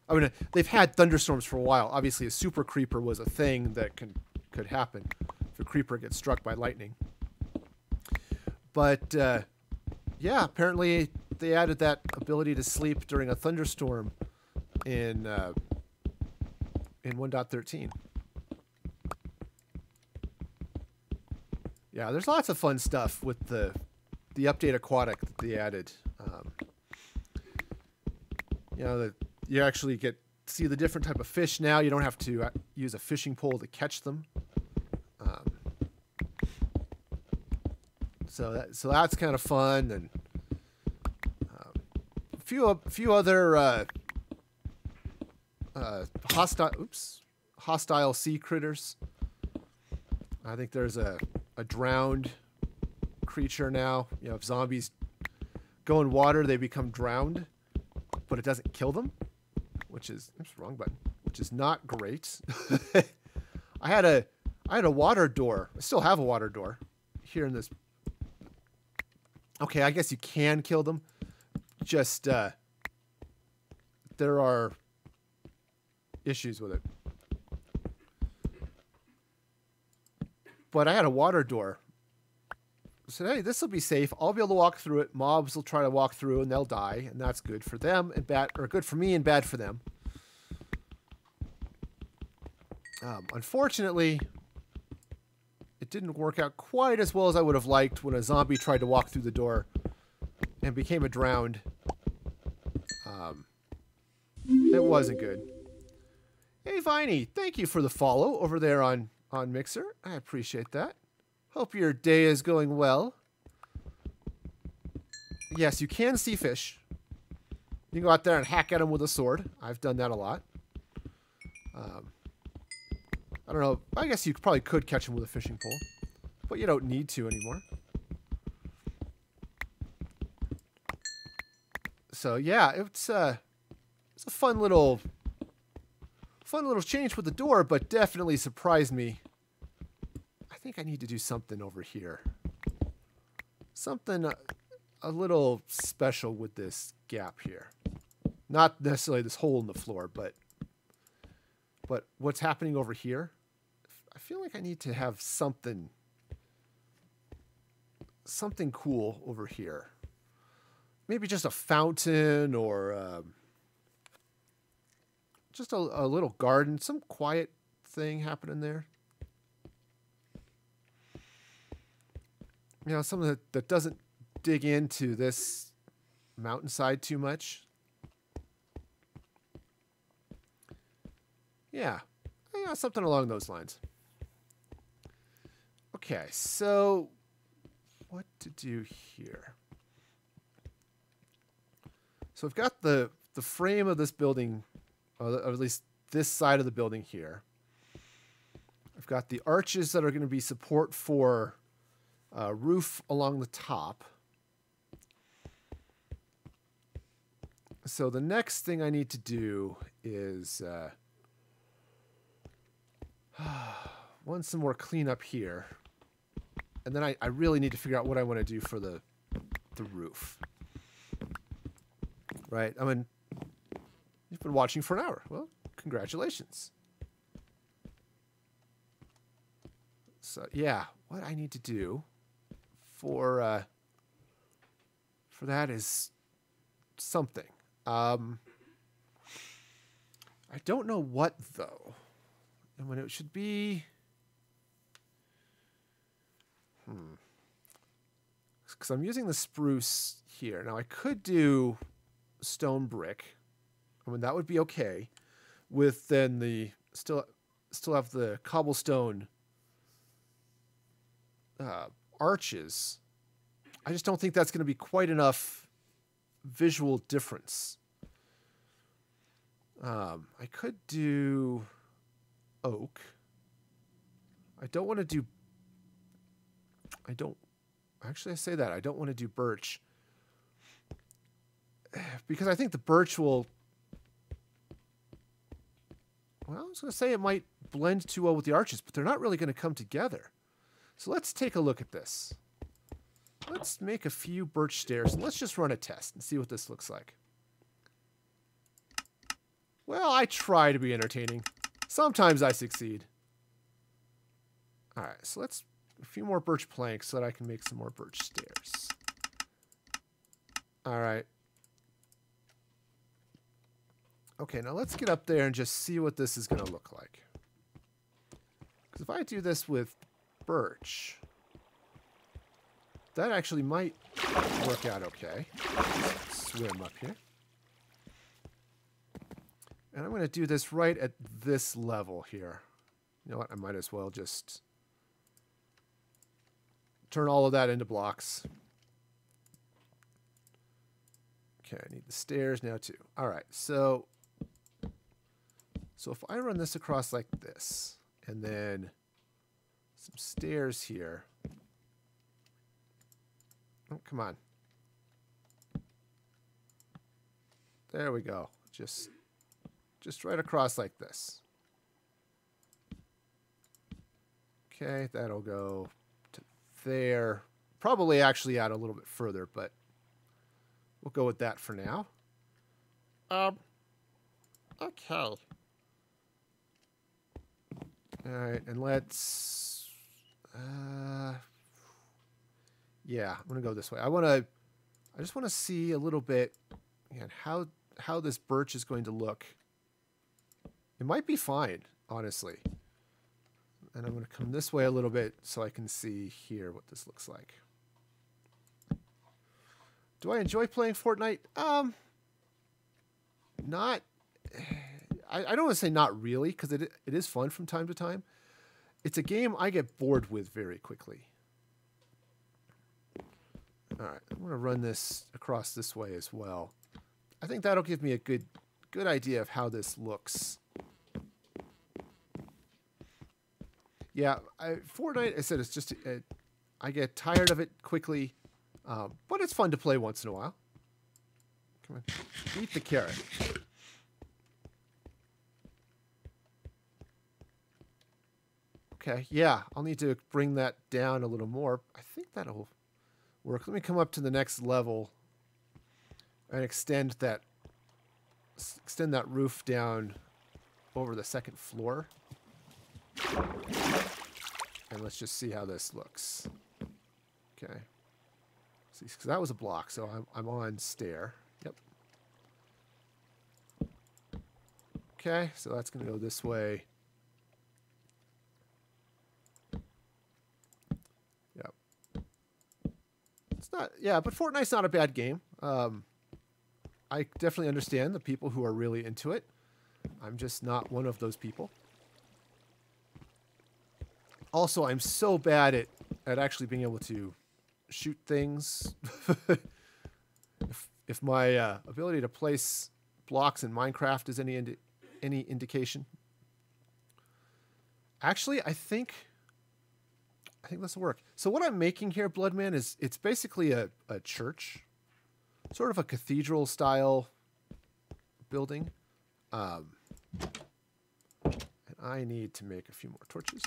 A: I mean, they've had thunderstorms for a while. Obviously, a super creeper was a thing that could happen if a creeper gets struck by lightning. But, yeah, apparently they added that ability to sleep during a thunderstorm in 1.13. Yeah, there's lots of fun stuff with the update aquatic that they added. You know, you actually see the different type of fish now. You don't have to use a fishing pole to catch them. So that's kind of fun, and a few other hostile sea critters. I think there's a drowned creature now. You know, if zombies go in water, they become drowned, but it doesn't kill them, which is, oops, wrong button, which is not great. I had a water door. I still have a water door here in this. Okay, I guess you can kill them. Just there are issues with it. But I had a water door. I said, hey, this will be safe. I'll be able to walk through it. Mobs will try to walk through and they'll die, and that's good for them and bad, or good for me and bad for them. Unfortunately, it didn't work out quite as well as I would have liked when a zombie tried to walk through the door and became a drowned. It wasn't good. Hey, Viney, thank you for the follow over there on Mixer. I appreciate that. Hope your day is going well. Yes, you can see fish. You can go out there and hack at them with a sword. I've done that a lot. I don't know. I guess you probably could catch them with a fishing pole, but you don't need to anymore. So yeah, it's a fun little change with the door, but definitely surprised me. I think I need to do something over here. Something a little special with this gap here. Not necessarily this hole in the floor, but what's happening over here? I feel like I need to have something cool over here. Maybe just a fountain or just a little garden, some quiet thing happening there. You know, something that doesn't dig into this mountainside too much. Yeah, something along those lines. Okay, so what to do here? So I've got the frame of this building, or at least this side of the building here. I've got the arches that are going to be support for roof along the top. So the next thing I need to do is want some more cleanup here. And then I really need to figure out what I want to do for the roof. Right? I mean, you've been watching for an hour. Well, congratulations. So, yeah, what I need to do for that is something. I don't know what, though. And when it should be... Because I'm using the spruce here. Now, I could do stone brick. I mean, that would be okay. With then the... Still have the cobblestone arches. I just don't think that's going to be quite enough visual difference. I could do oak. I don't want to do... Actually, I say that. I don't want to do birch. Because I think the birch will... Well, I was going to say it might blend too well with the arches, but they're not really going to come together. So let's take a look at this. Let's make a few birch stairs, and let's just run a test and see what this looks like. Well, I try to be entertaining. Sometimes I succeed. All right, so let's... a few more birch planks so that I can make some more birch stairs. All right. Okay, now let's get up there and just see what this is going to look like. Because if I do this with birch, that actually might work out okay. Swim up here. And I'm going to do this right at this level here. You know what? I might as well just turn all of that into blocks. Okay, I need the stairs now too. All right, so if I run this across like this, and then some stairs here. Oh, come on. There we go. Just right across like this. Okay, that'll go to there. Probably actually out a little bit further, but we'll go with that for now.
B: Okay.
A: All right, and let's... yeah, I'm going to go this way. I just want to see a little bit again, how this birch is going to look. It might be fine, honestly. And I'm going to come this way a little bit so I can see here what this looks like. Do I enjoy playing Fortnite? Not... I don't want to say not really, because it is fun from time to time. It's a game I get bored with very quickly. All right, I'm going to run this across this way as well. I think that'll give me a good idea of how this looks. Yeah, Fortnite, I said, it's just... I get tired of it quickly, but it's fun to play once in a while. Come on, eat the carrot. Okay, yeah, I'll need to bring that down a little more. I think that'll work. Let me come up to the next level and extend that roof down over the second floor. And let's just see how this looks. Okay. See, because that was a block, so I'm on stair. Yep. Okay, so that's going to go this way. Yep. It's not, yeah, but Fortnite's not a bad game. I definitely understand the people who are really into it. I'm just not one of those people. Also, I'm so bad at actually being able to shoot things. if my ability to place blocks in Minecraft is any indication. Actually, I think this will work. So what I'm making here, Bloodman, is it's basically a church, sort of a cathedral style building. And I need to make a few more torches.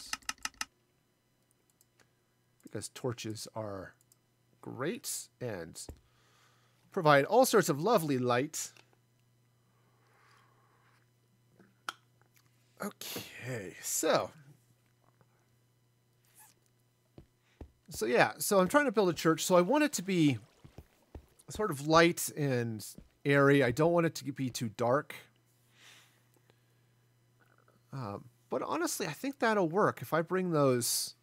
A: Because torches are great and provide all sorts of lovely light. Okay, so yeah, so I'm trying to build a church, so I want it to be sort of light and airy. I don't want it to be too dark. But honestly, I think that'll work. If I bring the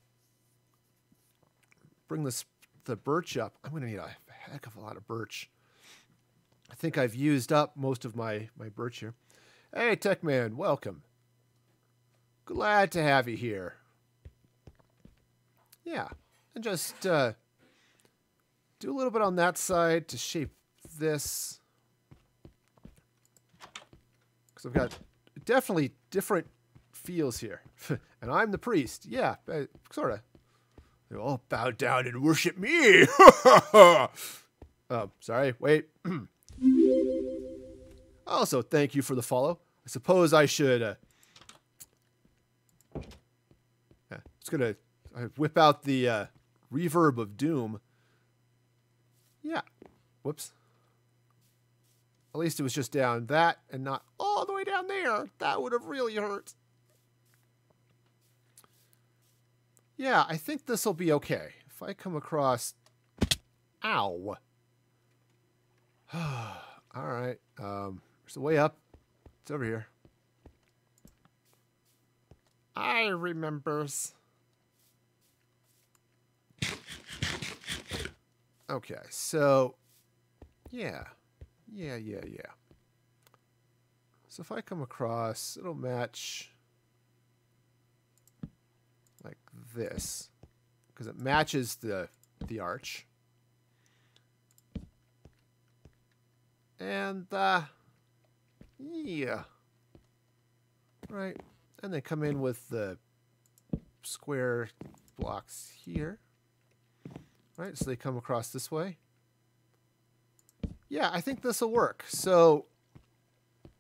A: birch up, I'm going to need a heck of a lot of birch. I think I've used up most of my birch here. Hey, Techman, welcome. Glad to have you here. Yeah, and just do a little bit on that side to shape this. Because I've got definitely different feels here. And I'm the priest. Yeah, sort of. They all bow down and worship me. Sorry, wait. Also, thank you for the follow. I suppose I should... it's going to whip out the reverb of doom. Yeah. Whoops. At least it was just down that and not all the way down there. That would have really hurt. Yeah, I think this will be okay. If I come across... Ow. All right. There's a way up. It's over here.
B: I remembers.
A: Okay, so... Yeah. So if I come across, it'll match... like this, because it matches the arch. And yeah, right, and they come in with the square blocks here, right? So they come across this way. Yeah, I think this will work. So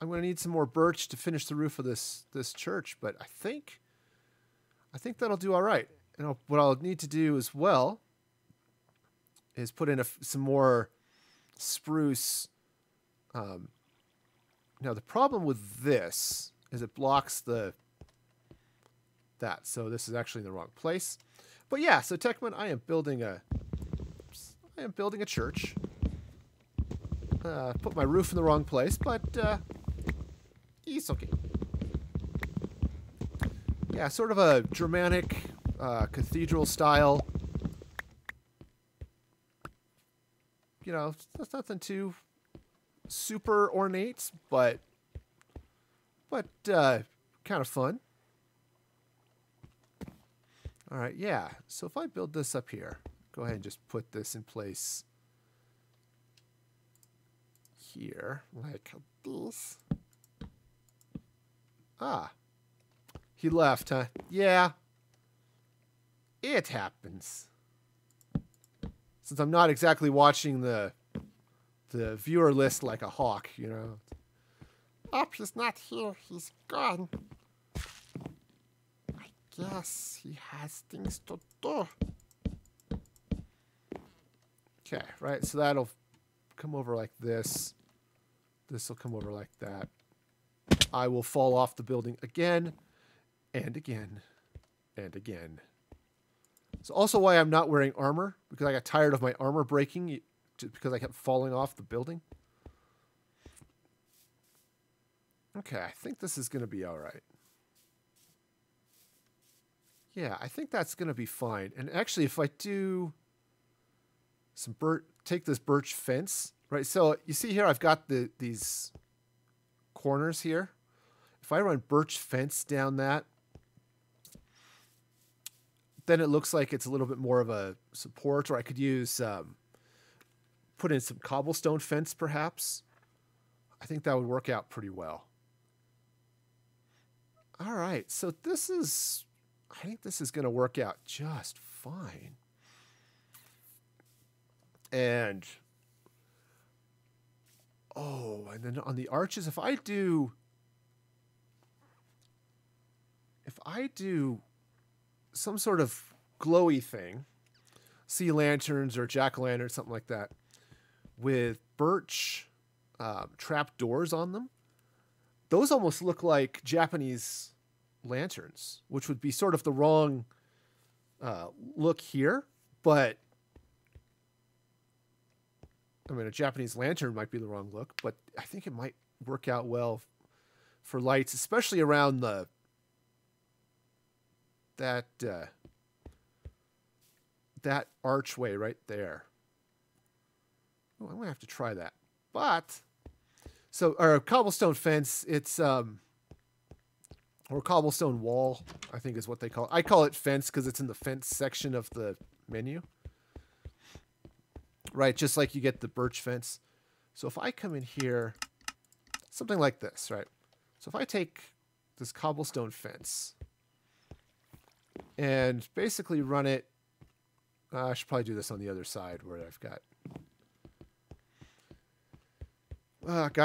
A: I'm going to need some more birch to finish the roof of this church, but I think that'll do all right. And what I'll need to do as well is put in some more spruce. Now the problem with this is it blocks that. So this is actually in the wrong place. But yeah, so Techman, I am building a church. Put my roof in the wrong place, but it's okay. Yeah, sort of a Germanic cathedral style. You know, that's nothing too super ornate, but kind of fun. All right, yeah. So if I build this up here, go ahead and just put this in place here, like this. Ah, he left, huh? Yeah, it happens. Since I'm not exactly watching the viewer list like a hawk, you know.
B: Oh, he's not here. He's gone. I guess he has things to do.
A: Okay, right. So that'll come over like this. This will come over like that. I will fall off the building again and again and again. It's also why I'm not wearing armor, because I got tired of my armor breaking because I kept falling off the building. Okay, I think this is going to be all right. Yeah, I think that's going to be fine. And actually, if I do some take this birch fence, right? So you see here, I've got these corners here. If I run birch fence down that, then it looks like it's a little bit more of a support, or I could use, put in some cobblestone fence perhaps. I think that would work out pretty well. All right, so I think this is going to work out just fine. And, and then on the arches, if I do some sort of glowy thing, sea lanterns or jack-o'-lantern, something like that, with birch trap doors on them, those almost look like Japanese lanterns, which would be sort of the wrong look here. But, I mean, a Japanese lantern might be the wrong look, but I think it might work out well for lights, especially around that archway right there. Oh, I'm gonna have to try that. But our cobblestone fence, it's or cobblestone wall, I think is what they call it. I call it fence because it's in the fence section of the menu. Right, just like you get the birch fence. So if I come in here, something like this, right? So if I take this cobblestone fence and basically run it, I should probably do this on the other side where I've got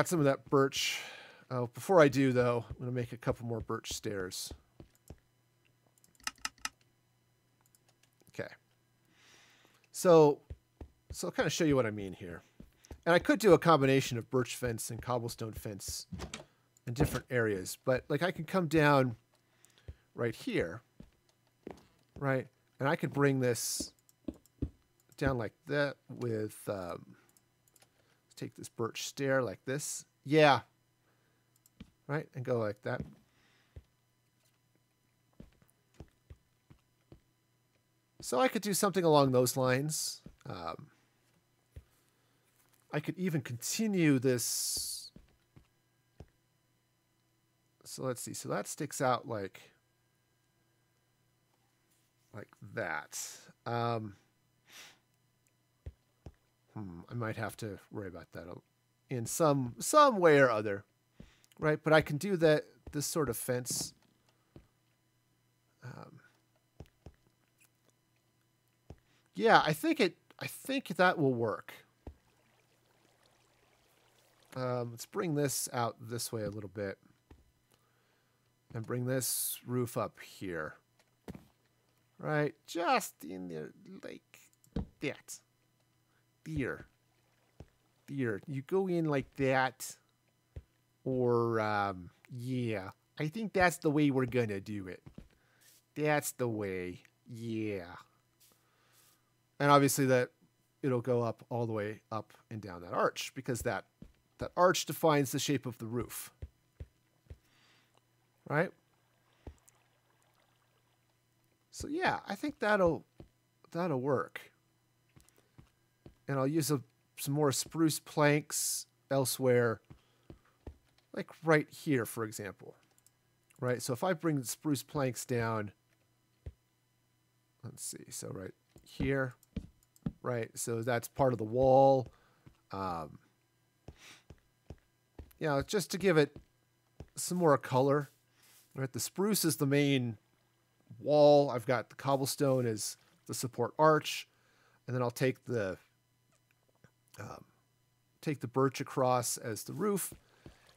A: some of that birch. Before I do, though, I'm going to make a couple more birch stairs. Okay. So I'll kind of show you what I mean here. And I could do a combination of birch fence and cobblestone fence in different areas. But, like, I could come down right here, right? And I could bring this down like that with, take this birch stair like this. Yeah. Right? And go like that. So I could do something along those lines. I could even continue this. So let's see. So that sticks out like that. I might have to worry about that in some way or other, right? But I can do this sort of fence. Yeah, I think that will work. Let's bring this out this way a little bit. And bring this roof up here. Right? Just in there, like that. There. There. You go in like that. Or, yeah. I think that's the way we're gonna do it. That's the way. Yeah. And obviously that it'll go up all the way up and down that arch, because that arch defines the shape of the roof. Right? So yeah, I think that'll work. And I'll use some more spruce planks elsewhere, like right here, for example. Right? So if I bring the spruce planks down, let's see, so right here, right? So that's part of the wall. Just to give it some more color. Right? The spruce is the main wall. I've got the cobblestone as the support arch, and then I'll take the birch across as the roof,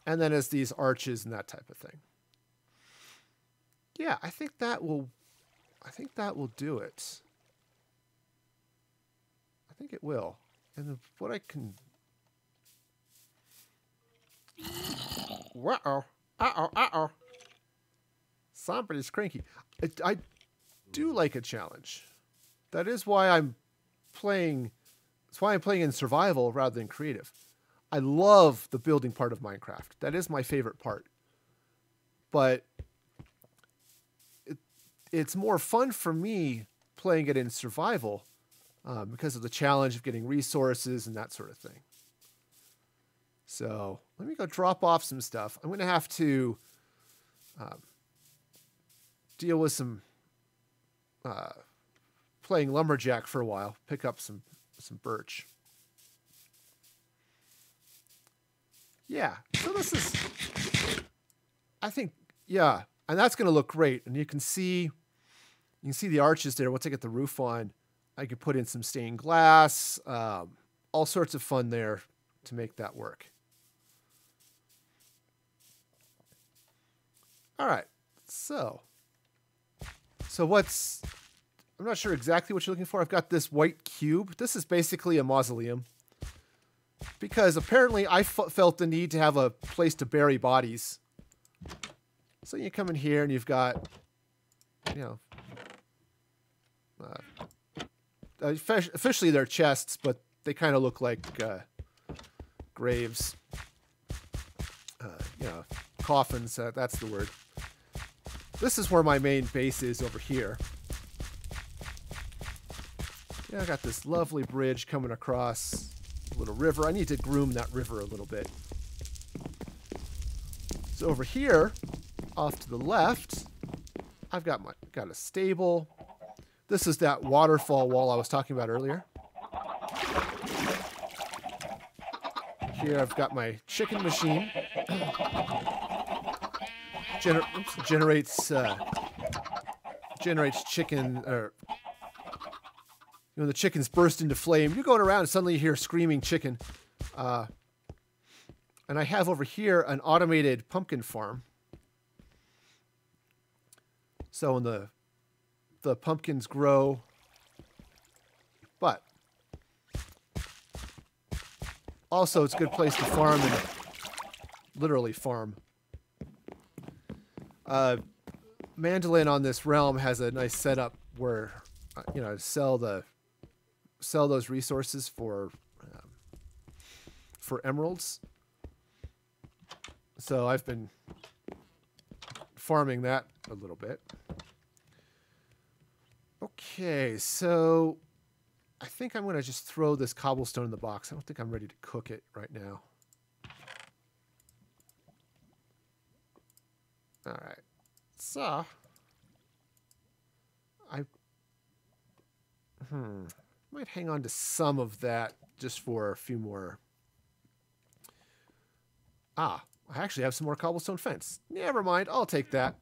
A: and then as these arches and that type of thing. Yeah, I think that will do it. I think it will. And what I can...
B: Uh-oh. Uh-oh. Uh-oh.
A: Somebody's cranky. I do like a challenge. That is why I'm playing... That's why I'm playing in survival rather than creative. I love the building part of Minecraft. That is my favorite part. But it's more fun for me playing it in survival because of the challenge of getting resources and that sort of thing. So let me go drop off some stuff. I'm going to have to deal with some playing lumberjack for a while. Pick up some birch. Yeah, so this is, I think, yeah, and that's going to look great. And you can see the arches there. Once I get the roof on, I could put in some stained glass, all sorts of fun there to make that work. All right, so I'm not sure exactly what you're looking for. I've got this white cube. This is basically a mausoleum, because apparently I felt the need to have a place to bury bodies. So you come in here and you've got, officially they're chests, but they kind of look like graves. Coffins, that's the word. This is where my main base is, over here. Yeah, I got this lovely bridge coming across a little river. I need to groom that river a little bit. So over here, off to the left, I've got a stable. This is that waterfall wall I was talking about earlier. Here I've got my chicken machine. Generates chicken, or the chickens burst into flame. You're going around and suddenly you hear screaming chicken. And I have over here an automated pumpkin farm. So when the pumpkins grow, but also it's a good place to farm, and literally farm. Mandolin on this realm has a nice setup where sell those resources for emeralds. So I've been farming that a little bit. Okay, so I think I'm going to just throw this cobblestone in the box. I don't think I'm ready to cook it right now. All right. So I might hang on to some of that just for a few more. I actually have some more cobblestone fence. Never mind, I'll take that.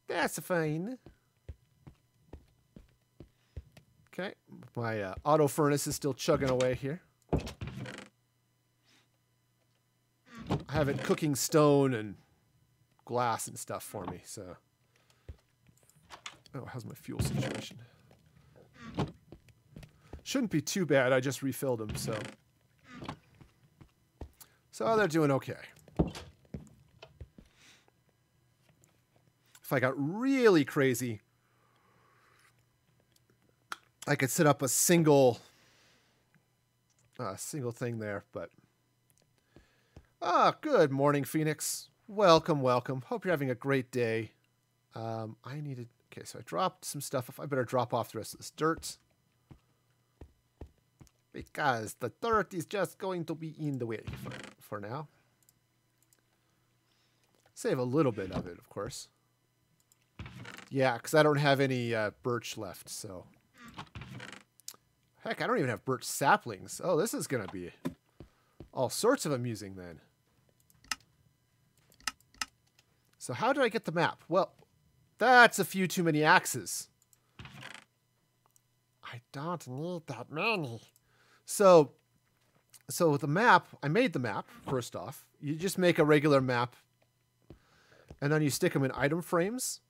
A: That's fine. Okay, my auto furnace is still chugging away here. have it cooking stone and glass and stuff for me. So, oh, how's my fuel situation? Shouldn't be too bad. I just refilled them, so they're doing okay. If I got really crazy, I could set up a single thing there, but good morning, Phoenix. Welcome, welcome. Hope you're having a great day. Okay, so I dropped some stuff. I better drop off the rest of this dirt, because the dirt is just going to be in the way for now. Save a little bit of it, of course. Yeah, because I don't have any birch left, so... Heck, I don't even have birch saplings. Oh, this is going to be all sorts of amusing then. So how did I get the map? Well, that's a few too many axes.
B: I don't need that many.
A: So the map, I made the map, first off. You just make a regular map, and then you stick them in item frames,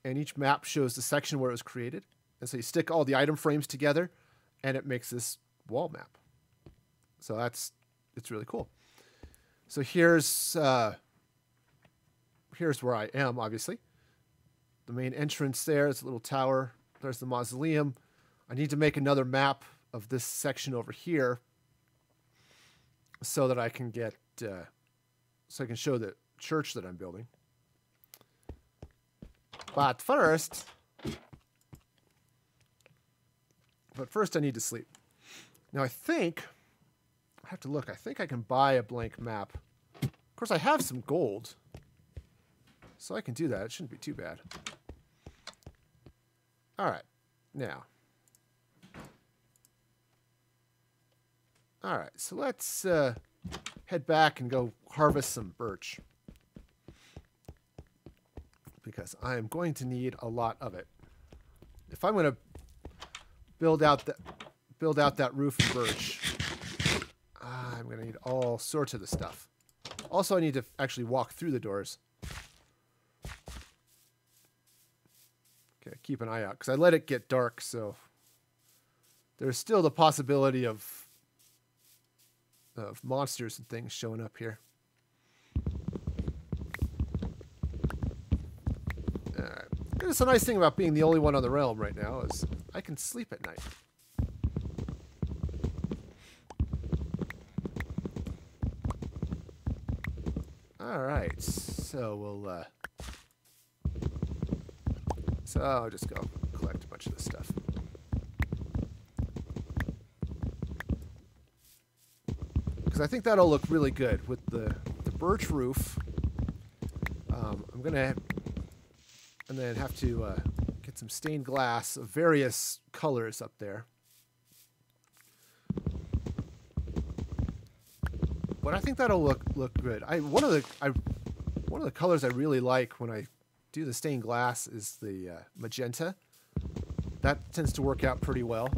A: and each map shows the section where it was created. And so you stick all the item frames together, and it makes this wall map. So it's really cool. So here's where I am, obviously. The main entrance there is a little tower. There's the mausoleum. I need to make another map of this section over here so that I can get, so I can show the church that I'm building. But first I need to sleep. Now I have to look. I think I can buy a blank map. Of course, I have some gold, so I can do that. It shouldn't be too bad. All right, now. All right, so let's head back and go harvest some birch, because I am going to need a lot of it. If I'm going to build out that roof of birch, I'm going to need all sorts of the stuff. Also, I need to actually walk through the doors. Okay, keep an eye out, because I let it get dark, so there's still the possibility of monsters and things showing up here. It's a nice thing about being the only one on the realm right now is I can sleep at night. All right, so I'll just go collect a bunch of this stuff. Because I think that'll look really good with the birch roof. I'm gonna and then have to get some stained glass of various colors up there. But I think that'll look good. One of the colors I really like when I do the stained glass is the magenta. That tends to work out pretty well.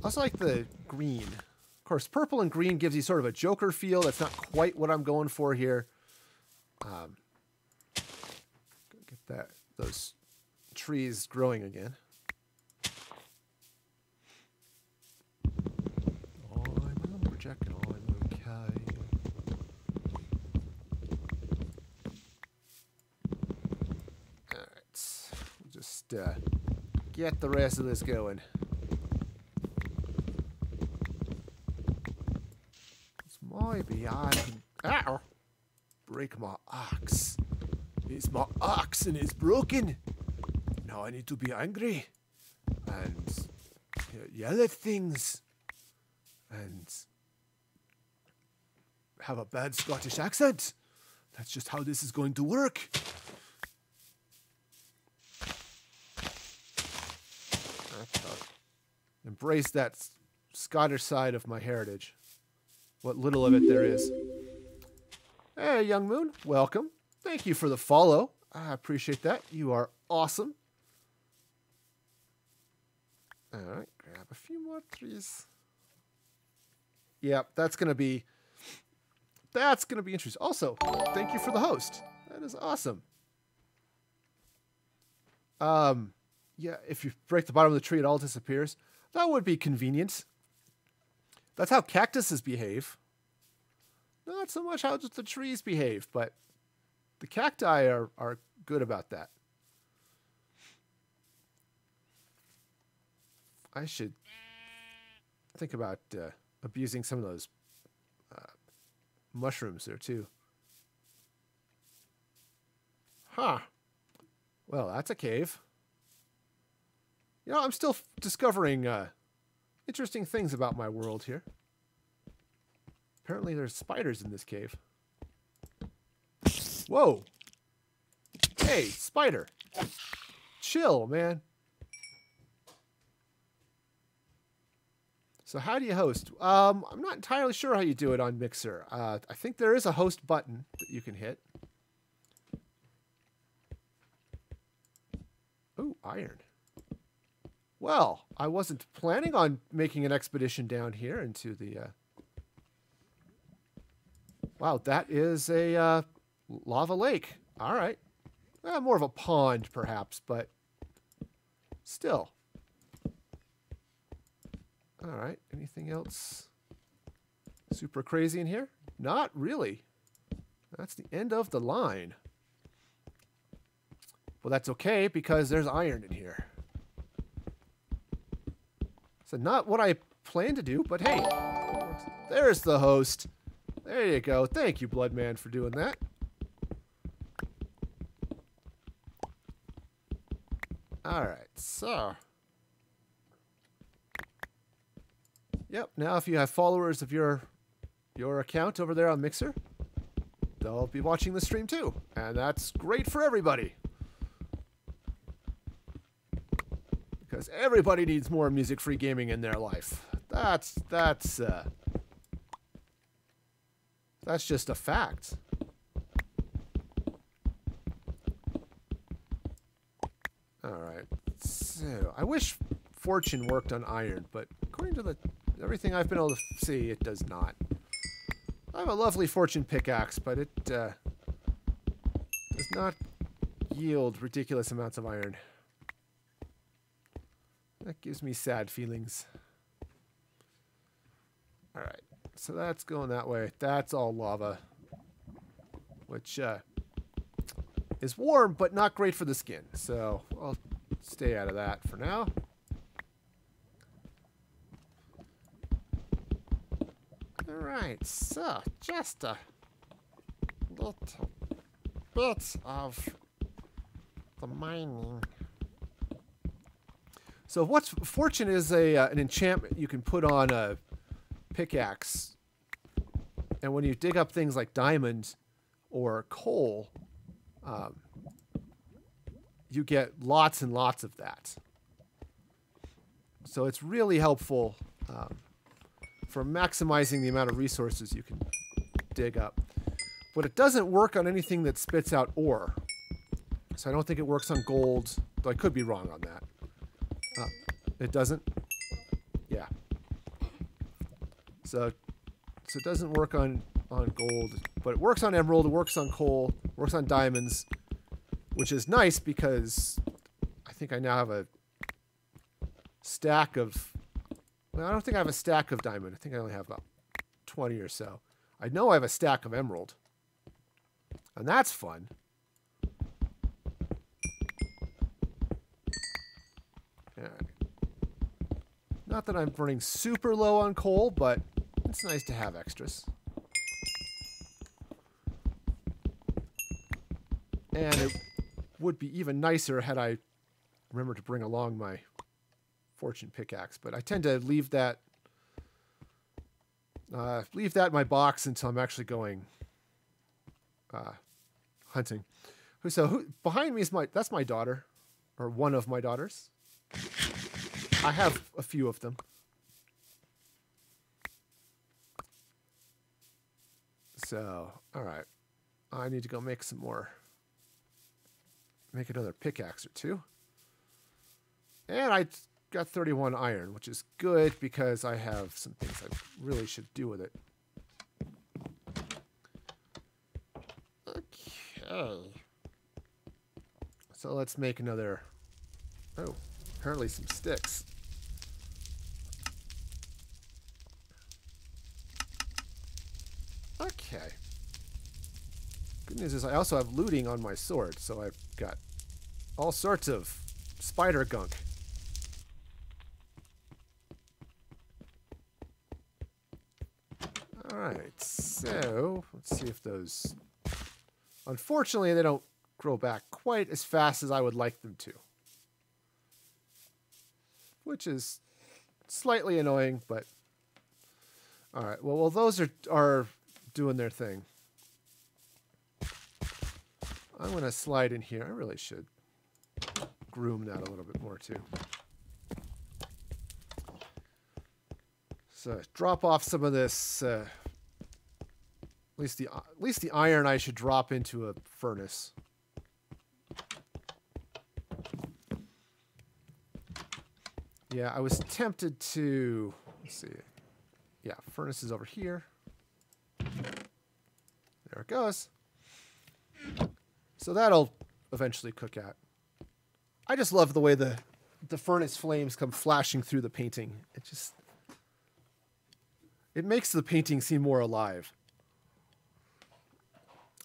A: I also like the green. Of course, purple and green gives you sort of a Joker feel. That's not quite what I'm going for here. Get those trees growing again. I'm projecting. I'm okay. All right, we'll just get the rest of this going. Maybe I can break my axe. It's my axe and it's broken. Now I need to be angry and yell at things and have a bad Scottish accent. That's just how this is going to work. Embrace that Scottish side of my heritage. What little of it there is. Hey, Young Moon, welcome. Thank you for the follow. I appreciate that. You are awesome. All right, grab a few more trees. Yeah, that's gonna be interesting. Also, thank you for the host. That is awesome. Yeah, if you break the bottom of the tree, it all disappears. That would be convenient. That's how cactuses behave. Not so much how just the trees behave, but the cacti are good about that. I should think about abusing some of those mushrooms there too. Huh. Well, that's a cave. You know, I'm still discovering interesting things about my world here. Apparently there's spiders in this cave. Whoa. Hey, spider. Chill, man. So how do you host? I'm not entirely sure how you do it on Mixer. I think there is a host button that you can hit. Ooh, iron. Well, I wasn't planning on making an expedition down here into the... Wow, that is a lava lake. All right. More of a pond, perhaps, but still. All right. Anything else super crazy in here? Not really. That's the end of the line. Well, that's okay because there's iron in here. So not what I planned to do, but hey, there's the host. There you go. Thank you, Bloodman, for doing that. All right, so. Yep, now if you have followers of your account over there on Mixer, they'll be watching the stream too. And that's great for everybody. Because everybody needs more music-free gaming in their life. That's just a fact. All right. So I wish Fortune worked on iron, but according to everything I've been able to see, it does not. I have a lovely Fortune pickaxe, but it does not yield ridiculous amounts of iron. That gives me sad feelings. All right. So that's going that way. That's all lava, which is warm, but not great for the skin. So I'll stay out of that for now. All right, so just a little bit of the mining. So what's Fortune is an enchantment you can put on a pickaxe, and when you dig up things like diamonds or coal, you get lots and lots of that. So it's really helpful for maximizing the amount of resources you can dig up. But it doesn't work on anything that spits out ore. So I don't think it works on gold, though I could be wrong on that. It doesn't? Yeah. So it doesn't work on gold, but it works on emerald, it works on coal, it works on diamonds, which is nice because I think I now have a stack of... Well, I don't think I have a stack of diamond. I think I only have about 20 or so. I know I have a stack of emerald, and that's fun. All right. Not that I'm running super low on coal, but it's nice to have extras. And it would be even nicer had I remembered to bring along my Fortune pickaxe, but I tend to leave that in my box until I'm actually going hunting. So behind me is that's my daughter, or one of my daughters. I have a few of them. So, all right. I need to go make some more. Make another pickaxe or two. And I got 31 iron, which is good because I have some things I really should do with it.
B: Okay.
A: So let's make another... Oh, apparently some sticks. Okay. Good news is I also have looting on my sword, so I've got all sorts of spider gunk. Alright, so let's see if those... Unfortunately, they don't grow back quite as fast as I would like them to. Which is slightly annoying, but... Alright, well, while those are doing their thing, I'm going to slide in here. I really should groom that a little bit more, too. So, drop off some of this... at least the iron I should drop into a furnace. Yeah, I was tempted to... Let's see. Yeah, furnace is over here. There it goes. So that'll eventually cook out. I just love the way the furnace flames come flashing through the painting. It makes the painting seem more alive.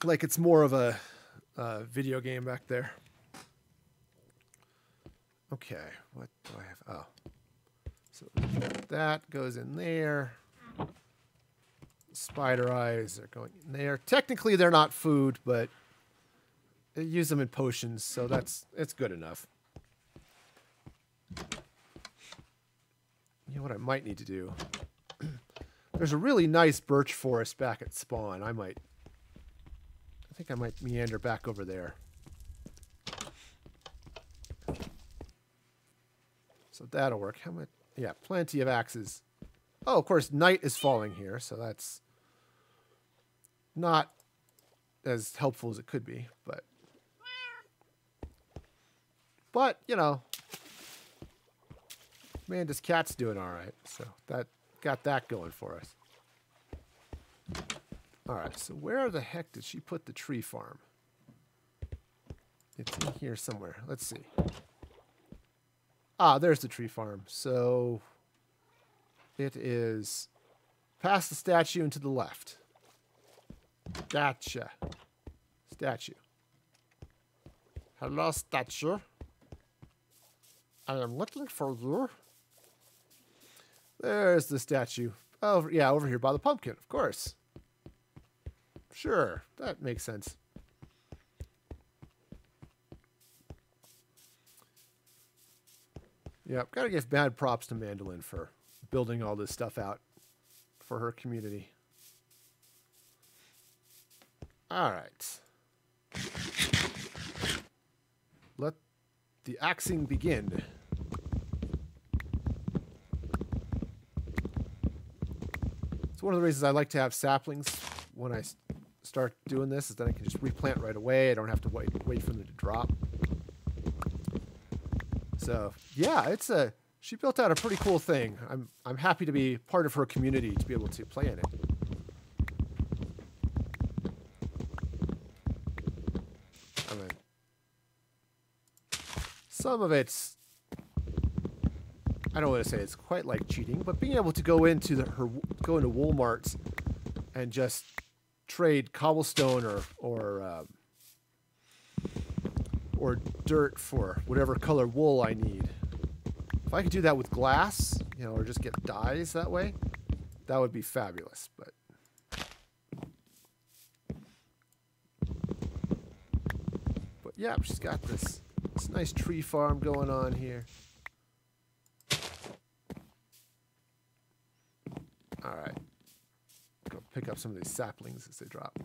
A: Like it's more of a video game back there. Okay, what do I have? Oh. So that goes in there. Spider eyes are going in there. Technically, they're not food, but I use them in potions, so it's good enough. You know what I might need to do? There's a really nice birch forest back at spawn. I think I might meander back over there. So that'll work. How much? Yeah, plenty of axes. Oh, of course, night is falling here, so that's not as helpful as it could be, but you know, Amanda's cat's doing all right, so that got that going for us. All right, so where the heck did she put the tree farm? It's in here somewhere. Let's see. Ah, there's the tree farm. So it is past the statue and to the left. Gotcha. Statue.
B: Hello, statue. I am looking for you.
A: There's the statue. Oh, yeah, over here by the pumpkin, of course. Sure, that makes sense. Yep, gotta give mad props to Mandolin for building all this stuff out for her community. All right. Let the axing begin. It's one of the reasons I like to have saplings when I start doing this, is that I can just replant right away. I don't have to wait for them to drop. So yeah, she built out a pretty cool thing. I'm happy to be part of her community, to be able to play in it. I mean, some of it's, I don't want to say it's quite like cheating, but being able to go into go into Walmart and just trade cobblestone or dirt for whatever color wool I need. If I could do that with glass, you know, or just get dyes that way, that would be fabulous. But yeah, she's got this nice tree farm going on here. All right, go pick up some of these saplings as they drop.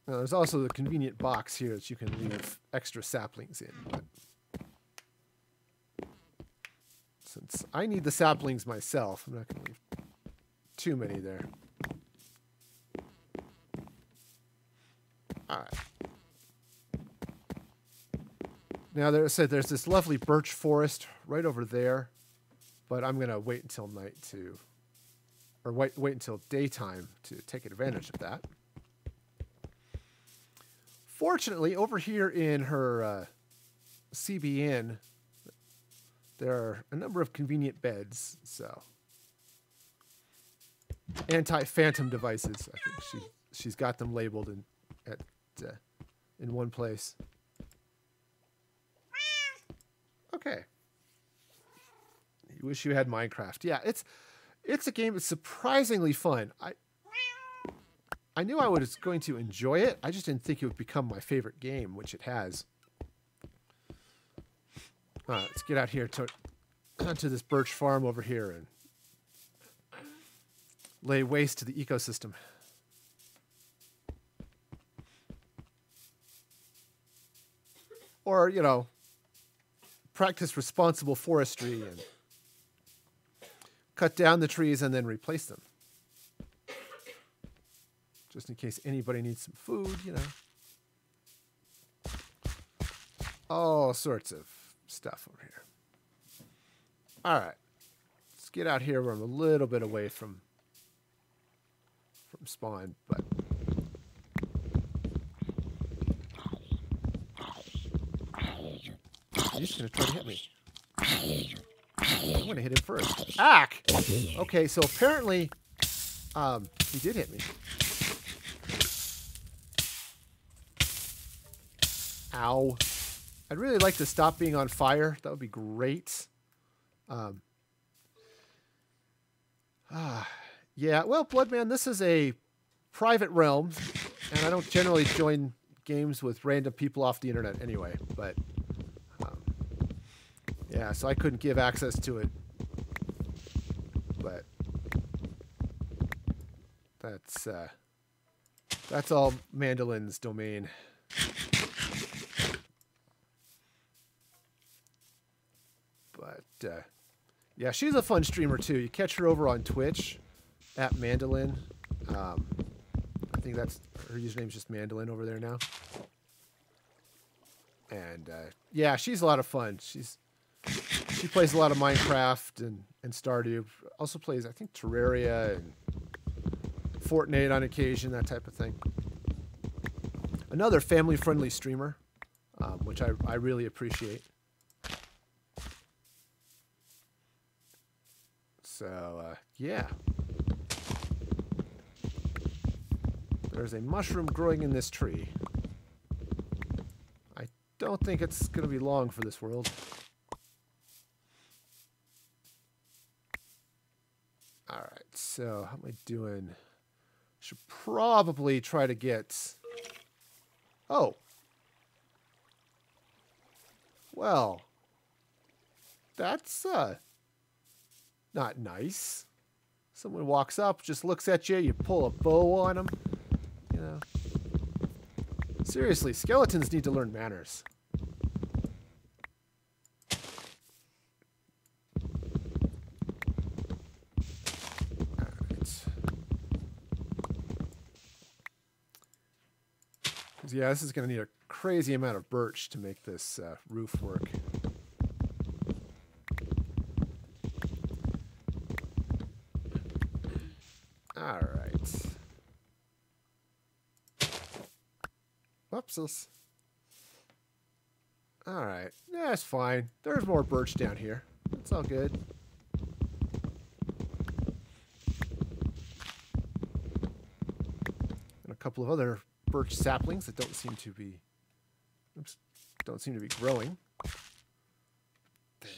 A: Now, there's also the convenient box here that you can leave extra saplings in. But since I need the saplings myself, I'm not going to leave too many there. All right. Now, there's this lovely birch forest right over there, but I'm going to wait until night to, or wait until daytime to take advantage of that. Fortunately, over here in her CBN, there are a number of convenient beds, so anti-phantom devices. I think she's got them labeled in one place. Okay. You wish you had Minecraft. Yeah, it's a game that's surprisingly fun. I knew I was going to enjoy it. I just didn't think it would become my favorite game, which it has. Let's get out here onto this birch farm over here and lay waste to the ecosystem. Or, you know, practice responsible forestry and cut down the trees and then replace them. Just in case anybody needs some food, you know. All sorts of stuff over here. All right. Let's get out here where I'm a little bit away from spawn, but he's going to try to hit me. I'm going to hit him first. Ack! Okay, so apparently he did hit me. Ow. I'd really like to stop being on fire. That would be great. Yeah, well, Bloodman, this is a private realm, and I don't generally join games with random people off the internet anyway, but yeah, so I couldn't give access to it. But that's all Mandolin's domain. But yeah, she's a fun streamer too. You catch her over on Twitch at Mandolin. I think that's her username's just Mandolin over there now. And yeah, she's a lot of fun. She plays a lot of Minecraft and Stardew. Also plays, I think, Terraria and Fortnite on occasion, that type of thing. Another family-friendly streamer, which I really appreciate. So, yeah. There's a mushroom growing in this tree. I don't think it's going to be long for this world. Alright, so how am I doing? Should probably try to get... Oh. Well. That's, not nice. Someone walks up, just looks at you, you pull a bow on them. You know. Seriously, skeletons need to learn manners. Alright. Yeah, this is going to need a crazy amount of birch to make this roof work. Alright. Whoopsies. Alright. Yeah, it's fine. There's more birch down here. It's all good. And a couple of other birch saplings that don't seem to be... Oops. Don't seem to be growing.
B: They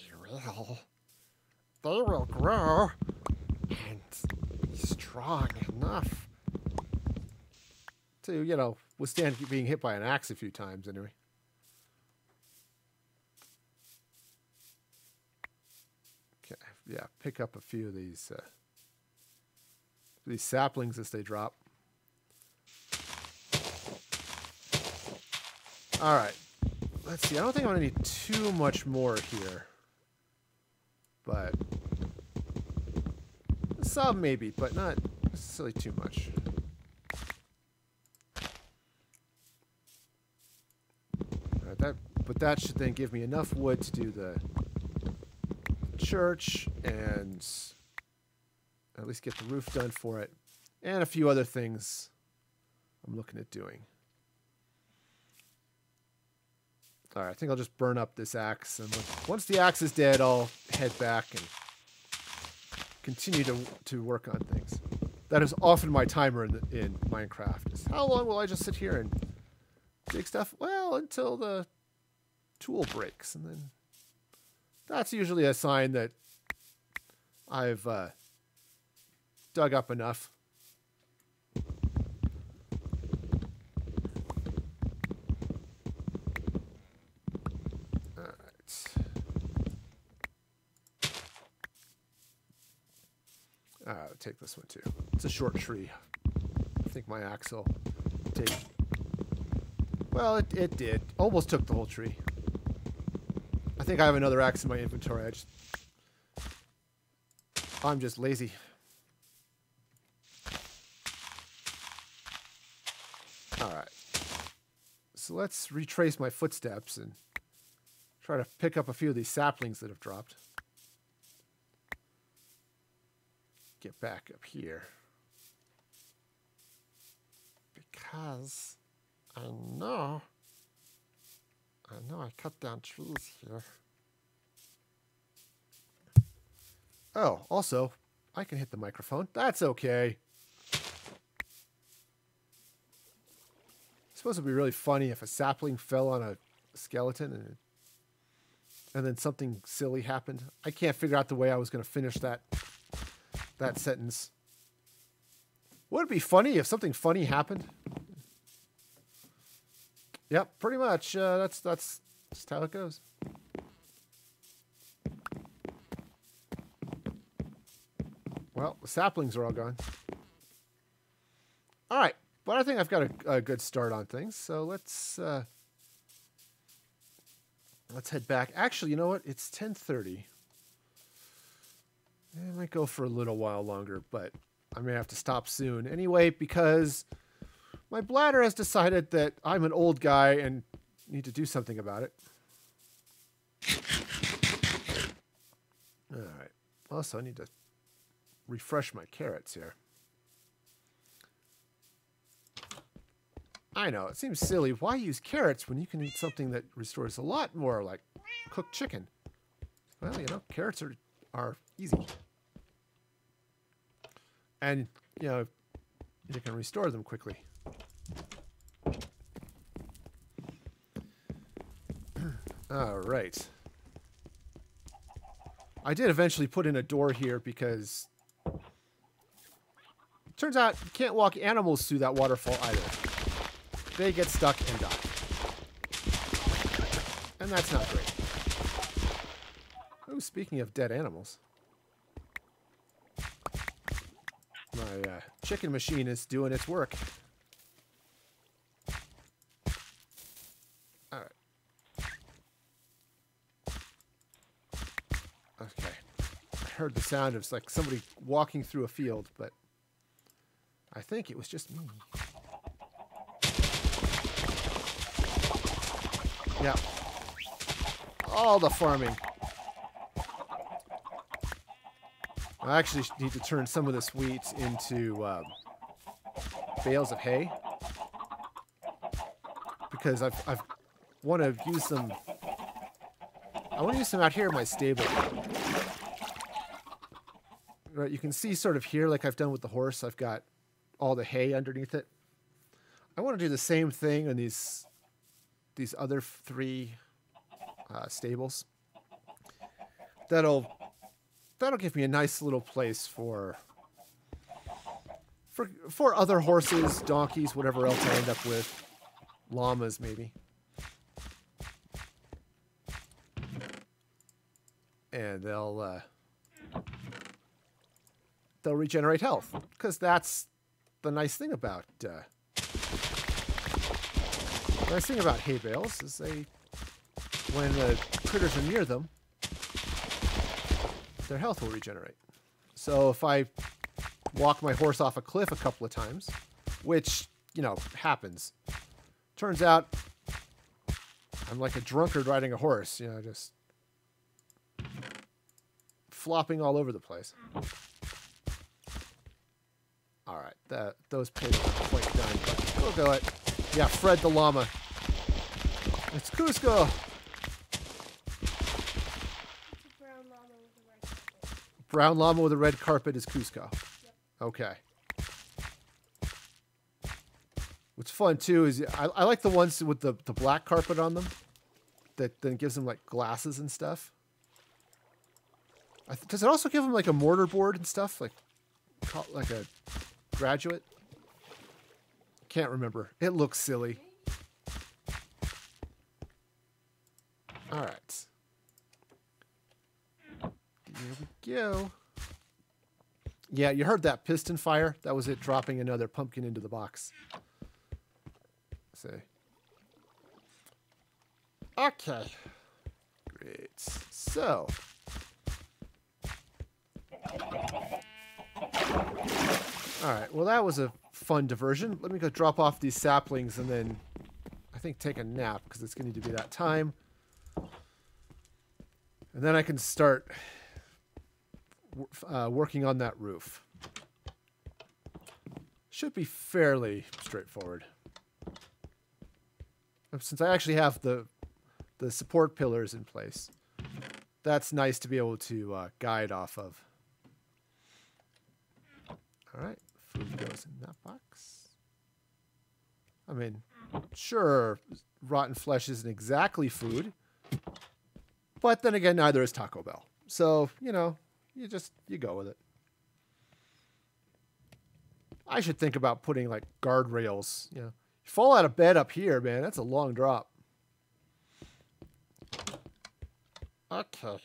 B: will grow and be strong enough
A: to, you know, withstand being hit by an axe a few times anyway. Okay, yeah, pick up a few of these saplings as they drop. All right, let's see. I don't think I'm gonna need too much more here, but some maybe, but not necessarily too much. All right, But that should then give me enough wood to do the church and at least get the roof done for it. And a few other things I'm looking at doing. All right, I think I'll just burn up this axe. And once the axe is dead, I'll head back and continue to work on things. That is often my timer in Minecraft. Is how long will I just sit here and dig stuff? Well, until the tool breaks. And then that's usually a sign that I've dug up enough. I'll take this one too. It's a short tree. I think my axe will take... Well, it did. Almost took the whole tree. I think I have another axe in my inventory. I'm just lazy. Alright. So let's retrace my footsteps and try to pick up a few of these saplings that have dropped. Get back up here.
B: Because I know I cut down trees here.
A: Oh, also, I can hit the microphone. That's okay. I suppose it would be really funny if a sapling fell on a skeleton and then something silly happened. I can't figure out the way I was going to finish that sentence. Would it be funny if something funny happened? Yep, pretty much. That's just how it goes. Well, the saplings are all gone. All right, but I think I've got a good start on things. So let's head back. Actually, you know what? It's 10:30. I might go for a little while longer, but I may have to stop soon anyway because my bladder has decided that I'm an old guy and need to do something about it. All right. Also, I need to refresh my carrots here. I know, it seems silly. Why use carrots when you can eat something that restores a lot more, like cooked chicken? Well, you know, carrots are easy. And, you know, you can restore them quickly. All right. I did eventually put in a door here because it turns out you can't walk animals through that waterfall either. They get stuck and die. And that's not great. Oh, speaking of dead animals. My chicken machine is doing its work. All right. Okay. I heard the sound of like somebody walking through a field, but I think it was just me. Yeah. All the farming. I actually need to turn some of this wheat into bales of hay because I've want to use them. I want to use them out here in my stable. Right, you can see sort of here, like I've done with the horse. I've got all the hay underneath it. I want to do the same thing in these other three stables. That'll give me a nice little place for other horses, donkeys, whatever else I end up with. Llamas, maybe. And they'll regenerate health, because that's the nice thing about hay bales is when the critters are near them, their health will regenerate. So if I walk my horse off a cliff a couple of times, which, you know, happens, turns out I I'm like a drunkard riding a horse, you know, just flopping all over the place. All right, those pigs are quite done, but we'll go it. Yeah, Fred the llama. It's Cusco. Brown llama with a red carpet is Cusco. Yep. Okay. What's fun too is I like the ones with the black carpet on them. That then gives them like glasses and stuff. Does it also give them like a mortar board and stuff? Like a graduate? Can't remember. It looks silly. All right. Here we go. Yeah, you heard that piston fire? That was it dropping another pumpkin into the box. See. Okay. Great. So. Alright, well that was a fun diversion. Let me go drop off these saplings and then I think take a nap because it's going to need to be that time. And then I can start working on that roof. Should be fairly straightforward. Since I actually have the support pillars in place, that's nice to be able to guide off of. All right, food goes in that box. I mean, sure, rotten flesh isn't exactly food, but then again, neither is Taco Bell. So, you know, you go with it. I should think about putting like guardrails. You know, you fall out of bed up here, man. That's a long drop. Okay.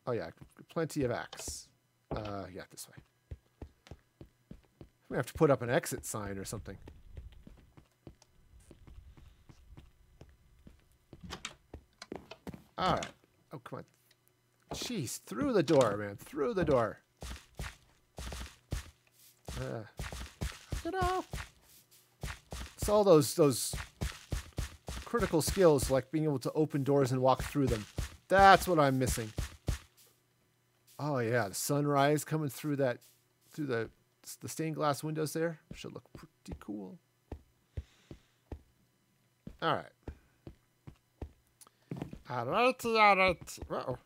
A: Oh yeah, plenty of axe. Yeah, this way. I'm gonna have to put up an exit sign or something. All right. Oh, come on. Jeez, through the door, man. Through the door. You know, it's all those critical skills, like being able to open doors and walk through them. That's what I'm missing. Oh yeah, the sunrise coming through the stained glass windows there should look pretty cool. All right. Alrighty. Uh-oh.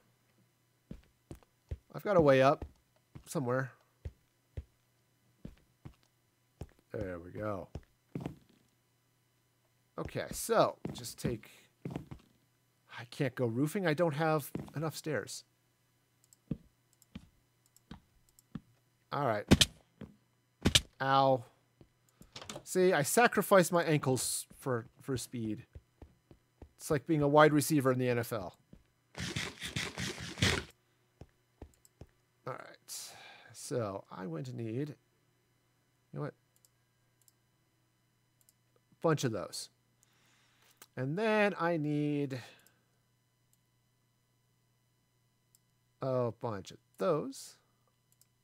A: I've got a way up somewhere. There we go. Okay, so just take... I can't go roofing. I don't have enough stairs. All right. Ow. See, I sacrificed my ankles for speed. It's like being a wide receiver in the NFL. All right. So I'm going to need... You know what? Bunch of those. And then I need a bunch of those.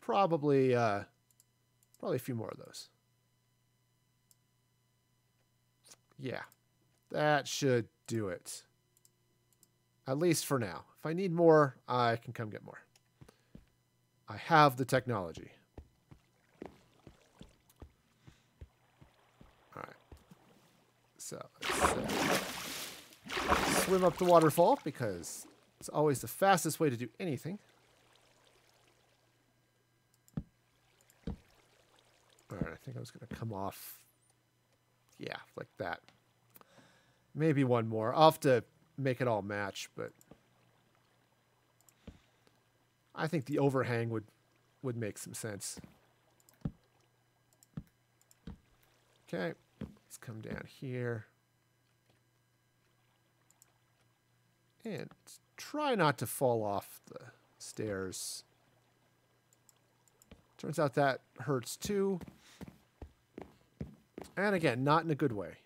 A: Probably a few more of those. Yeah, that should do it. At least for now. If I need more, I can come get more. I have the technology. So let's swim up the waterfall because it's always the fastest way to do anything. All right, I think I was going to come off. Yeah, like that. Maybe one more. I'll have to make it all match, but I think the overhang would make some sense. Okay. Let's come down here. And try not to fall off the stairs. Turns out that hurts too. And again, not in a good way.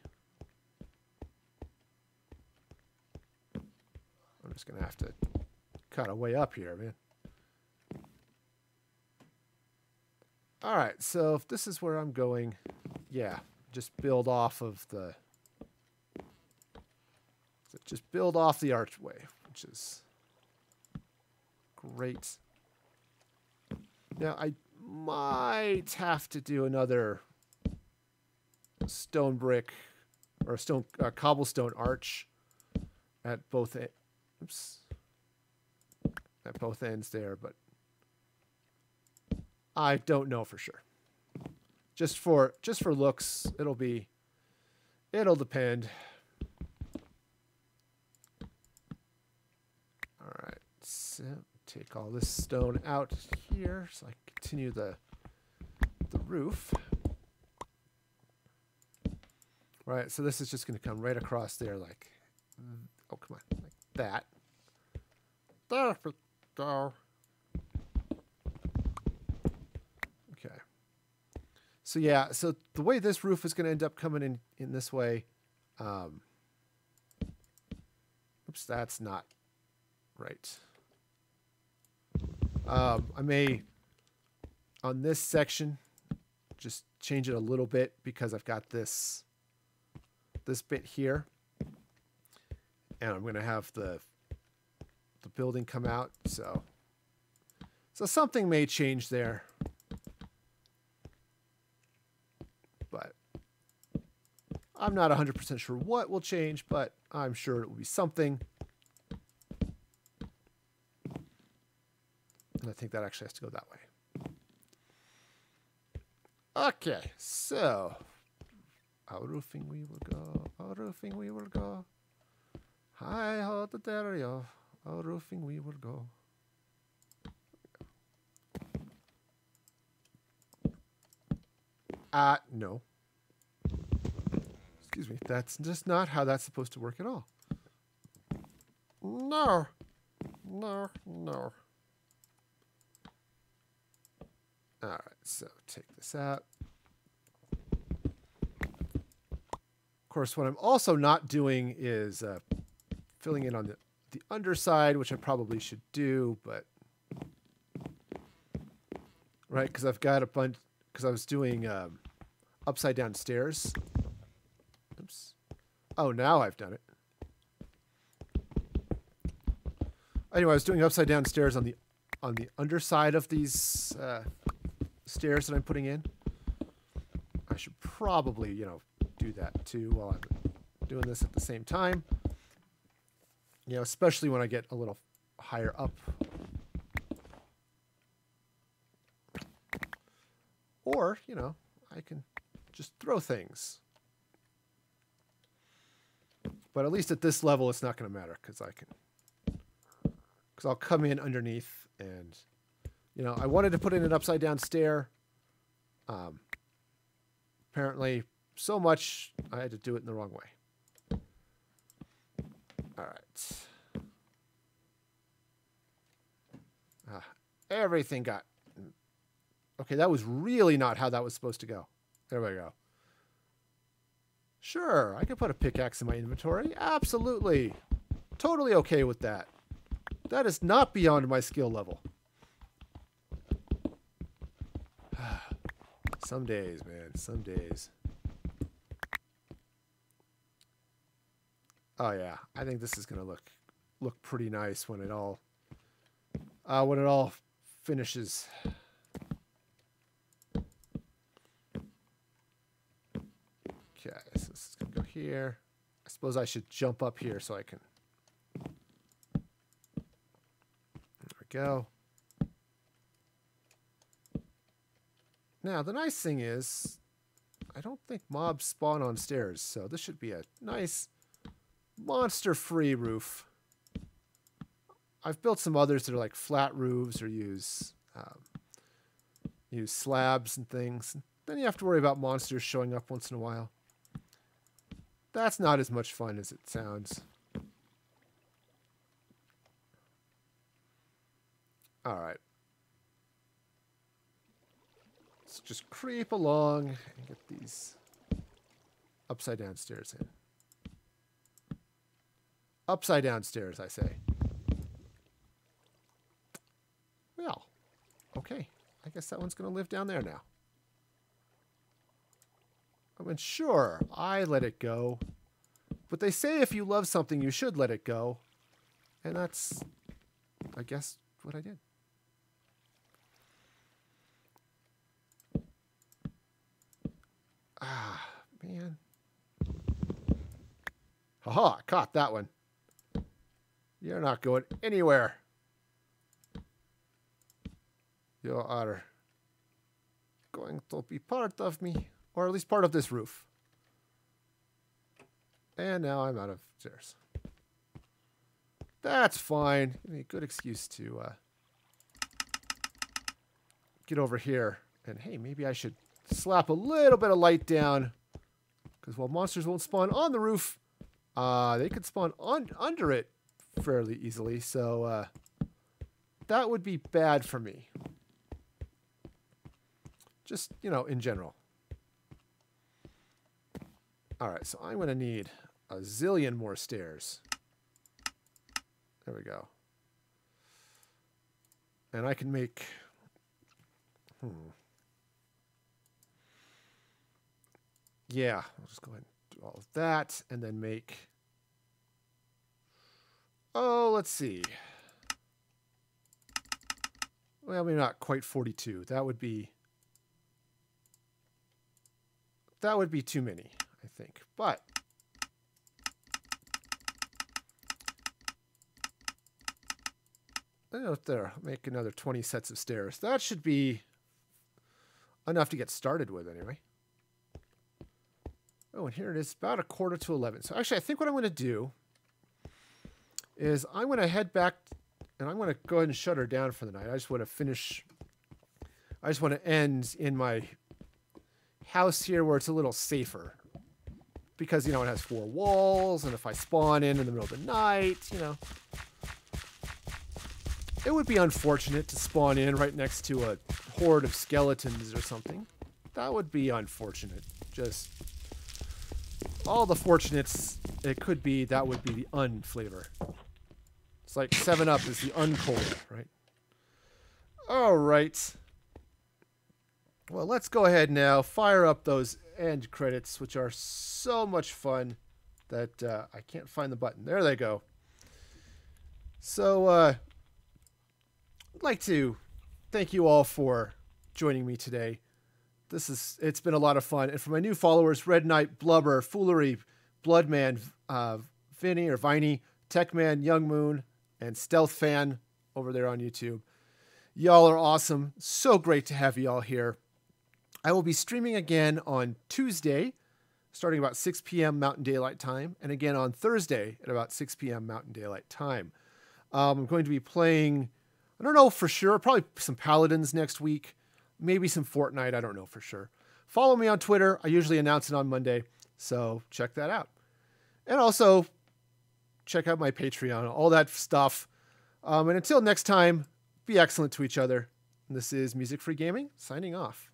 A: I'm just going to have to cut a way up here, man. All right, so if this is where I'm going, yeah. Just build off of the So just build off the archway, which is great. Now, I might have to do another stone brick or stone cobblestone arch at both at both ends there, but I don't know for sure. Just for looks, it'll depend. All right, so take all this stone out here so I can continue the roof. Right, so this is just going to come right across there like, oh, come on, like that.
B: There we go.
A: Okay. So yeah, so the way this roof is going to end up coming in this way, oops, that's not right. I may, on this section, just change it a little bit because I've got this bit here, and I'm going to have the building come out, so something may change there, but I'm not 100% sure what will change, but I'm sure it will be something. And I think that actually has to go that way. Okay, so our roofing we will go, our roofing we will go. Hi ho the there yo, our roofing we will go. No. Excuse me, that's just not how that's supposed to work at all.
B: No. No, no.
A: All right, so take this out. Of course, what I'm also not doing is filling in on the underside, which I probably should do, but right, because I've got a bunch, because I was doing upside down stairs. Oops. Oh, now I've done it. Anyway, I was doing upside down stairs on the underside of these stairs that I'm putting in. I should probably, do that too while I'm doing this at the same time. Especially when I get a little higher up. Or, I can just throw things. But at least at this level, it's not going to matter because I'll come in underneath and, I wanted to put in an upside down stair. Apparently, so much I had to do it in the wrong way. All right. Everything got... Okay, that was really not how that was supposed to go. There we go. Sure, I could put a pickaxe in my inventory. Absolutely. Totally okay with that. That is not beyond my skill level. Some days, man. Some days. Oh yeah, I think this is gonna look pretty nice when it all finishes. Okay, so this is gonna go here. I suppose I should jump up here so I can. There we go. Now, the nice thing is, I don't think mobs spawn on stairs, so this should be a nice, monster-free roof. I've built some others that are like flat roofs or use slabs and things. Then you have to worry about monsters showing up once in a while. That's not as much fun as it sounds. All right. Let's just creep along and get these upside down stairs in. Upside down stairs, I say. Well, okay. I guess that one's going to live down there now. I mean, sure, I let it go. But they say if you love something, you should let it go. And that's, I guess, what I did. Ah, man. Haha, caught that one. You're not going anywhere. You are going to be part of me, or at least part of this roof. And now I'm out of stairs. That's fine. A good excuse to get over here. And hey, maybe I should slap a little bit of light down. Because while monsters won't spawn on the roof, they could spawn under it fairly easily. So that would be bad for me. Just, you know, in general. All right, so I'm going to need a zillion more stairs. There we go. And I can make... Yeah, I'll just go ahead and do all of that and then make... Oh, let's see. Well, maybe not quite 42. That would be too many, I think. But there, make another 20 sets of stairs. That should be enough to get started with anyway. Oh, and here it is, about 11:45. So actually, I think what I'm going to do is I'm going to head back and I'm going to go ahead and shut her down for the night. I just want to end in my house here where it's a little safer. Because, you know, it has 4 walls, and if I spawn in the middle of the night, you know, it would be unfortunate to spawn in right next to a horde of skeletons or something. That would be unfortunate. Just all the fortunates it could be, that would be the unflavor. It's like 7-Up is the uncold, right? All right. Well, let's go ahead now, fire up those end credits, which are so much fun that I can't find the button. There they go. So, I'd like to thank you all for joining me today. It's been a lot of fun. And for my new followers, Red Knight, Blubber, Foolery, Bloodman, Vinny or Viney, Techman, Young Moon, and Stealth Fan over there on YouTube. Y'all are awesome. So great to have y'all here. I will be streaming again on Tuesday, starting about 6 p.m. Mountain Daylight Time, and again on Thursday at about 6 p.m. Mountain Daylight Time. I'm going to be playing, I don't know for sure, probably some Paladins next week, maybe some Fortnite, I don't know for sure. Follow me on Twitter. I usually announce it on Monday, so check that out. And also, check out my Patreon, all that stuff. And until next time, be excellent to each other. And this is Music Free Gaming, signing off.